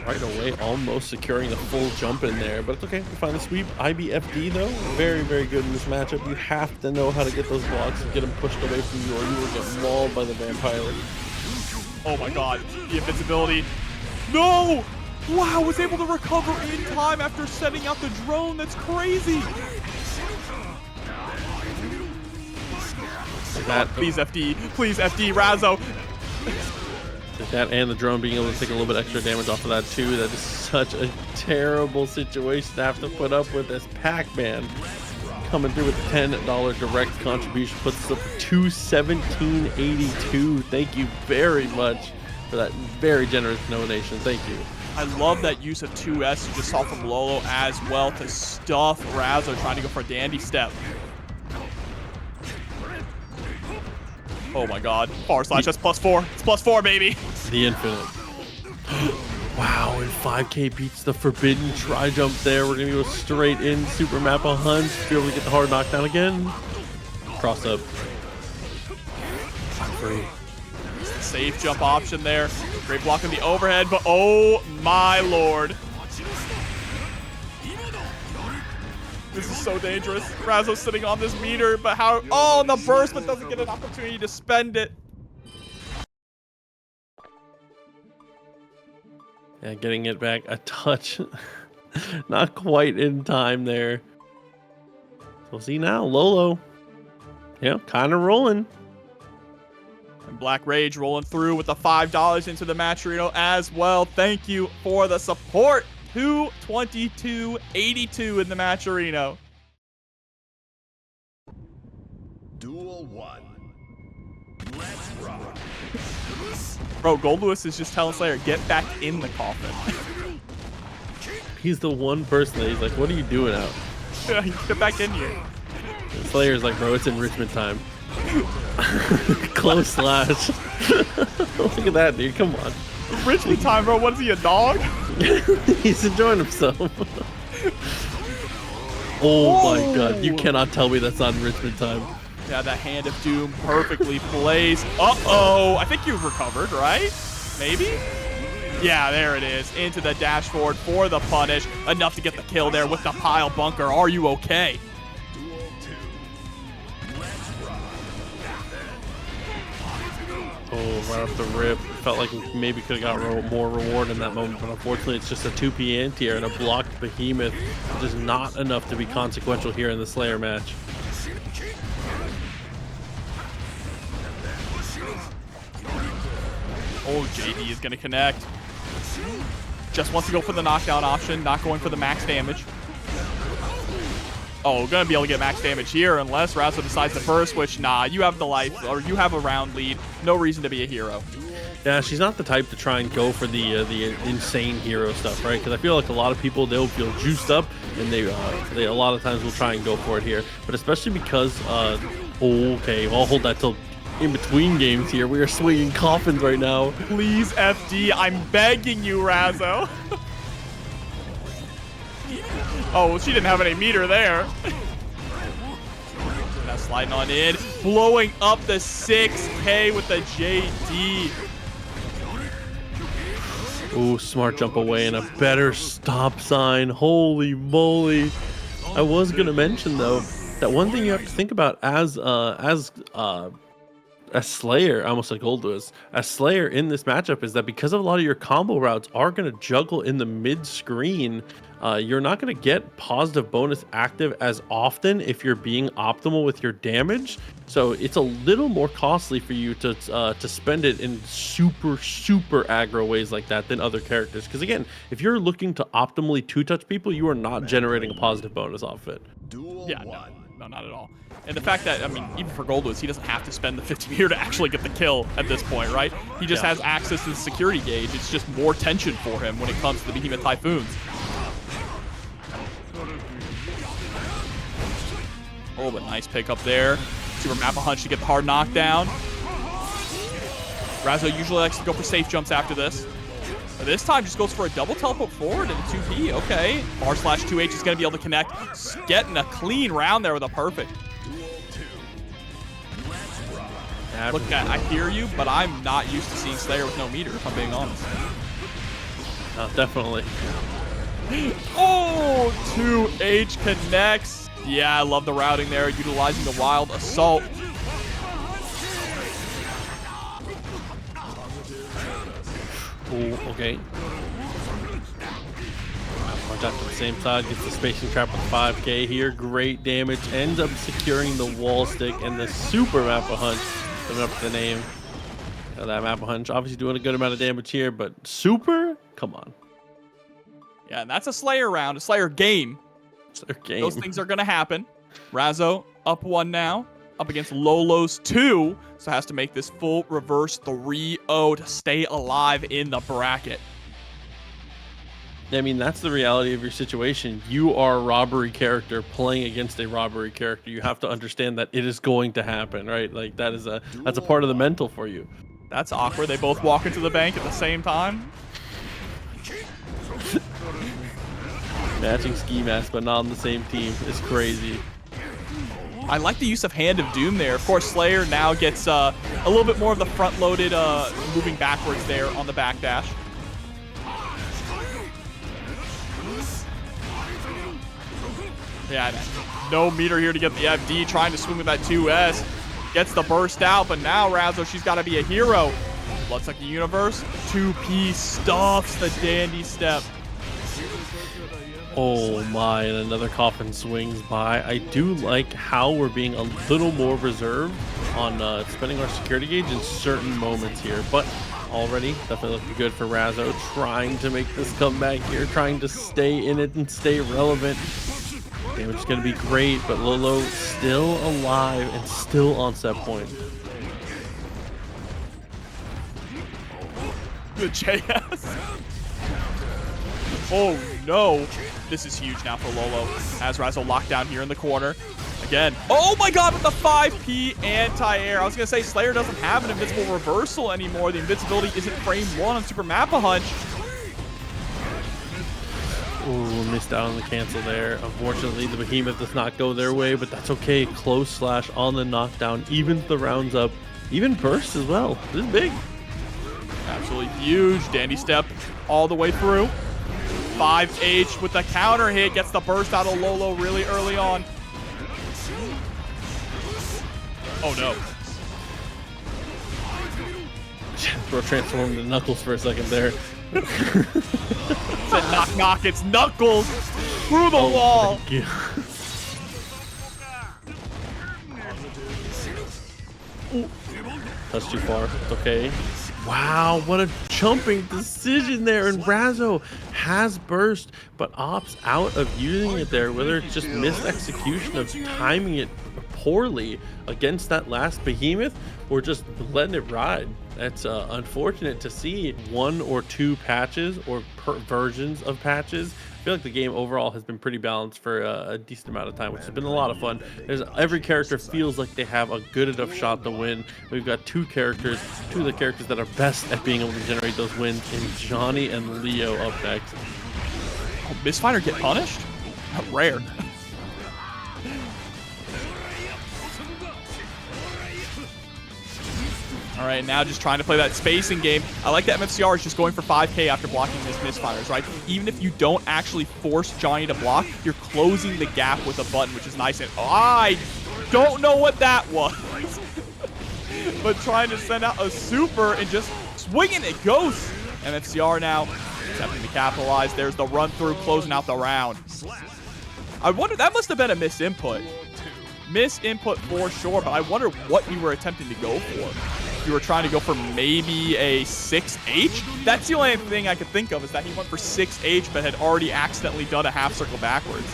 Right away, almost securing the full jump in there, but it's okay. We find the sweep. IBFD though, very, very good in this matchup. You have to know how to get those blocks and get them pushed away from you, or you will get mauled by the vampire. Oh my god, the invincibility. No! Wow, was able to recover in time after setting out the drone. That's crazy. That, please FD, please FD, Razzo. That and the drone being able to take a little bit extra damage off of that too. That is such a terrible situation to have to put up with as Pac-Man coming through with a $10 direct contribution, puts us up to $217.82. Thank you very much for that very generous donation. Thank you. I love that use of 2S you just saw from Lolo as well to stuff Razzo trying to go for a dandy step. Oh my god. Far slash, that's +4. It's +4, baby. The infinite. Wow, and 5K beats the forbidden tri-jump there. We're going to go straight in. Super map 100. Be able to get the hard knockdown again. Cross up. Free. Safe jump option there. Great block on the overhead, but oh my lord. This is so dangerous. Razzo sitting on this meter, but how? Oh, the burst, but doesn't get an opportunity to spend it. Yeah, getting it back a touch. Not quite in time there. So we'll see now. Lolo. Yeah, kind of rolling. And Black Rage rolling through with the $5 into the match arena as well. Thank you for the support. 222.82 in the match arena. Duel 1. Let's rock. Bro, Goldlewis is just telling Slayer, get back in the coffin. He's the one person that he's like, what are you doing out? Get back in here. And Slayer's like, bro, it's enrichment time. Close slash. Look at that, dude. Come on. Enrichment time, bro. What is he, a dog? He's enjoying himself. Oh my god, you cannot tell me that's not enrichment time. Yeah, that Hand of Doom perfectly placed. Uh-oh. I think you've recovered, right? Maybe? Yeah, there it is. Into the dashboard for the punish. Enough to get the kill there with the pile bunker. Are you okay? Duel 2. Let's rock. Oh, right off the rip. Felt like we maybe could have got more reward in that moment, but unfortunately it's just a 2P anti-air and a blocked behemoth. Just not enough to be consequential here in the Slayer match. Oh, JD is going to connect. Just wants to go for the knockdown option, not going for the max damage. Oh, going to be able to get max damage here unless Razzo decides to burst, which, nah, you have the life, or you have a round lead. No reason to be a hero. Yeah, she's not the type to try and go for the insane hero stuff, right? Because I feel like a lot of people, they'll feel juiced up, and they a lot of times will try and go for it here. But especially because, okay, I'll hold that till in between games here. We are swinging coffins right now. Please, FD, I'm begging you, Razzo. Oh, well, she didn't have any meter there. Now sliding on in, blowing up the 6K with the JD. Ooh, smart jump away and a better stop sign. Holy moly. I was going to mention, though, that one thing you have to think about as Slayer, I almost like Goldlewis, as Slayer in this matchup is that because of a lot of your combo routes are going to juggle in the mid screen, you're not going to get positive bonus active as often if you're being optimal with your damage. So it's a little more costly for you to spend it in super aggro ways like that than other characters. Because again, if you're looking to optimally two-touch people, you are not generating a positive bonus off of it. Yeah, no, not at all. And the fact that, I mean, even for Goldlewis, he doesn't have to spend the 50 meter to actually get the kill at this point, right? He just has access to the security gauge. It's just more tension for him when it comes to the Behemoth Typhoons. Oh, but nice pick up there. Super Mappa Hunch to get the hard knockdown. Razzo usually likes to go for safe jumps after this. But this time just goes for a double teleport forward and a 2P. Okay. R/2H is going to be able to connect. Getting a clean round there with a perfect. Look, I hear you, but I'm not used to seeing Slayer with no meter, if I'm being honest. Definitely. Oh, 2H connects. Yeah, I love the routing there, utilizing the Wild Assault. Ooh, okay. Punch out to the same side, gets the spacing trap with 5K here. Great damage, ends up securing the wall stick and the super Mappa Hunch. Coming up with the name. That Mappa Hunch obviously doing a good amount of damage here, but super? Come on. Yeah, and that's a Slayer round, a Slayer game. Slayer game. Those things are going to happen. Razzo up 1 now, up against Lolo's 2, so has to make this full reverse 3-0 to stay alive in the bracket. I mean, that's the reality of your situation. You are a robbery character playing against a robbery character. You have to understand that it is going to happen, right? Like that's a part of the mental for you. That's awkward. They both walk into the bank at the same time. Matching ski masks, but not on the same team. It's crazy. I like the use of Hand of Doom there. Of course, Slayer now gets a little bit more of the front-loaded moving backwards there on the backdash. Yeah, no meter here to get the FD, trying to swing with that 2S. Gets the burst out, but now Razzo, she's got to be a hero. Bloodsucking Universe, 2P stuffs the dandy step. Oh my, and another coffin swings by. I do like how we're being a little more reserved on spending our security gauge in certain moments here, but already definitely looking good for Razzo, trying to make this comeback here, trying to stay in it and stay relevant. Damage is going to be great, but Lolo still alive and still on set point. The JS. Oh no. This is huge now for Lolo. Has Razzo locked down here in the corner. Again. Oh my god, with the 5P anti-air. I was going to say Slayer doesn't have an invincible reversal anymore. The invincibility isn't frame 1 on Super Mappa Hunch. Ooh, missed out on the cancel there. Unfortunately, the Behemoth does not go their way, but that's okay. Close slash on the knockdown, evens the rounds up, even bursts as well. This is big. Absolutely huge. Dandy step all the way through. 5H with the counter hit, gets the burst out of Lolo really early on. Oh no. Bro transformed to Knuckles for a second there. Said knock knock, it's Knuckles through the wall. That's too far. It's okay. Wow, what a jumping decision there. And Razzo has burst, but opts out of using it there, whether it's just missed execution of timing it poorly against that last Behemoth or just letting it ride. That's unfortunate to see. 1 or 2 patches or versions of patches. I feel like the game overall has been pretty balanced for a decent amount of time, which has been a lot of fun. Every character feels like they have a good enough shot to win. We've got 2 characters, 2 of the characters that are best at being able to generate those wins, in Johnny and Leo up next. Oh, Misfinder get punished? Rare. All right, now just trying to play that spacing game. I like that MFCR is just going for 5K after blocking his misfires, right? Even if you don't actually force Johnny to block, you're closing the gap with a button, which is nice. And I don't know what that was. But trying to send out a super and just swinging it goes. MFCR now attempting to capitalize. There's the run through, closing out the round. I wonder, that must have been a misinput. Misinput for sure, but I wonder what you were attempting to go for. You were trying to go for maybe a 6H? That's the only thing I could think of, is that he went for 6H but had already accidentally done a half circle backwards.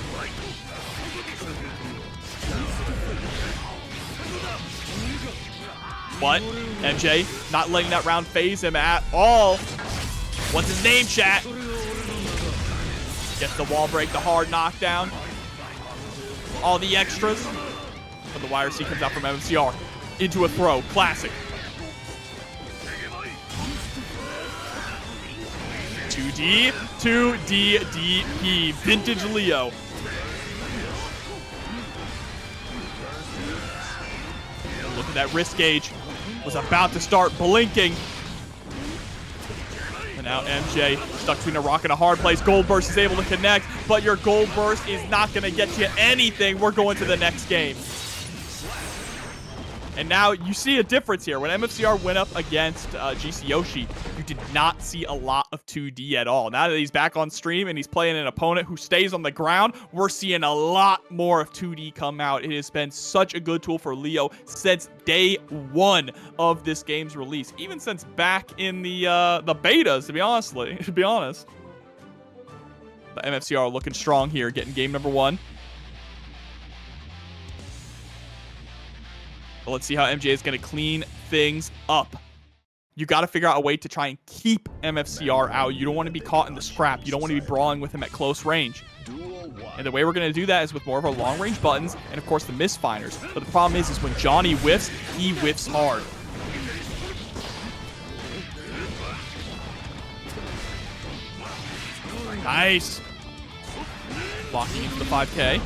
But MJ not letting that round phase him at all. What's his name, chat? Gets the wall break, the hard knockdown. All the extras. but the YRC comes out from MFCR. Into a throw. Classic. 2D, 2D, DP. Vintage Leo. Look at that wrist gauge. Was about to start blinking. And now MJ stuck between a rock and a hard place. Gold Burst is able to connect, but your Gold Burst is not going to get you anything. We're going to the next game. And now you see a difference here. When MFCR went up against GCYOSHI, you did not see a lot of 2D at all. Now that he's back on stream and he's playing an opponent who stays on the ground, we're seeing a lot more of 2D come out. It has been such a good tool for Leo since day one of this game's release. Even since back in the betas, to be honest. The MFCR looking strong here, getting game number 1. Let's see how MJ is going to clean things up. You got to figure out a way to try and keep MFCR out. You don't want to be caught in the scrap. You don't want to be brawling with him at close range. And the way we're going to do that is with more of our long-range buttons and, of course, the misfinders. But the problem is when Johnny whiffs, he whiffs hard. Nice. Locking into the 5K.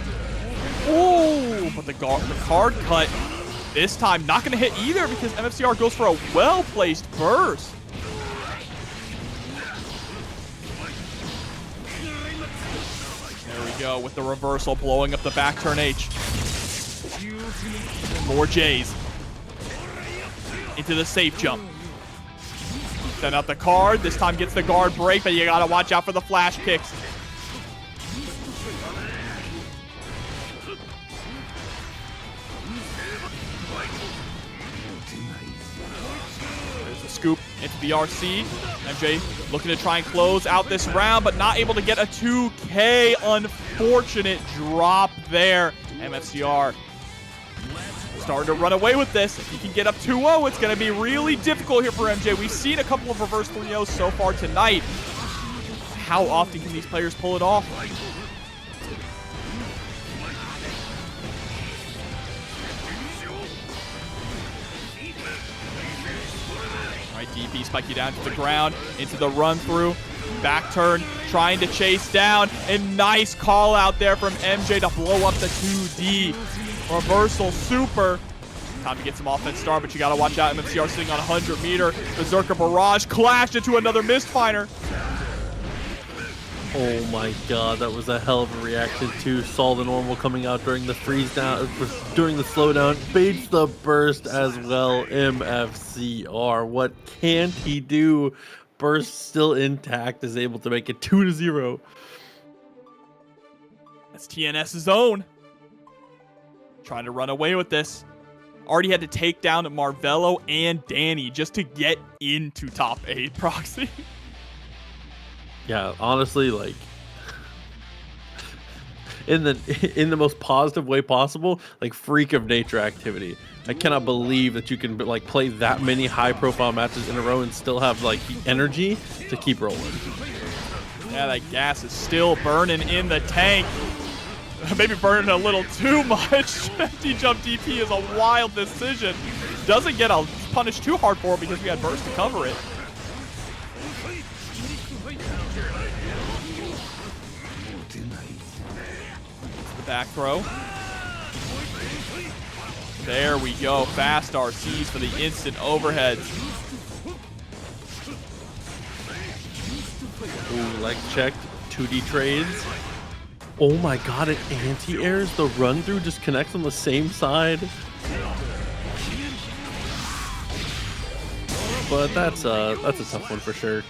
Oh, but the card cut this time not going to hit either because MFCR goes for a well-placed burst. There we go with the reversal, blowing up the back turn H. More J's. Into the safe jump. Send out the card. This time gets the guard break, but you got to watch out for the flash kicks. Scoop into the RC. MJ looking to try and close out this round, but not able to get a 2K. Unfortunate drop there. MFCR starting to run away with this. If he can get up 2-0, it's going to be really difficult here for MJ. We've seen a couple of reverse 3-0s so far tonight. How often can these players pull it off? DP spike you down to the ground, into the run through, back turn, trying to chase down, and nice call out there from MJ to blow up the 2D. Reversal super. Time to get some offense start, but you gotta watch out. MFCR sitting on 100 meter. Berserker Barrage clashed into another Mistfinder. Oh my god, that was a hell of a reaction too. Saw the normal coming out during the freeze down, during the slowdown, baits the burst as well. MFCR, what can't he do? Burst still intact, is able to make it 2-0. That's TNS's own. Trying to run away with this. Already had to take down Marvelo and Dany just to get into top 8 proxy. Yeah, honestly, like in the most positive way possible, like freak of nature activity. I cannot believe that you can like play that many high profile matches in a row and still have like the energy to keep rolling. Yeah, that gas is still burning in the tank. Maybe burning a little too much. Empty jump DP is a wild decision. Doesn't get punished too hard for it because we had burst to cover it. Back throw. There we go. Fast RCs for the instant overheads. Ooh, leg checked. 2D trades. Oh my god, it anti-airs. The run through just connects on the same side. But that's a tough one for sure.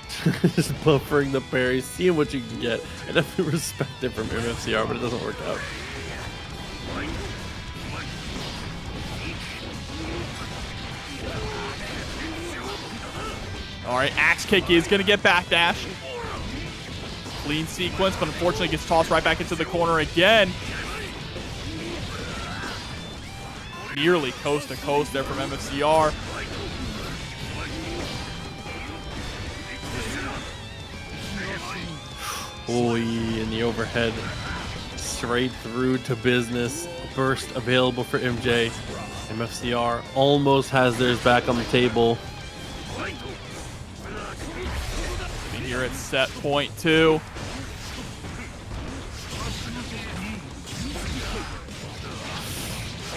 Just buffering the parries, seeing what you can get. I definitely respect it from MFCR, but it doesn't work out. All right, axe kick is going to get backdash. Clean sequence, but unfortunately gets tossed right back into the corner again. Nearly coast to coast there from MFCR. Boy, in the overhead, straight through to business. burst available for MJ. MFCR almost has theirs back on the table. Here at set point 2.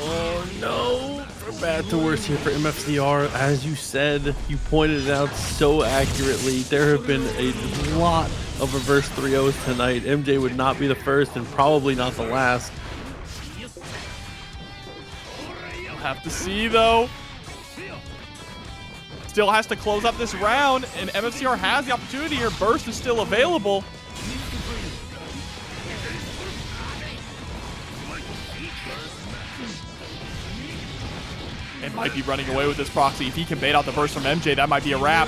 Oh no, from bad to worse here for MFCR. As you said, you pointed it out so accurately. There have been a lot of reverse 3-0s tonight. MJ would not be the first and probably not the last. We'll have to see though. Still has to close up this round, and MFCR has the opportunity here. Burst is still available. And might be running away with this proxy. If he can bait out the burst from MJ, that might be a wrap.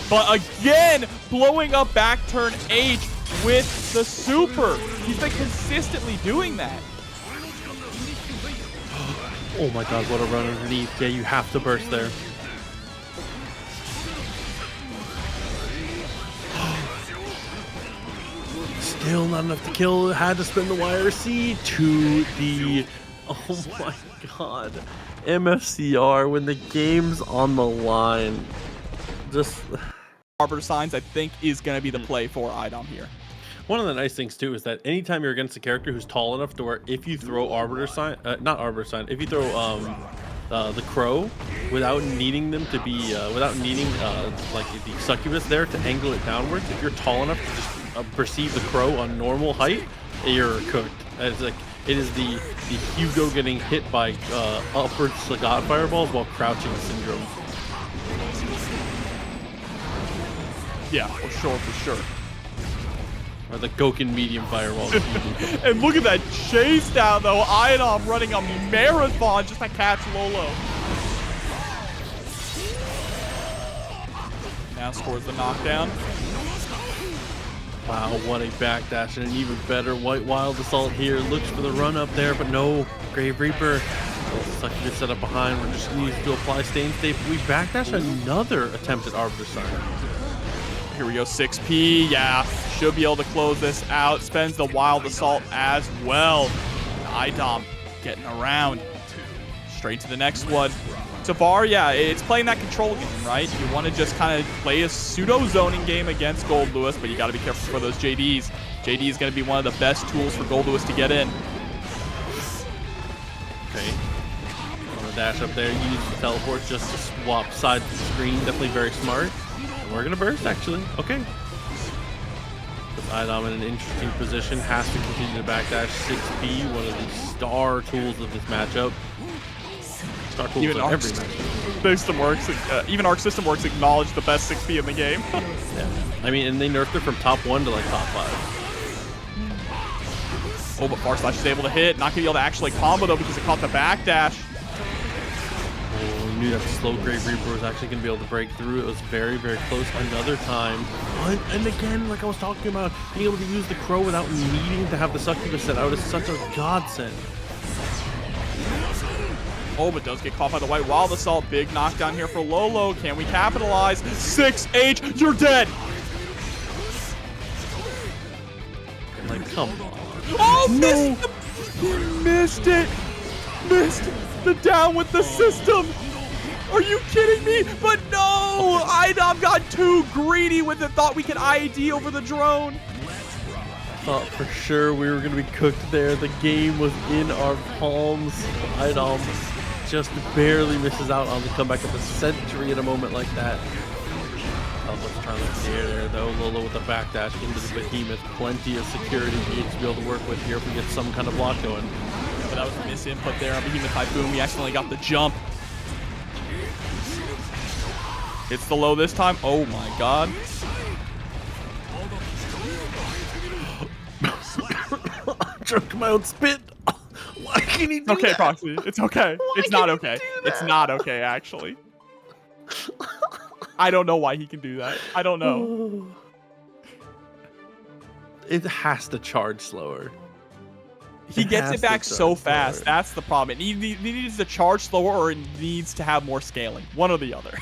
But again, blowing up back turn H with the super. He's been consistently doing that. Oh my god, what a run underneath. Yeah, you have to burst there. Still not enough to kill. Had to spin the YRC to the... Oh my god. MFCR when the game's on the line. Just... Arbiter Signs, I think, is going to be the play for iDom here. One of the nice things too is that anytime you're against a character who's tall enough to where if you throw Arbiter Sign, not Arbiter Sign, if you throw the Crow without needing them to be, without needing like the Succubus there to angle it downwards, if you're tall enough to just perceive the Crow on normal height, you're cooked. It's like it is the Hugo getting hit by upward Sagat fireballs while crouching syndrome. Yeah, for sure. Or the Goken medium fireball. And look at that chase down though. iDom running a marathon just to catch Lolo. Now scores the knockdown. Wow, what a backdash and an even better White Wild Assault here. Looks for the run up there, but no. Grave Reaper. Succubus set up behind. We're just needs to apply Stain State. We backdash another attempt at Arbiter Sign. Here we go, 6P, yeah, should be able to close this out. Spends the Wild Assault as well. iDom getting around. Straight to the next one. So far, yeah, it's playing that control game, right? You want to just kind of play a pseudo-zoning game against Goldlewis, but you got to be careful for those JDs. JD is going to be one of the best tools for Goldlewis to get in. Okay. On the dash up there, use the teleport just to swap sides of the screen. Definitely very smart. We're gonna burst, actually. Okay. With iDom in an interesting position, has to continue to backdash. 6B, one of the star tools of this matchup. Star tools even of every matchup. System Works, even Arc System Works acknowledge the best 6B in the game. Yeah. I mean, and they nerfed it from top 1 to like top 5. Oh, but Farslash is able to hit. Not gonna be able to actually combo though because it caught the backdash. Oh, we knew that slow Grave Reaper was actually going to be able to break through. It was very, very close another time. And again, like I was talking about, being able to use the Crow without needing to have the Succubus set out is such a godsend. Oh, but does get caught by the White Wild Assault. Big knockdown here for Lolo. Can we capitalize? 6H, you're dead! Like, come on. Oh, no! He missed it! Missed the down with the system! Are you kidding me? But no! iDom got too greedy with it. Thought we could ID over the drone. Thought for sure we were going to be cooked there. The game was in our palms. iDom just barely misses out on the comeback of the century at a moment like that. Let's try like the air there though. Lolo with the backdash into the behemoth. Plenty of security needs to be able to work with here if we get some kind of block going. But that was a misinput there on Behemoth Typhoon. We accidentally got the jump. Hits the low this time. Oh my god. I choked my own spit. Why can he do okay, that? Proxy. It's okay. Why it's not can he okay. do It's that? not okay, actually. I don't know why he can do that. I don't know. It has to charge slower. He gets it back so fast. That's the problem. It needs to charge slower or it needs to have more scaling. One or the other.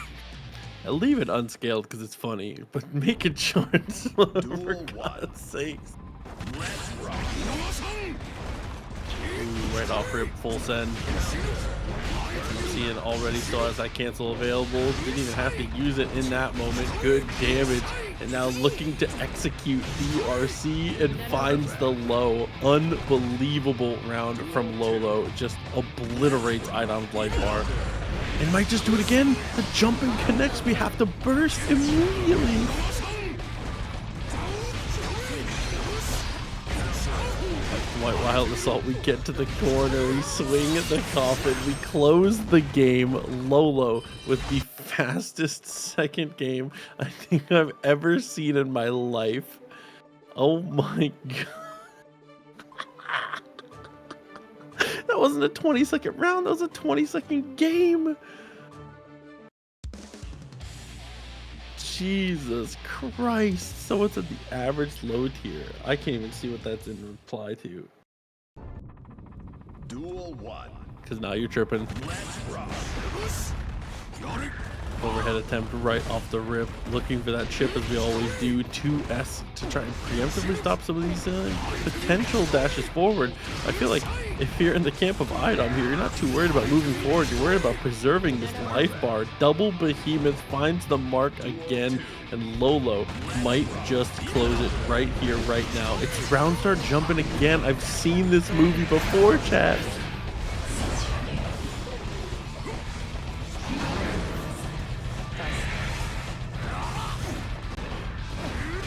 Leave it unscaled because it's funny, but make it charge slower for Duel God's sakes. Let's rock. right off rip, full send. Seeing already still has that cancel available. Didn't even have to use it in that moment. Good damage. And now looking to execute the RC and finds the low. Unbelievable round from Lolo. Just obliterates iDom's life bar. And might just do it again. The jumping connects. We have to burst immediately. White Wild Assault, we get to the corner, we swing at the coffin, we close the game. Lolo with the fastest second game I think I've ever seen in my life. Oh my god. That wasn't a 20-second round, that was a 20-second game. Jesus Christ. So it's at the average low tier. I can't even see what that's in reply to. Duel 1. Because now you're tripping. Let's rock. Overhead attempt right off the rip. Looking for that chip as we always do. 2S to try and preemptively stop some of these potential dashes forward. I feel like if you're in the camp of iDom here, you're not too worried about moving forward. You're worried about preserving this life bar. Double Behemoth finds the mark again, and Lolo might just close it right here, right now. It's round start jumping again. I've seen this movie before, chat.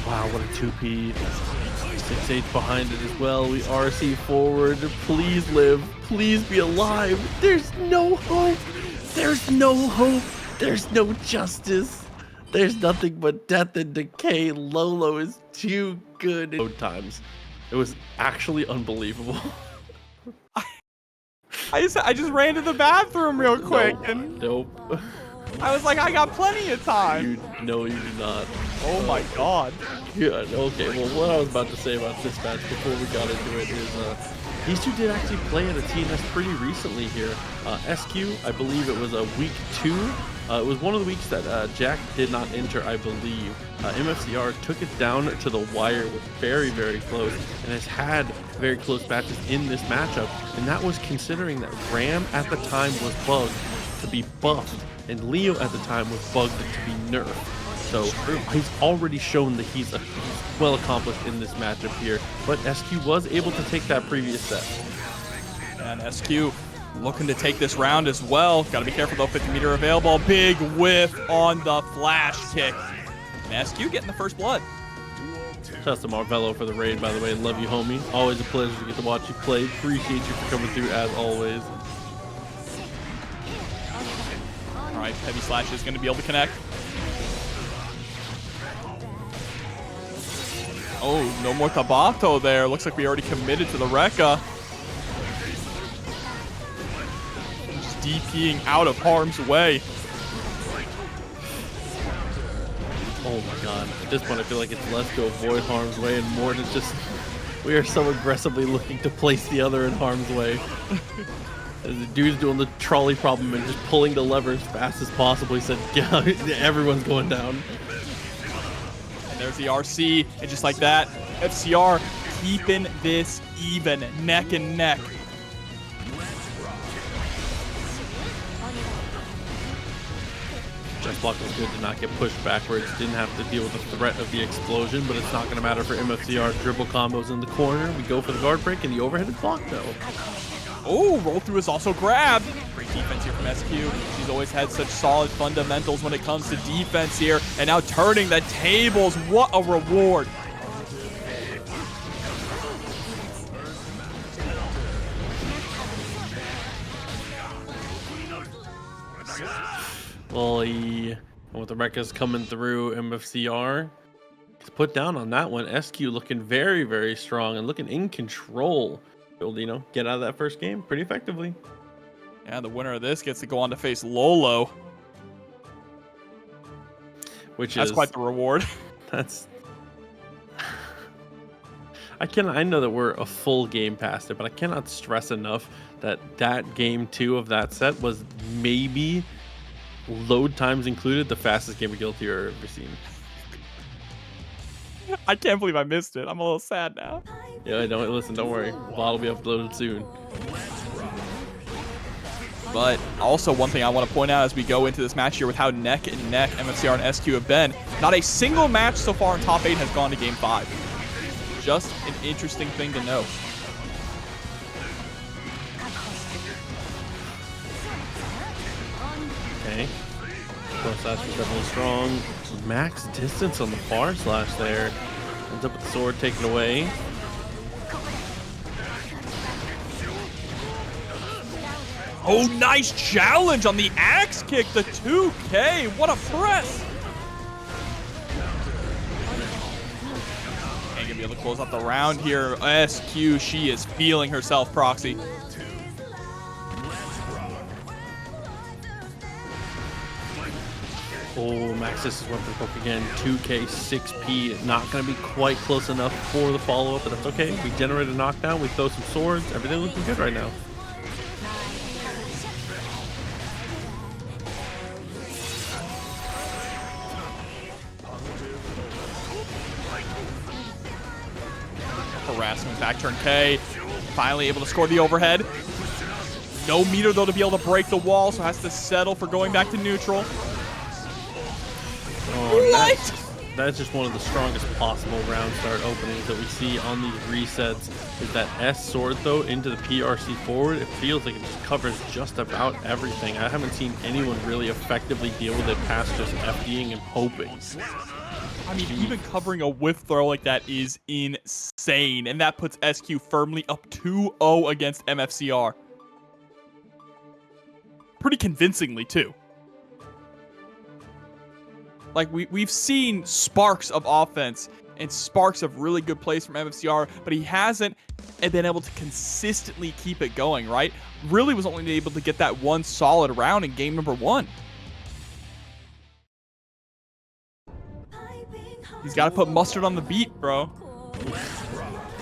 Wow, what a 2P. 6H behind it as well. We RC forward. Please live. Please be alive. There's no hope. There's no hope. There's no justice. There's nothing but death and decay. Lolo is too good. Load times. It was actually unbelievable. I just ran to the bathroom real quick and Nope. I was like, I got plenty of time. No, you do not. Oh my god. Yeah, okay, well, what I was about to say about this match before we got into it is these two did actually play at a TNS pretty recently here. SQ, I believe it was a week 2. It was one of the weeks that Jack did not enter, I believe. MFCR took it down to the wire, was very, very close, and has had very close matches in this matchup. And that was considering that Ram at the time was bugged to be buffed, and Leo at the time was bugged to be nerfed. So he's already shown that he's well accomplished in this matchup here, but SQ was able to take that previous set. And SQ looking to take this round as well. Got to be careful though, 50 meter available. Big whiff on the flash kick. And SQ getting the first blood. Shout out to Marvelo for the raid, by the way. Love you, homie. Always a pleasure to get to watch you play. Appreciate you for coming through as always. All right, heavy slash is going to be able to connect. Oh, no more Tabato there. Looks like we already committed to the Rekka. Just DPing out of harm's way. Oh my god. At this point, I feel like it's less to avoid harm's way and more to just... We are so aggressively looking to place the other in harm's way. As the dude's doing the trolley problem and just pulling the lever as fast as possible. He said, yeah, everyone's going down. There's the RC, and just like that, FCR keeping this even, neck and neck. Just block was good to not get pushed backwards. Didn't have to deal with the threat of the explosion, but it's not going to matter for MFCR. Dribble combos in the corner. We go for the guard break, and the overhead is blocked though. Oh, roll through is also grabbed. Great defense here from SQ. She's always had such solid fundamentals when it comes to defense here. And now turning the tables. What a reward. Ollie. And with the Rekkas coming through, MFCR gets put down on that one. SQ looking very, very strong and looking in control. You know, get out of that first game pretty effectively. Yeah, the winner of this gets to go on to face Lolo. That's quite the reward. That's... I know that we're a full game past it, but I cannot stress enough that that game 2 of that set was maybe, load times included, the fastest game of Guilty I've ever seen. I can't believe I missed it. I'm a little sad now. Yeah, listen, don't worry. VOD will be uploaded soon. But also one thing I want to point out as we go into this match here with how neck and neck MFCR and SQ have been, not a single match so far in top 8 has gone to game 5. Just an interesting thing to note. Okay. Plus that's definitely strong. Max distance on the far slash there. Ends up with the sword taken away. Oh, nice challenge on the axe kick, the 2K. What a press. And gonna be able to close out the round here. SQ, she is feeling herself, Proxy. Oh, Max distance weapon poke again. 2K, 6P. Not going to be quite close enough for the follow-up, but that's okay. We generate a knockdown. We throw some swords. Everything looking good right now. Harassment back turn K. Finally able to score the overhead. No meter though to be able to break the wall, so has to settle for going back to neutral. Oh, that's just one of the strongest possible round start openings that we see on these resets. Is that S sword though into the PRC forward? It feels like it just covers just about everything. I haven't seen anyone really effectively deal with it past just FDing and hoping. I mean, even covering a whiff throw like that is insane, and that puts SQ firmly up 2-0 against MFCR. Pretty convincingly, too. Like, we've seen sparks of offense and sparks of really good plays from MFCR, but he hasn't been able to consistently keep it going, right? Really was only able to get that one solid round in game number 1. He's got to put mustard on the beat, bro.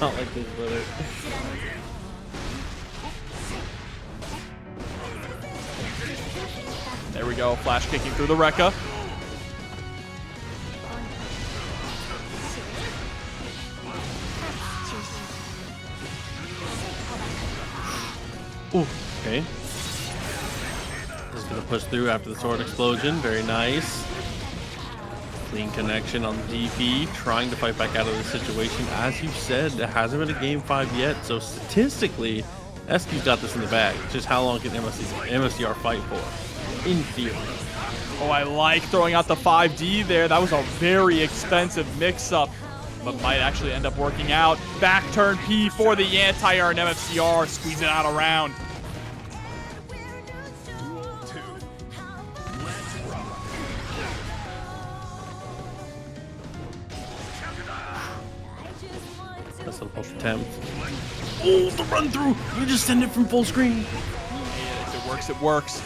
Not like this, brother. There we go, flash kicking through the Rekka. Ooh, okay. Just gonna push through after the sword explosion. Very nice. Clean connection on the DP, trying to fight back out of the situation. As you said, it hasn't been a game 5 yet, so statistically, SQ's got this in the bag. Just how long can MFCR fight for? In theory. Oh, I like throwing out the 5D there. That was a very expensive mix-up, but might actually end up working out. Back turn P for the anti-air and MFCR, squeeze it out around. That's a little attempt. Oh, the run through! You just send it from full screen. And if it works, it works.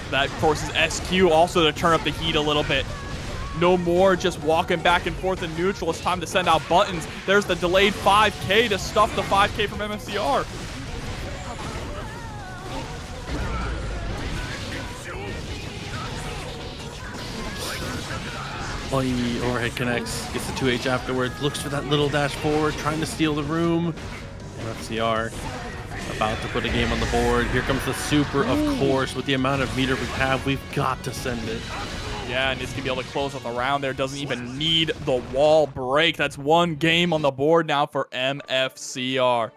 That forces SQ also to turn up the heat a little bit. No more just walking back and forth in neutral. It's time to send out buttons. There's the delayed 5K to stuff the 5K from MFCR. Oh, overhead connects, gets the 2H afterwards, looks for that little dash forward, trying to steal the room. MFCR about to put a game on the board. Here comes the super, of course. With the amount of meter we have, we've got to send it. Yeah, and it's going to be able to close out the round there. Doesn't even need the wall break. That's one game on the board now for MFCR.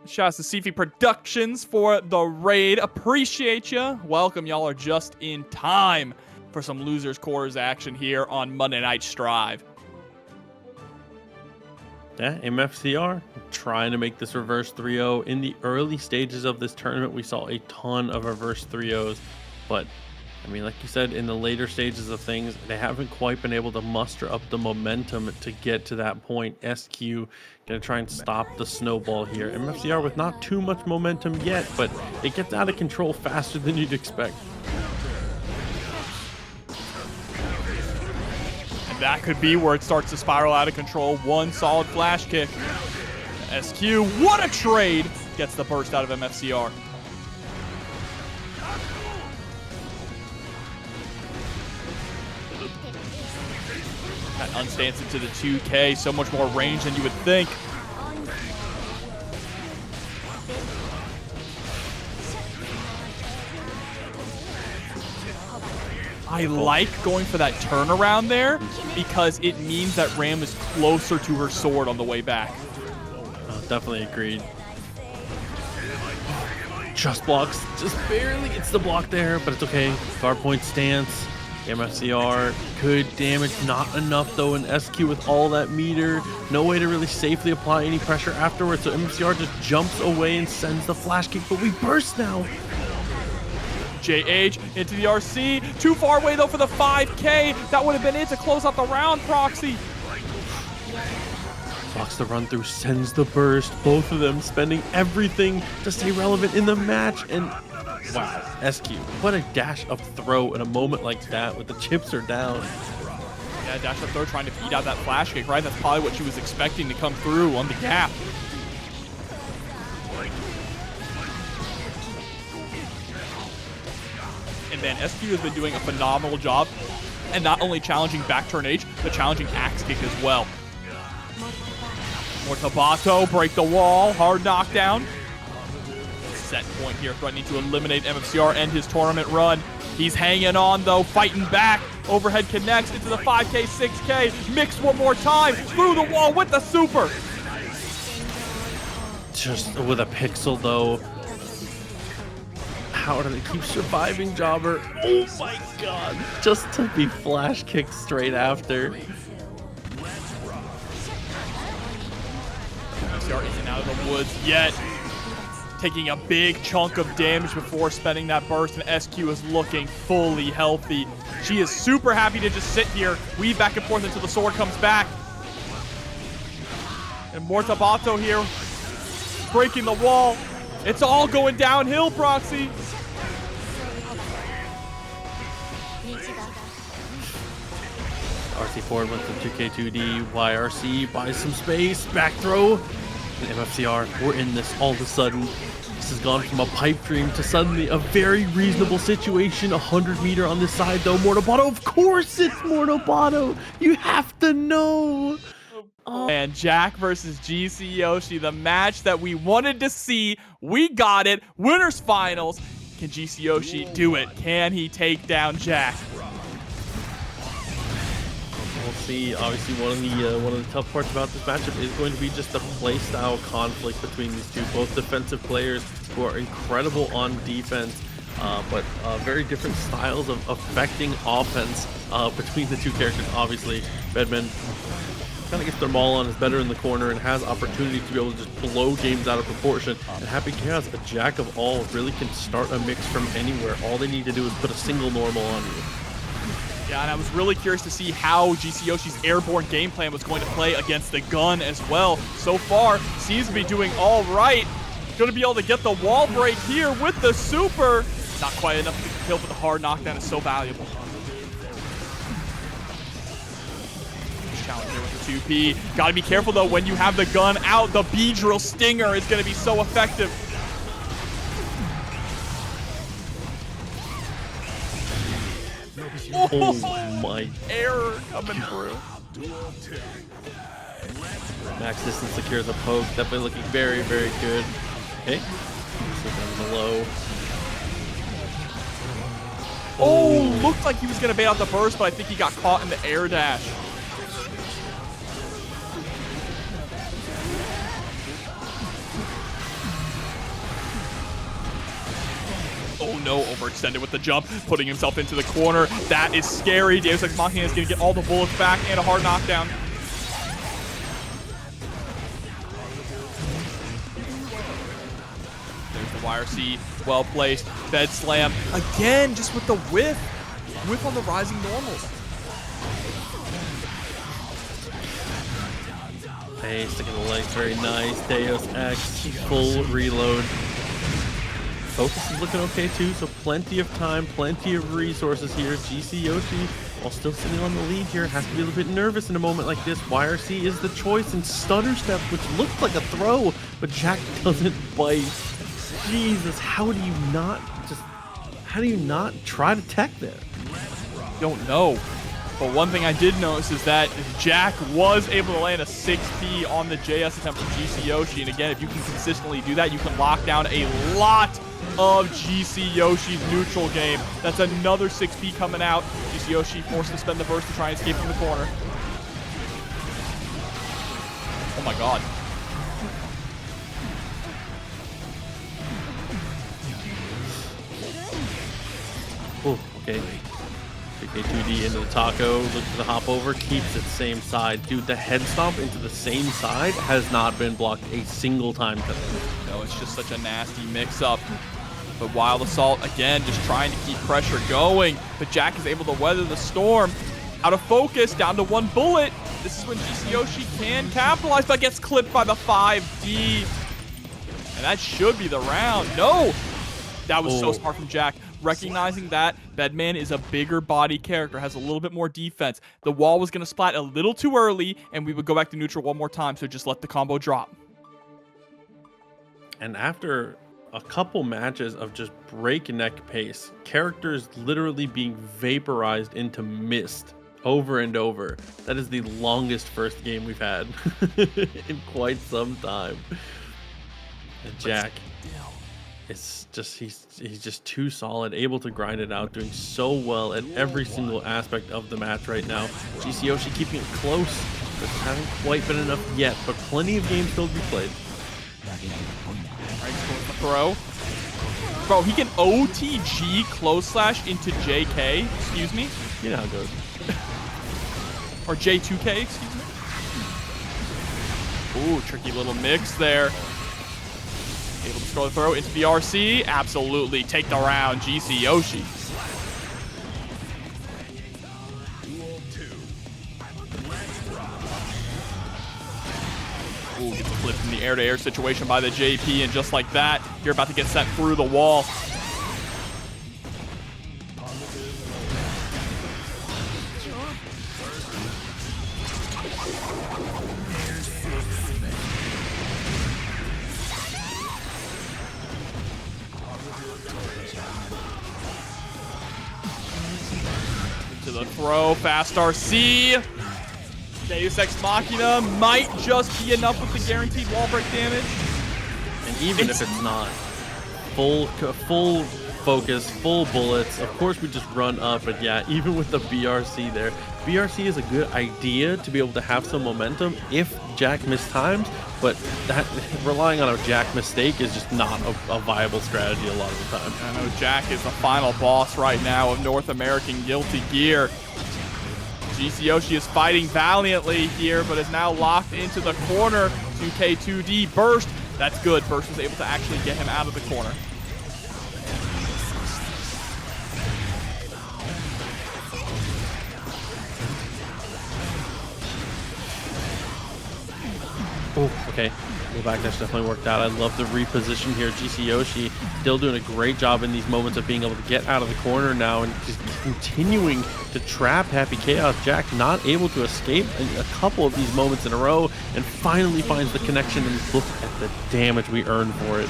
Shouts to Sifi Productions for the raid. Appreciate ya. Welcome. Y'all are just in time for some losers quarters action here on Monday Night Strive. Yeah, MFCR trying to make this reverse 3-0. In the early stages of this tournament, we saw a ton of reverse 3-0s, but I mean, like you said, in the later stages of things, they haven't quite been able to muster up the momentum to get to that point. SQ gonna try and stop the snowball here. MFCR with not too much momentum yet, but it gets out of control faster than you'd expect. And that could be where it starts to spiral out of control. One solid flash kick. SQ, what a trade! Gets the burst out of MFCR. That unstance into the 2K, so much more range than you would think. I like going for that turnaround there because it means that Ram is closer to her sword on the way back. Definitely agreed. Just blocks, just barely gets the block there, but it's okay. Guard point stance, MFCR, good damage, not enough though. An SQ with all that meter, no way to really safely apply any pressure afterwards. So MFCR just jumps away and sends the flash kick, but we burst now. JH into the RC, too far away though for the 5K. That would have been it to close out the round, Proxy. Blocks the run through, sends the burst. Both of them spending everything to stay relevant in the match. And wow, SQ, what a dash up throw in a moment like that with the chips are down. Yeah, dash up throw trying to beat out that flash kick, right? That's probably what she was expecting to come through on the gap. And man, SQ has been doing a phenomenal job, and not only challenging back turn H, but challenging axe kick as well. More Tabato, break the wall, hard knockdown. Set point here, threatening to eliminate MFCR and his tournament run. He's hanging on though, fighting back. Overhead connects into the 5K, 6K. Mix one more time, through the wall with the super. Just with a pixel though. How do they keep surviving, Jobber? Oh my god. Just to be flash kicked straight after. MFCR isn't out of the woods yet. Taking a big chunk of damage before spending that burst, and SQ is looking fully healthy. She is super happy to just sit here, weave back and forth until the sword comes back. And more Tabato here, breaking the wall. It's all going downhill, Proxy. RC forward with the 2K2D, YRC buys some space, back throw, and MFCR, we're in this all of a sudden. This has gone from a pipe dream to suddenly a very reasonable situation. 100 meter on this side though, Mortabato, of course it's Mortabato, you have to know. And Jack versus GCYOSHI, the match that we wanted to see. We got it. Winners finals. Can GCYOSHI do it? Can he take down Jack? We'll see. Obviously, one of the tough parts about this matchup is going to be just the playstyle conflict between these two. Both defensive players who are incredible on defense, but very different styles of affecting offense between the two characters. Obviously, Bedman kind of gets their maul on, is better in the corner, and has opportunity to be able to just blow games out of proportion. And Happy Chaos, a jack of all, really can start a mix from anywhere. All they need to do is put a single normal on you. Yeah, and I was really curious to see how GCYOSHI's airborne game plan was going to play against the gun as well. So far, seems to be doing all right. Going to be able to get the wall break here with the super. Not quite enough to kill, but the hard knockdown is so valuable. Challenge here with the 2P. Gotta be careful though when you have the gun out. The B-drill stinger is gonna be so effective. Oh my. Error coming through. Max distance secures a poke. Definitely looking very, very good. Okay. Down the low. Oh, looked like he was gonna bait out the burst, but I think he got caught in the air dash. Oh no, overextended with the jump, putting himself into the corner. That is scary. Deus Ex Machina is going to get all the bullets back and a hard knockdown. There's the YRC, well placed. Bed slam. Again, just with the whiff. Whiff on the rising normals. Hey, sticking the legs, very nice. Deus Ex, full reload. Focus is looking okay too, so plenty of time, plenty of resources here. GCYOSHI, while still sitting on the lead here, has to be a little bit nervous in a moment like this. YRC is the choice, and stutter step, which looked like a throw, but Jack doesn't bite. Jesus, how do you not try to tech there? Don't know. But one thing I did notice is that Jack was able to land a 6P on the JS attempt from GCYOSHI. And again, if you can consistently do that, you can lock down a lot of GC Yoshi's neutral game. That's another 6P coming out. GC Yoshi forced to spend the burst to try and escape from the corner. Oh my god. Oh, okay. K2D into the taco, looks to hop over, keeps it same side. Dude, the head stomp into the same side has not been blocked a single time today. No, it's just such a nasty mix-up. But Wild Assault, again, just trying to keep pressure going. But Jack is able to weather the storm. Out of focus, down to 1 bullet. This is when GC Yoshi can capitalize, but gets clipped by the 5D. And that should be the round. No! That was so smart from Jack. Recognizing that Bedman is a bigger body character, has a little bit more defense. The wall was going to splat a little too early, and we would go back to neutral one more time, so just let the combo drop. And after a couple matches of just breakneck pace, characters literally being vaporized into mist over and over, that is the longest first game we've had in quite some time. And Jack, it's just he's just too solid, able to grind it out, doing so well at every single aspect of the match right now. GC Yoshi keeping it close, but hasn't quite been enough yet, but plenty of games still to be played. Alright, going the throw. Bro, he can OTG close slash into JK, excuse me. You know how it goes. Or J2K, excuse me. Ooh, tricky little mix there. Able to score the throw into the RC. Absolutely. Take the round, GC Yoshi. Ooh, gets a flip in the air-to-air situation by the JP, and just like that, you're about to get sent through the wall. To the throw, fast RC. Deus Ex Machina might just be enough with the guaranteed wall break damage. And even if it's not, full focus, full bullets, of course we just run up, but yeah, even with the BRC there, BRC is a good idea to be able to have some momentum if Jack mistimes, but that relying on a Jack mistake is just not a viable strategy a lot of the time. I know Jack is the final boss right now of North American Guilty Gear. GC Yoshi is fighting valiantly here, but is now locked into the corner. 2K2D burst. That's good. Burst was able to actually get him out of the corner. Oh, okay. Go back, that's definitely worked out. I love the reposition here. GC Yoshi still doing a great job in these moments of being able to get out of the corner now and just continuing to trap Happy Chaos. Jack not able to escape in a couple of these moments in a row and finally finds the connection, and look at the damage we earned for it.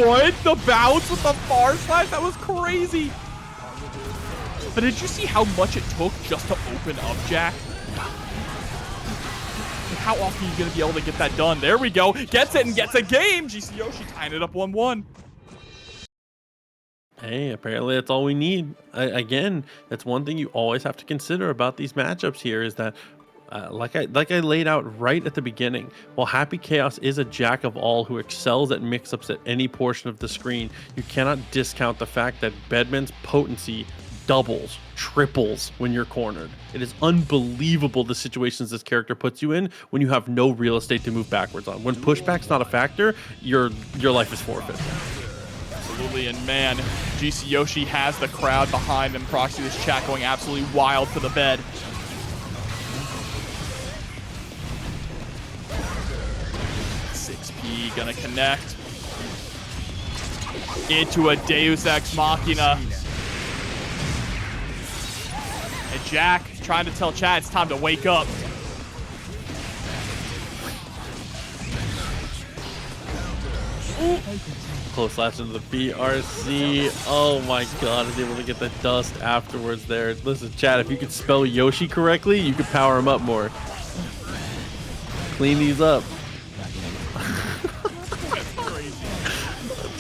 What? The bounce with the far slash? That was crazy. But did you see how much it took just to open up Jack? How often are you going to be able to get that done? There we go. Gets it and gets a game. GC Yoshi tying it up 1-1. Hey, apparently that's all we need. Again, that's one thing you always have to consider about these matchups here is that, like I laid out right at the beginning, while Happy Chaos is a jack of all who excels at mix-ups at any portion of the screen, you cannot discount the fact that Bedman's potency doubles, triples when you're cornered. It is unbelievable the situations this character puts you in when you have no real estate to move backwards on. When pushback's not a factor, your life is forfeit. Absolutely, and man, GC Yoshi has the crowd behind him. Proxy this chat going absolutely wild for the bed. .6P gonna connect into a Deus Ex Machina. And Jack trying to tell chat it's time to wake up. Ooh. Close slash into the BRC. Oh my god, is able to get the dust afterwards there. Listen, chat, if you could spell Yoshi correctly, you could power him up more. Clean these up. That's crazy.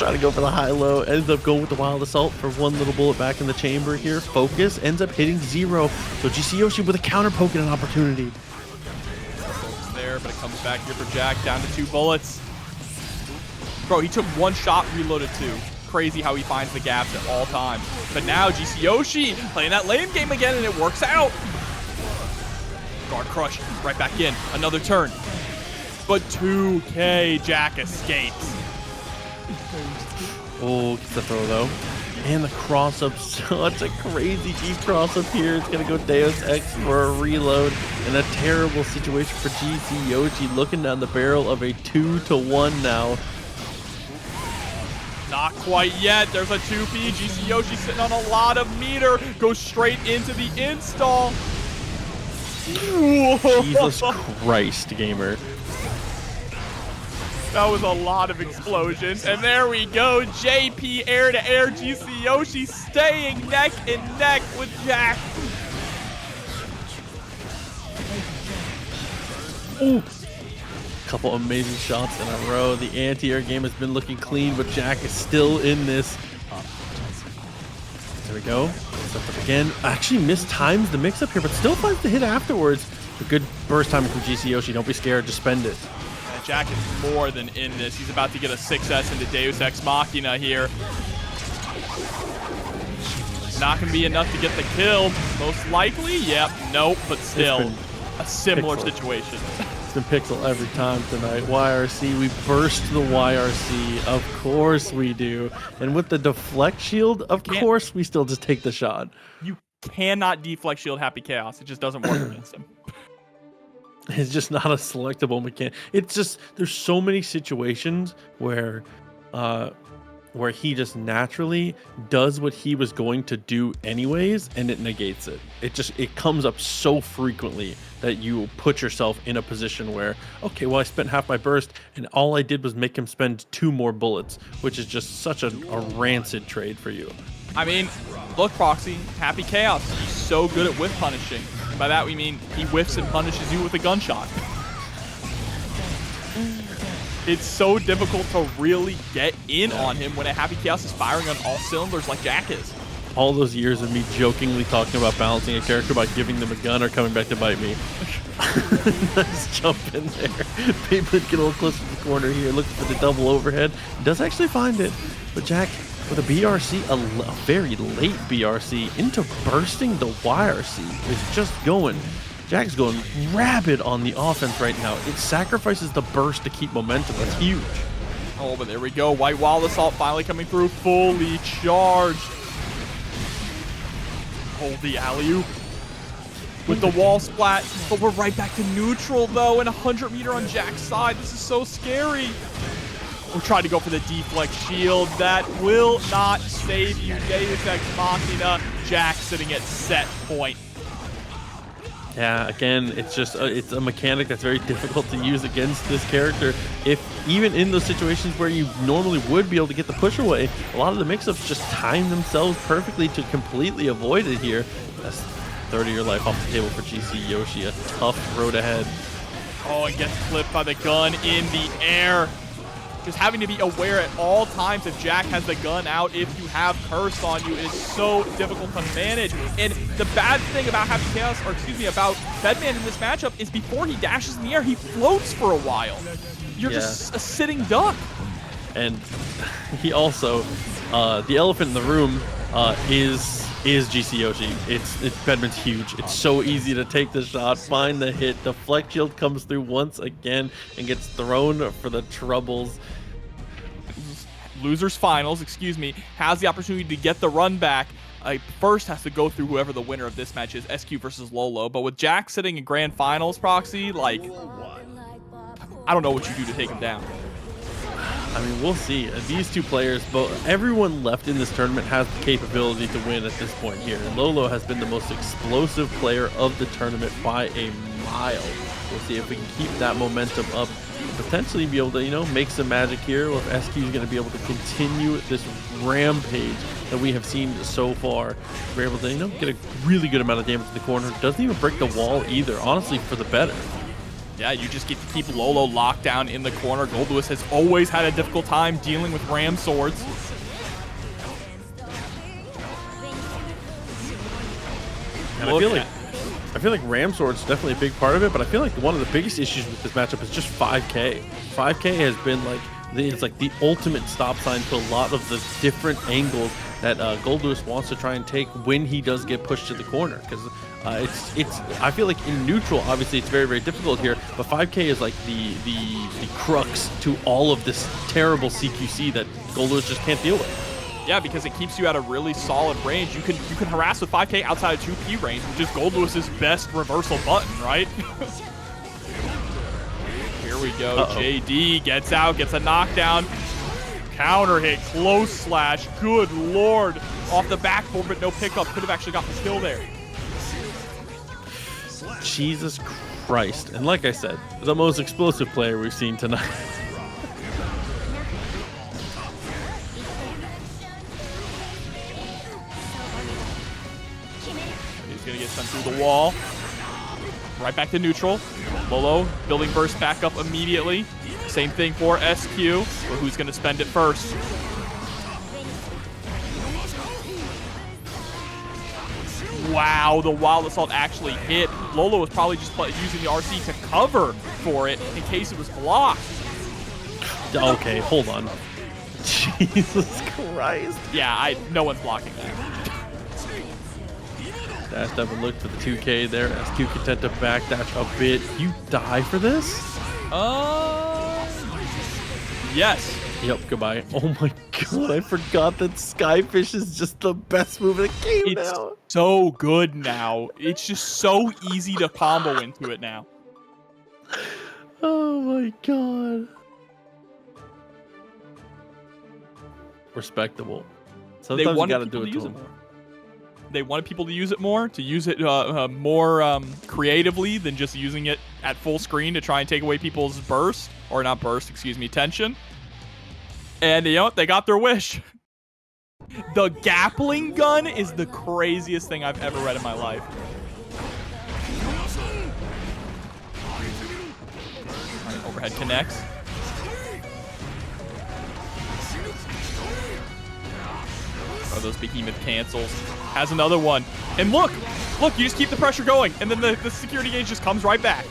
trying to go for the high-low. Ends up going with the Wild Assault for one little bullet back in the chamber here. Focus ends up hitting 0. So GCYOSHI with a counter poke and an opportunity. There, but it comes back here for Jack, down to 2 bullets. Bro, he took 1 shot, reloaded 2. Crazy how he finds the gaps at all times. But now GCYOSHI playing that lane game again, and it works out. Guard crush, right back in, another turn. But 2K, Jack escapes. Oh, gets the throw though. And the cross up, such a crazy deep cross up here. It's gonna go Deus Ex for a reload in a terrible situation for GCYOSHI, looking down the barrel of a 2-1 now. Not quite yet. There's a 2P. GCYOSHI sitting on a lot of meter. Goes straight into the install. Jesus Christ, gamer. That was a lot of explosions. And there we go. JP air to air. GCYOSHI staying neck and neck with Jack. Ooh. Couple amazing shots in a row. The anti-air game has been looking clean, but Jack is still in this. There we go. Up again. Actually mistimes the mix-up here, but still finds the hit afterwards. A good burst timing from GCYOSHI. Don't be scared. Just spend it. And Jack is more than in this. He's about to get a 6S into Deus Ex Machina here. Not going to be enough to get the kill. Most likely. Yep. Nope. But still, a similar situation. Been Pixel every time tonight. YRC, we burst the YRC. Of course we do. And with the deflect shield, of course we still just take the shot. You cannot deflect shield Happy Chaos. It just doesn't work against him. It's just not a selectable mechanic. It's just, there's so many situations where he just naturally does what he was going to do anyways, and it negates it. It comes up so frequently that you put yourself in a position where, okay, well, I spent half my burst, and all I did was make him spend 2 more bullets, which is just such a rancid trade for you. I mean, look, Proxy, Happy Chaos, he's so good at whiff punishing. By that we mean he whiffs and punishes you with a gunshot. It's so difficult to really get in on him when a Happy Chaos is firing on all cylinders like Jack is. All those years of me jokingly talking about balancing a character by giving them a gun are coming back to bite me. Nice jump in there. Bedman get a little closer to the corner here, looking for the double overhead. Does actually find it, but Jack with a BRC, a very late BRC, into bursting the YRC is just going. Jack's going rabid on the offense right now. It sacrifices the burst to keep momentum. That's huge. Oh, but there we go. White Wild Assault finally coming through, fully charged. Hold the alley-oop with the wall splat, but we're right back to neutral though, and 100 meter on Jack's side. This is so scary. We're trying to go for the deflect shield. That will not save you. Deus Ex Machina. Jack sitting at set point. Yeah, again, it's just it's a mechanic that's very difficult to use against this character. If even in those situations where you normally would be able to get the push away, a lot of the mix-ups just time themselves perfectly to completely avoid it here. That's 30 your life off the table for GCYOSHI. A tough road ahead. Oh, and gets clipped by the gun in the air. Just having to be aware at all times if Jack has the gun out, if you have Curse on you, it is so difficult to manage. And the bad thing about Happy Chaos, or excuse me, about Bedman in this matchup is before he dashes in the air, he floats for a while. You're just a sitting duck. And he also, the elephant in the room is GCYOSHI. It's Bedman's huge. It's so easy to take the shot, find the hit. The flex shield comes through once again and gets thrown for the troubles. Losers finals, excuse me, has the opportunity to get the run back. First has to go through whoever the winner of this match is, SQ versus Lolo. But with Jack sitting in grand finals, Proxy, like, I don't know what you do to take him down. I mean, we'll see. These two players, everyone left in this tournament has the capability to win at this point here. Lolo has been the most explosive player of the tournament by a mile. We'll see if we can keep that momentum up. Potentially be able to, make some magic here, or if SQ is going to be able to continue this rampage that we have seen so far. We're able to, get a really good amount of damage in the corner. Doesn't even break the wall either, honestly, for the better. Yeah, you just get to keep Lolo locked down in the corner. Goldlewis has always had a difficult time dealing with Ram swords. And I feel like Ram Sword's definitely a big part of it, but I feel like one of the biggest issues with this matchup is just 5K. 5K has been like it's like the ultimate stop sign to a lot of the different angles that Goldlewis wants to try and take when he does get pushed to the corner. Because it's I feel like in neutral, obviously it's very difficult here, but 5K is like the crux to all of this terrible CQC that Goldlewis just can't deal with. Yeah, because it keeps you at a really solid range. You can harass with 5K outside of 2P range, which is Goldlewis's best reversal button, right? Here we go. JD gets out, gets a knockdown. Counter hit, close slash. Good lord. Off the backboard, but no pickup. Could have actually got the kill there. Jesus Christ. And like I said, the most explosive player we've seen tonight. Gonna get sent through the wall. Right back to neutral. Lolo building burst back up immediately. Same thing for SQ, but who's gonna spend it first? Wow, the wild assault actually hit. Lolo was probably just using the RC to cover for it in case it was blocked. Okay, hold on. Jesus Christ. Yeah, no one's blocking that. Dash up and look for the 2K there. SQ content to backdash a bit. You die for this? Yes. Yep, goodbye. Oh my god, I forgot that Skyfish is just the best move in the game now. It's so good now. It's just so easy to combo into it now. Oh my god. Respectable. Sometimes you gotta do it to them. They wanted people to use it more, more creatively than just using it at full screen to try and take away people's burst, or not burst, excuse me, tension. And you know what? They got their wish. The Gapling gun is the craziest thing I've ever read in my life. All right, overhead connects. Oh, those behemoth cancels. Has another one. And look, you just keep the pressure going, and then the security gauge just comes right back.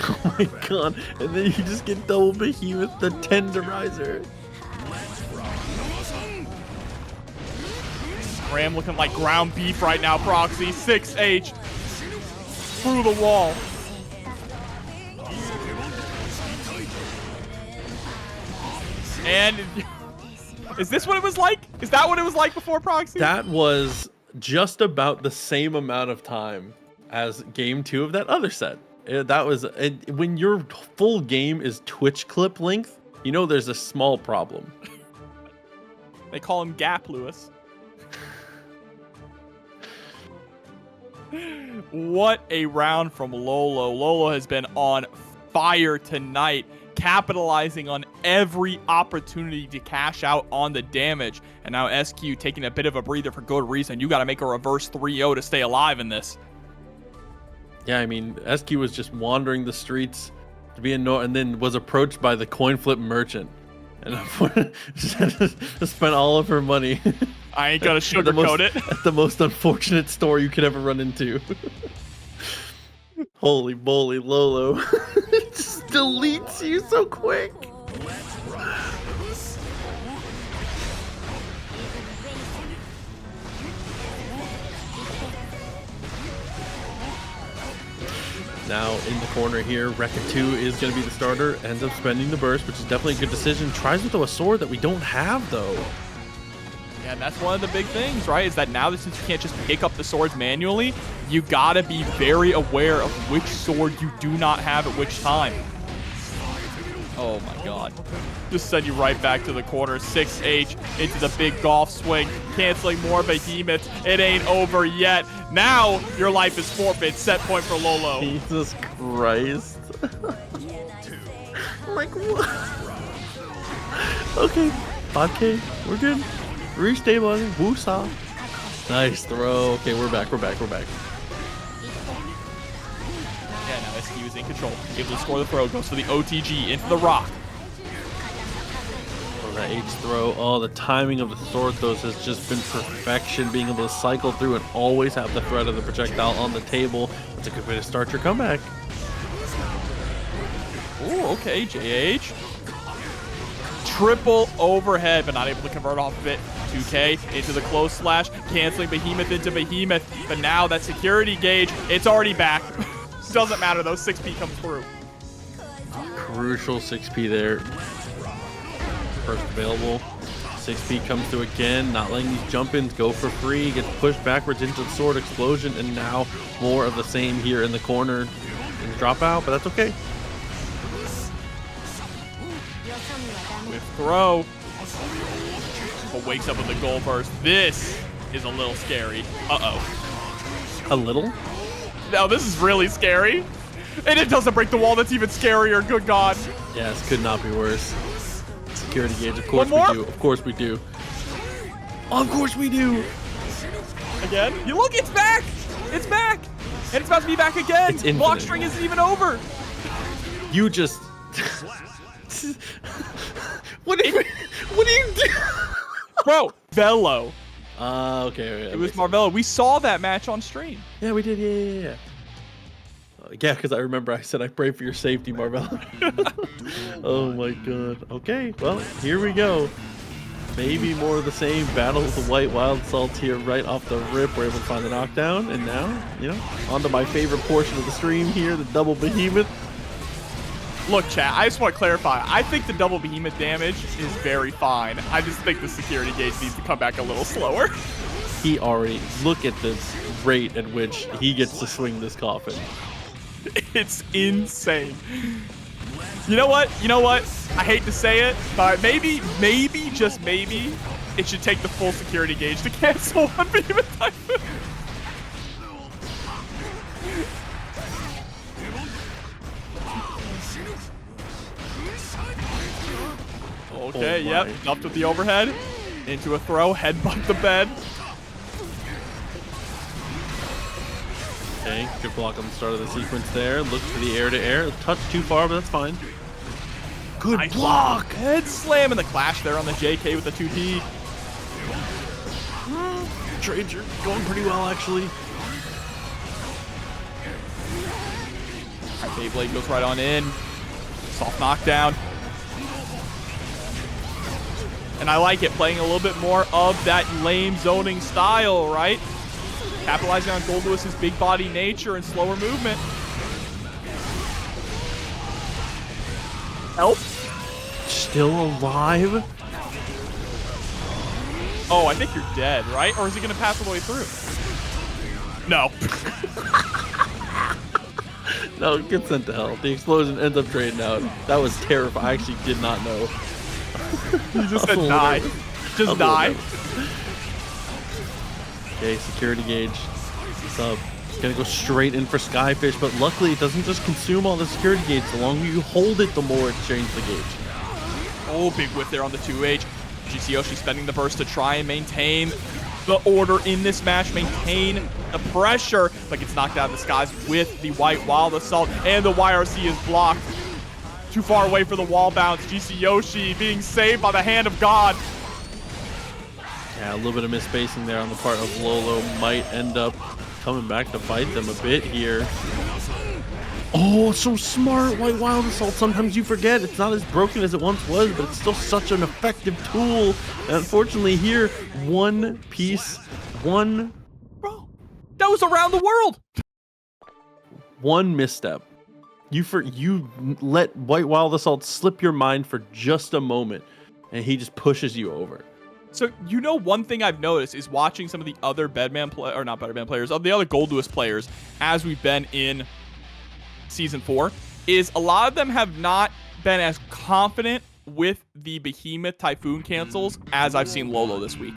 Oh my god. And then you just get double behemoth, the tenderizer. Ram looking like ground beef right now, Proxy. 6H through the wall. And is this what it was like? Is that what it was like before Proxy? That was just about the same amount of time as game 2 of that other set. That was when your full game is Twitch clip length, you know there's a small problem. They call him Gap Lewis. What a round from Lolo. Lolo has been on fire tonight, capitalizing on every opportunity to cash out on the damage. And now SQ taking a bit of a breather for good reason. You got to make a reverse 3-0 to stay alive in this. Yeah, I mean, SQ was just wandering the streets to be annoyed, and then was approached by the coin flip merchant. And spent all of her money. I ain't gonna sugarcoat it. At the most unfortunate store you could ever run into. Holy moly, Lolo. It just deletes you so quick. Now in the corner here, Rekka 2 is going to be the starter. Ends up spending the burst, which is definitely a good decision. Tries with a sword that we don't have, though. Yeah, and that's one of the big things, right? Is that now that since you can't just pick up the swords manually, you got to be very aware of which sword you do not have at which time. Oh my god. Just send you right back to the corner. 6H into the big golf swing. Canceling more behemoths. It ain't over yet. Now your life is forfeit. Set point for Lolo. Jesus Christ. Like what? Okay, 5K. We're good. Restabilizing. Woosah. Nice throw. Okay, we're back. SQ is in control. Able to score the throw. Goes for the OTG into the rock. Oh, that H throw. Oh, the timing of the sword throws has just been perfection. Being able to cycle through and always have the threat of the projectile on the table. That's a good way to start your comeback. Ooh, okay, JH. Triple overhead, but not able to convert off of it. 2K into the close slash, canceling Behemoth into Behemoth. But now that security gauge, it's already back. Doesn't matter though, 6P comes through. Crucial 6P there. First available. 6P comes through again, not letting these jump-ins go for free. Gets pushed backwards into the sword explosion, and now more of the same here in the corner. And drop out, but that's okay. With throw. But wakes up with the goal burst. This is a little scary. Uh-oh. A little? No, this is really scary. And it doesn't break the wall. That's even scarier. Good God. Yeah, this could not be worse. Security gauge, of course One more? we do. Of course we do. Of course we do. Again. You look, it's back. It's back. And it's about to be back again. It's infinite. Block string isn't even over. You just... What do you do? Bro, Velo. Okay. It was Marvelo. We saw that match on stream. Yeah, we did. Yeah. Yeah, because I remember I said I pray for your safety, Marvelo. Oh my god. Okay, well, here we go. Maybe more of the same. Battle with the White Wild Salts here right off the rip. We're able to find the knockdown. And now, on to my favorite portion of the stream here, the double Behemoth. Look, chat, I just want to clarify. I think the double Behemoth damage is very fine. I just think the security gauge needs to come back a little slower. He already... Look at the rate at which he gets to swing this coffin. It's insane. You know what? I hate to say it, but maybe, just maybe, it should take the full security gauge to cancel one Behemoth Typhoon. Okay, yep, dumped with the overhead. Into a throw, headbutt the bed. Okay, good block on the start of the sequence there. Looks for the air-to-air. Touch too far, but that's fine. Good Nice block! Head slam in the clash there on the JK with the 2D. Trades are going pretty well, actually. Beyblade goes right on in. Soft knockdown. And I like it, playing a little bit more of that lame zoning style, right? Capitalizing on Goldlewis's big body nature and slower movement. Help. Still alive? Oh, I think you're dead, right? Or is he going to pass all the way through? No. No, get sent to hell. The explosion ends up trading out. That was terrifying. I actually did not know. You just said die. Just die. Okay, security gauge. Sub. Gonna go straight in for Skyfish, but luckily it doesn't just consume all the security gauge. The longer you hold it, the more it changes the gauge. Oh, big whip there on the 2H. GCYOSHI spending the burst to try and maintain the order in this match, maintain the pressure, but gets knocked out of the skies with the White Wild Assault, and the YRC is blocked. Too far away for the wall bounce. GCYOSHI being saved by the hand of God. Yeah, a little bit of misspacing there on the part of Lolo might end up coming back to bite them a bit here. Oh, so smart, White Wild Assault. Sometimes you forget it's not as broken as it once was, but it's still such an effective tool. And unfortunately here, one piece, one... Bro, that was around the world. One misstep. You let White Wild Assault slip your mind for just a moment, and he just pushes you over. So, one thing I've noticed is watching some of the other Bedman players, of the other Goldlewis players, as we've been in Season 4, is a lot of them have not been as confident with the Behemoth Typhoon cancels as I've seen Lolo this week.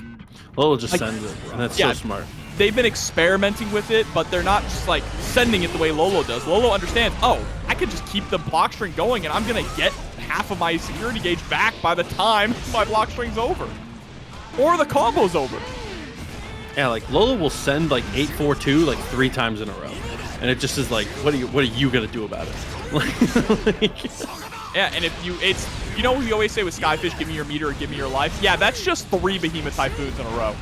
Lolo just sends it, and that's so smart. They've been experimenting with it, but they're not just like sending it the way Lolo does. Lolo understands, oh, I could just keep the block string going and I'm going to get half of my security gauge back by the time my block string's over. Or the combo's over. Yeah, like Lolo will send like 8-4-2 like 3 times in a row. and it just is like, what are you gonna do about it? Yeah, and if you know what we always say with Skyfish, give me your meter or give me your life? Yeah, that's just 3 Behemoth Typhoons in a row.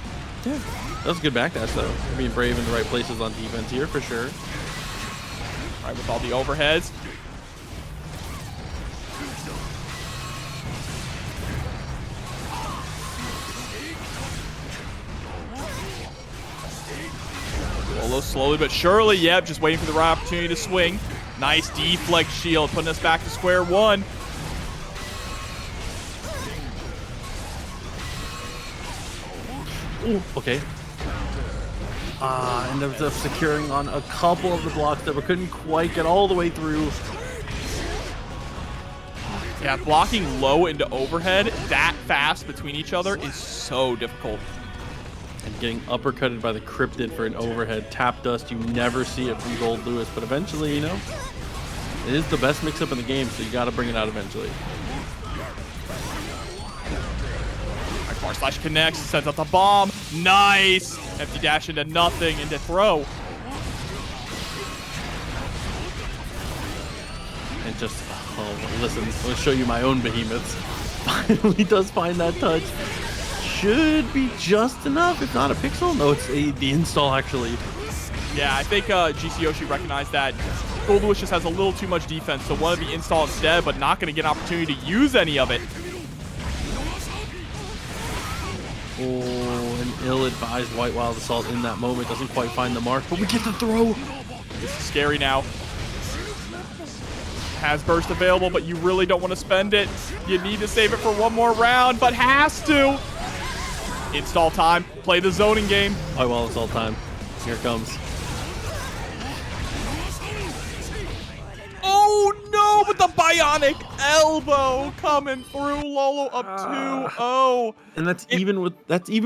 Yeah, that was a good backdash though. Being brave in the right places on defense here for sure. All right, with all the overheads. Lolo slowly but surely, yep, just waiting for the right opportunity to swing. Nice deflect shield, putting us back to square one. Ooh, okay. Ended up securing on a couple of the blocks that we couldn't quite get all the way through. Yeah, blocking low into overhead that fast between each other is so difficult. And getting uppercutted by the Cryptid for an overhead tap dust, you never see it from Goldlewis, but eventually, you know, it is the best mix-up in the game, so you got to bring it out eventually. Bar slash connects, sends out the bomb. Nice! Empty dash into nothing, into throw. And just, oh, listen, I'm going to show you my own behemoths. Finally does find that touch. Should be just enough, if not a pixel. No, it's the install, actually. Yeah, I think GCYOSHI recognized that Goldlewis just has a little too much defense, so wanted the install instead, but not going to get an opportunity to use any of it. Oh, an ill-advised White Wild Assault in that moment. Doesn't quite find the mark, but we get the throw. This is scary now. Has burst available, but you really don't want to spend it. You need to save it for one more round, but has to. Install time. Play the zoning game. White Wild Assault time. Here it comes. Oh no, but the bionic elbow coming through. Lolo up 2-0. And that's even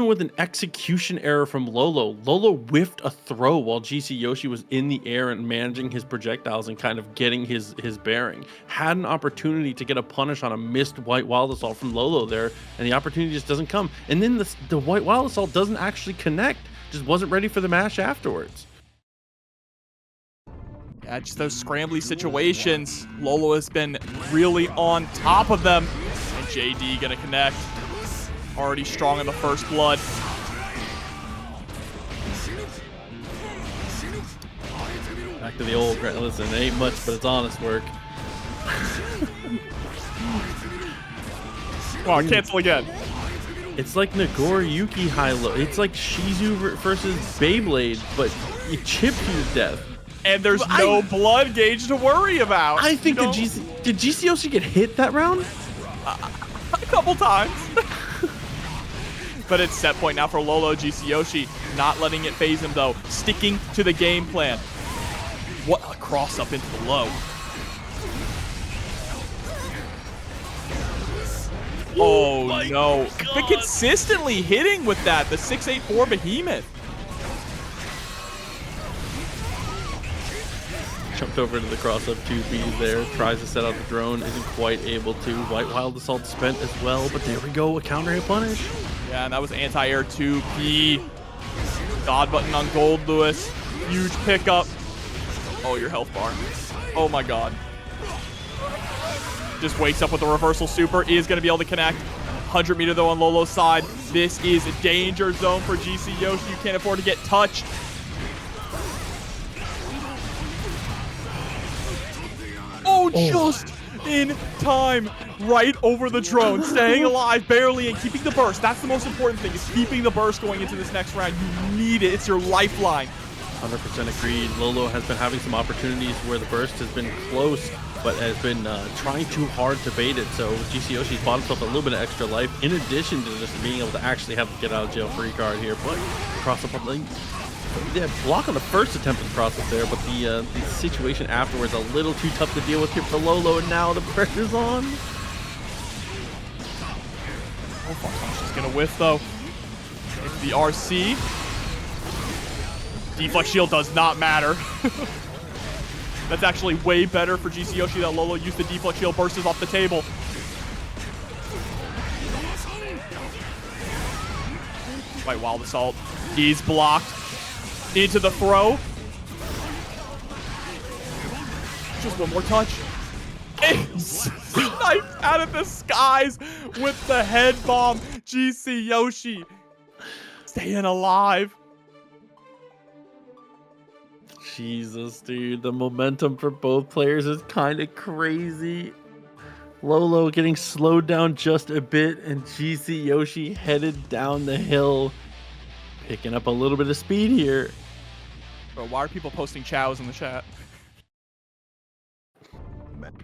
with an execution error from Lolo. Lolo whiffed a throw while GCYOSHI was in the air and managing his projectiles and kind of getting his bearing. Had an opportunity to get a punish on a missed White Wild Assault from Lolo there, and the opportunity just doesn't come. And then the White Wild Assault doesn't actually connect. Just wasn't ready for the mash afterwards. Yeah, just those scrambly situations. Lolo has been really on top of them. And JD gonna connect. Already strong in the first blood. Back to the old, listen, it ain't much, but it's honest work. Wow, cancel again. It's like Nagoriyuki high-low. It's like Shizu versus Beyblade, but you chip you to death. And there's no blood gauge to worry about. I think did GCYOSHI get hit that round? A couple times. But it's set point now for Lolo. GCYOSHI not letting it phase him though. Sticking to the game plan. What a cross up into the low. Oh no. But consistently hitting with that. The 684 Behemoth. Jumped over to the cross-up 2Bs there, tries to set out the drone, isn't quite able to. White Wild Assault spent as well, but there we go, a counter hit punish. Yeah, and that was anti-air 2P. God button on Goldlewis. Huge pickup. Oh, your health bar. Oh my god. Just wakes up with the reversal super. Is going to be able to connect. 100 meter though on Lolo's side. This is a danger zone for GCYOSHI. You can't afford to get touched. Oh, just in time. Right over the drone. Staying alive barely and keeping the burst. That's the most important thing, is keeping the burst going into this next round. You need it. It's your lifeline. 100% agreed. Lolo has been having some opportunities where the burst has been close, but has been trying too hard to bait it. So GCYOSHI's bought himself a little bit of extra life, in addition to just being able to actually have the get out of jail free card here. But cross up on the block on the first attempt at the cross up there, but the situation afterwards a little too tough to deal with here for Lolo, and now the pressure's on. Oh, she's gonna whiff though. It's the RC. Deflect shield does not matter. That's actually way better for GCYOSHI that Lolo used the deflect shield, bursts off the table. White Wild Assault is blocked. Into the throw. Just one more touch. Sniped out of the skies with the head bomb. GCYOSHI staying alive. Jesus, dude. The momentum for both players is kind of crazy. Lolo getting slowed down just a bit, and GCYOSHI headed down the hill. Picking up a little bit of speed here. Bro, why are people posting chows in the chat?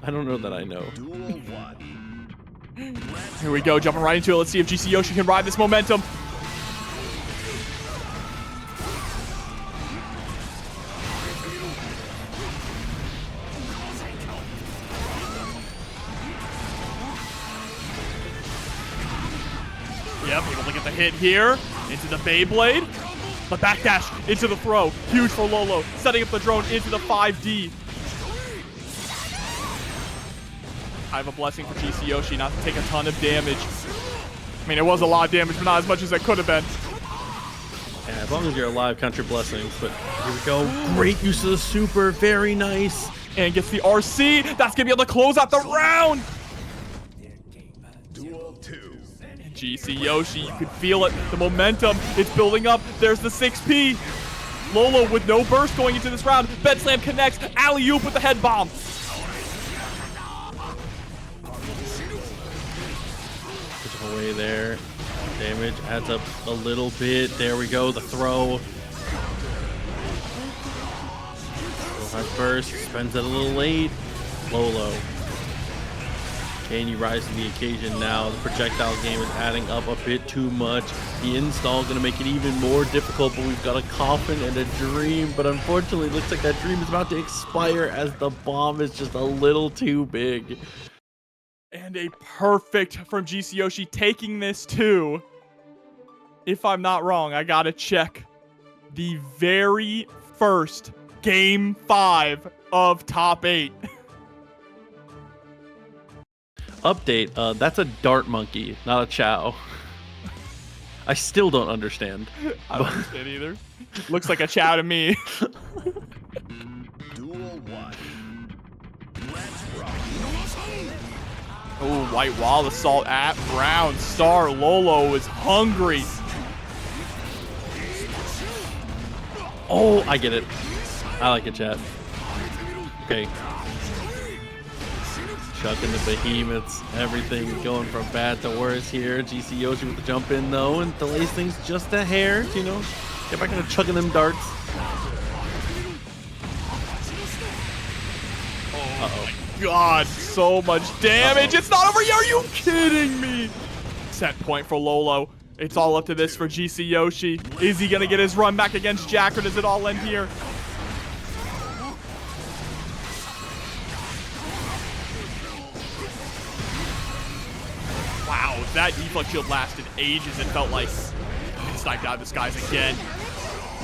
I don't know that I know. Duel 1. Here we go, jumping right into it. Let's see if GCYOSHI can ride this momentum. Yep, able to get the hit here into the Beyblade. The backdash into the throw. Huge for Lolo. Setting up the drone into the 5D. I have a blessing for GCYOSHI not to take a ton of damage. I mean, it was a lot of damage, but not as much as it could have been. Yeah, as long as you're alive, count your blessings. But here we go. Great use of the super. Very nice. And gets the RC. That's going to be able to close out the round. Duel 2. And GCYOSHI, you can feel it. The momentum, it's building up. There's the 6P. Lolo with no burst going into this round. Bed slam connects. Alley-oop with the head bomb. Away there. Damage adds up a little bit. There we go. The throw. Still has burst. Spends it a little late. Lolo. Can you rise to the occasion now? The projectile game is adding up a bit too much. The install is going to make it even more difficult, but we've got a coffin and a dream. But unfortunately, it looks like that dream is about to expire as the bomb is just a little too big. And a perfect from GCYOSHI taking this to, if I'm not wrong, I gotta check, the very first Game 5 of Top 8. Update, that's a dart monkey, not a chow. I still don't understand. I don't understand either. Looks like a chow to me. Duel 1. Let's rock. Oh, White Wall assault at Brown Star. Lolo is hungry. Oh, I get it. I like it, chat. Okay. Chucking the behemoths. Everything going from bad to worse here. GCYOSHI with the jump in, though, and delays things just a hair. You know, get back into chucking them darts. Uh-oh. God, so much damage. It's not over yet. Are you kidding me? Set point for Lolo. It's all up to this for GCYOSHI. Is he going to get his run back against Jack, or does it all end here? Wow, that deflect shield lasted ages. It felt like it sniped out of the skies again.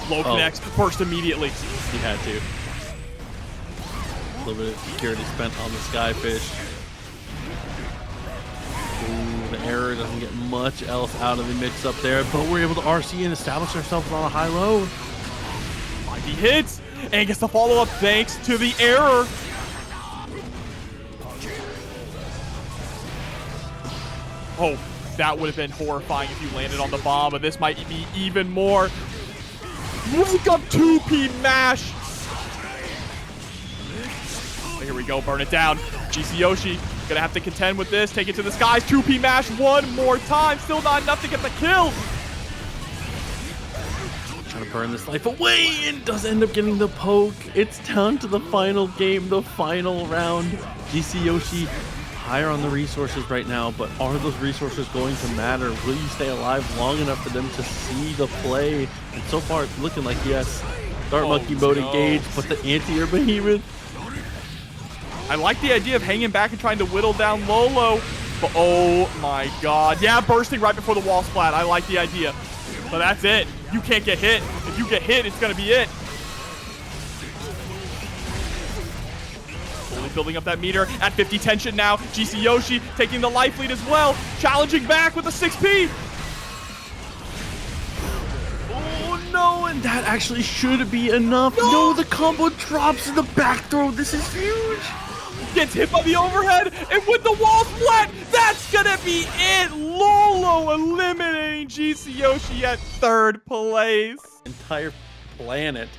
Low connects, burst immediately. He had to. A little bit of security spent on the Skyfish. Ooh, the error doesn't get much else out of the mix up there, but we're able to RC and establish ourselves on a high low. He hits and gets the follow-up thanks to the error. Oh, that would have been horrifying if you landed on the bomb, but this might be even more. Wake up 2P mash. Here we go, burn it down. GCYOSHI gonna have to contend with this, take it to the skies. 2P mash one more time, still not enough to get the kill. Trying to burn this life away and does end up getting the poke. It's down to the final game, the final round. GCYOSHI higher on the resources right now, but are those resources going to matter? Will you stay alive long enough for them to see the play? And so far it's looking like yes. Dart monkey mode engaged, but the anti-air behemoth. I like the idea of hanging back and trying to whittle down Lolo, but oh my god. Yeah, bursting right before the wall splat. I like the idea, but that's it. You can't get hit. If you get hit, it's gonna be it. Slowly building up that meter at 50 tension now. GCYOSHI taking the life lead as well. Challenging back with a 6P. Oh no, and that actually should be enough. No, the combo drops in the back throw. This is huge. Gets hit by the overhead, and with the wall flat, that's gonna be it. Lolo eliminating GCYOSHI at 3rd place. Entire planet.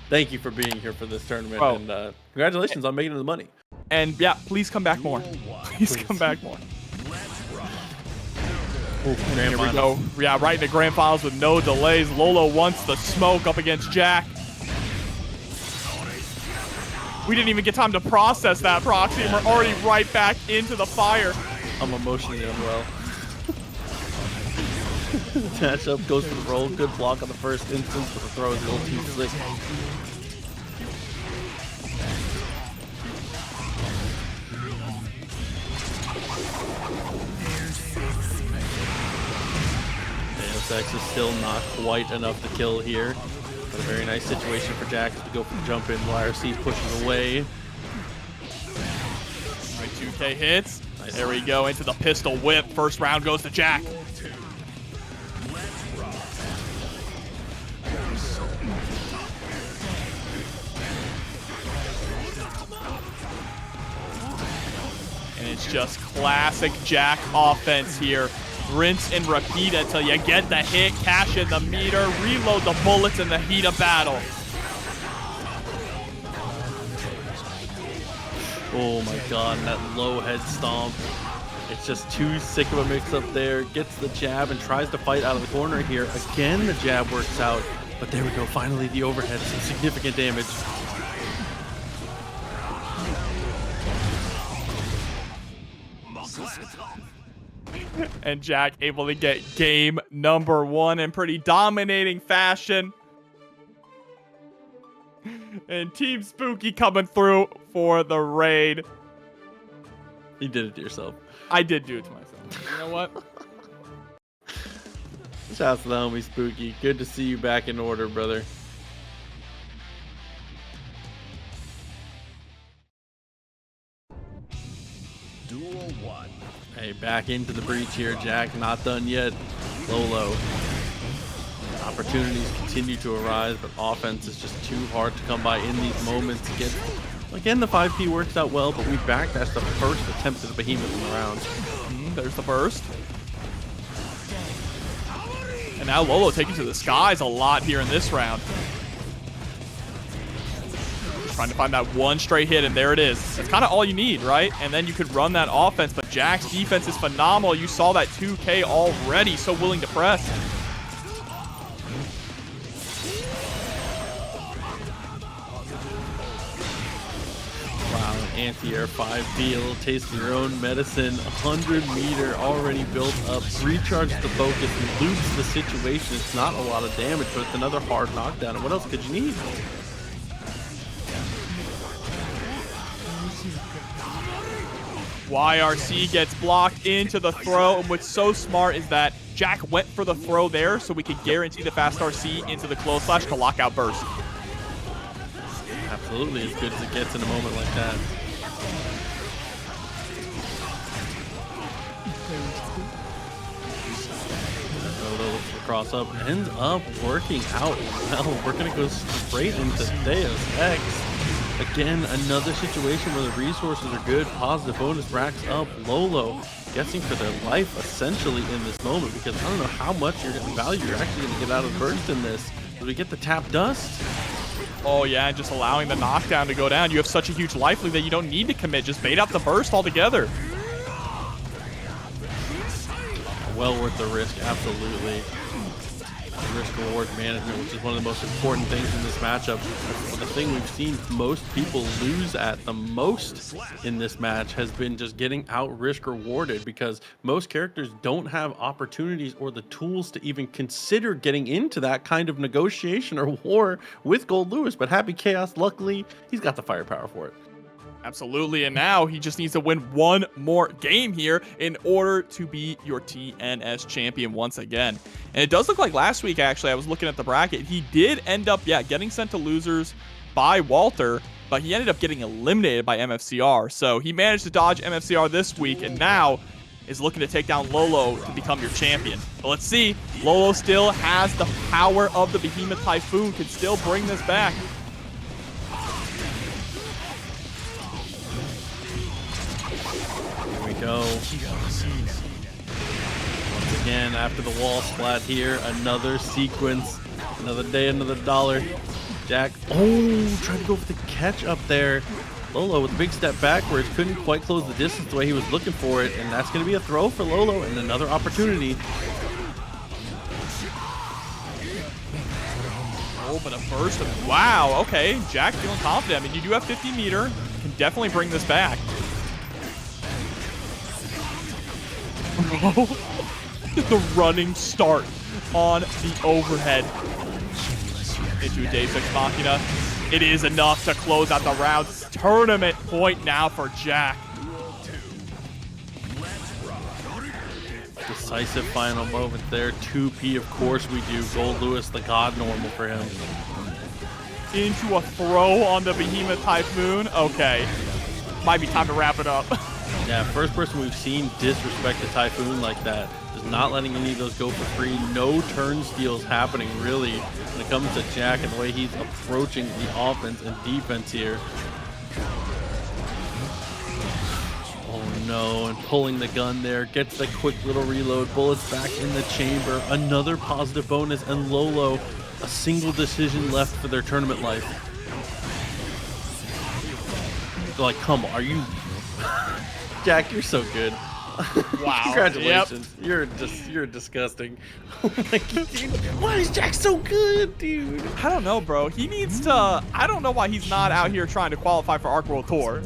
Thank you for being here for this tournament, Bro. and congratulations on making the money. And yeah, please come back more. Please come back more. Ooh, Here we go. Yeah, right in the grand finals with no delays. Lolo wants the smoke up against Jack. We didn't even get time to process that proxy, and we're already right back into the fire. I'm emotionally unwell. Matchup goes for the roll. Good block on the first instance, but the throw is a little too slick. X is still not quite enough to kill here. But a very nice situation for Jack as we go for the jump in. YRC pushes away. All right, 2K hits. Nice. There we go into the pistol whip. First round goes to Jack. And it's just classic Jack offense here. Rinse and repeat until you get the hit, cash in the meter, reload the bullets in the heat of battle. Oh my god, and that low head stomp. It's just too sick of a mix-up there. Gets the jab and tries to fight out of the corner here. Again, the jab works out. But there we go, finally the overhead, some significant damage. And Jack able to get game number 1 in pretty dominating fashion. And Team Spooky coming through for the raid. You did it to yourself. I did do it to myself. You know what? Shouts to the homie Spooky. Good to see you back in order, brother. Duel 1. Hey, back into the breach here, Jack. Not done yet. Lolo. Opportunities continue to arise, but offense is just too hard to come by in these moments. Again, the 5P works out well, but we backdash the first attempt at the behemoth in the round. There's the burst. And now Lolo taking to the skies a lot here in this round. Trying to find that one straight hit, and there it is. That's kind of all you need, right? And then you could run that offense, but Jack's defense is phenomenal. You saw that 2K already, so willing to press. Wow, anti-air 5B, a little taste of your own medicine. 100 meter already built up. Recharges the focus, loops the situation. It's not a lot of damage, but it's another hard knockdown. And what else could you need? YRC gets blocked into the throw, and what's so smart is that Jack went for the throw there so we could guarantee the fast RC into the close slash to lock out burst. Absolutely, as good as it gets in a moment like that. Cross up ends up working out well. We're gonna go straight into Deus Ex. Again, another situation where the resources are good. Positive bonus racks up. Lolo guessing for their life essentially in this moment, because I don't know how much value you're actually going to get out of the burst in this. Do we get the tap dust? Oh yeah, and just allowing the knockdown to go down. You have such a huge life lead that you don't need to commit. Just bait out the burst altogether. Well worth the risk, absolutely. Risk reward management, which is one of the most important things in this matchup. The thing we've seen most people lose at the most in this match has been just getting out risk rewarded, because most characters don't have opportunities or the tools to even consider getting into that kind of negotiation or war with Goldlewis. But Happy Chaos, luckily, he's got the firepower for it. Absolutely, and now he just needs to win one more game here in order to be your TNS champion once again. And it does look like last week, actually, I was looking at the bracket, he did end up, getting sent to losers by Walter, but he ended up getting eliminated by MFCR. So he managed to dodge MFCR this week, and now is looking to take down Lolo to become your champion. But let's see. Lolo still has the power of the Behemoth Typhoon, can still bring this back. Here we go. Once again, after the wall splat here, another sequence. Another day, another dollar. Jack, trying to go for the catch up there. Lolo with a big step backwards, couldn't quite close the distance the way he was looking for it, and that's going to be a throw for Lolo and another opportunity. Oh, but a burst of, wow, okay. Jack feeling confident. I mean, you do have 50 meter, can definitely bring this back. The running start on the overhead into a Deus Ex Machina. It is enough to close out the round. Tournament point now for Jack. Decisive final moment there. 2P, of course we do. Goldlewis, the god normal for him. Into a throw on the Behemoth Typhoon. Okay. Might be time to wrap it up. Yeah, first person we've seen disrespect the Typhoon like that. Just not letting any of those go for free. No turn steals happening, really, when it comes to Jack and the way he's approaching the offense and defense here. Oh no, and pulling the gun there. Gets the quick little reload. Bullets back in the chamber. Another positive bonus, and Lolo, a single decision left for their tournament life. They're like, come on, are you... Jack, you're so good. Wow. Congratulations. Yep. You're disgusting. Oh my God, dude. Why is Jack so good, dude? I don't know, bro. He needs to... I don't know why he's not out here trying to qualify for Arc World Tour.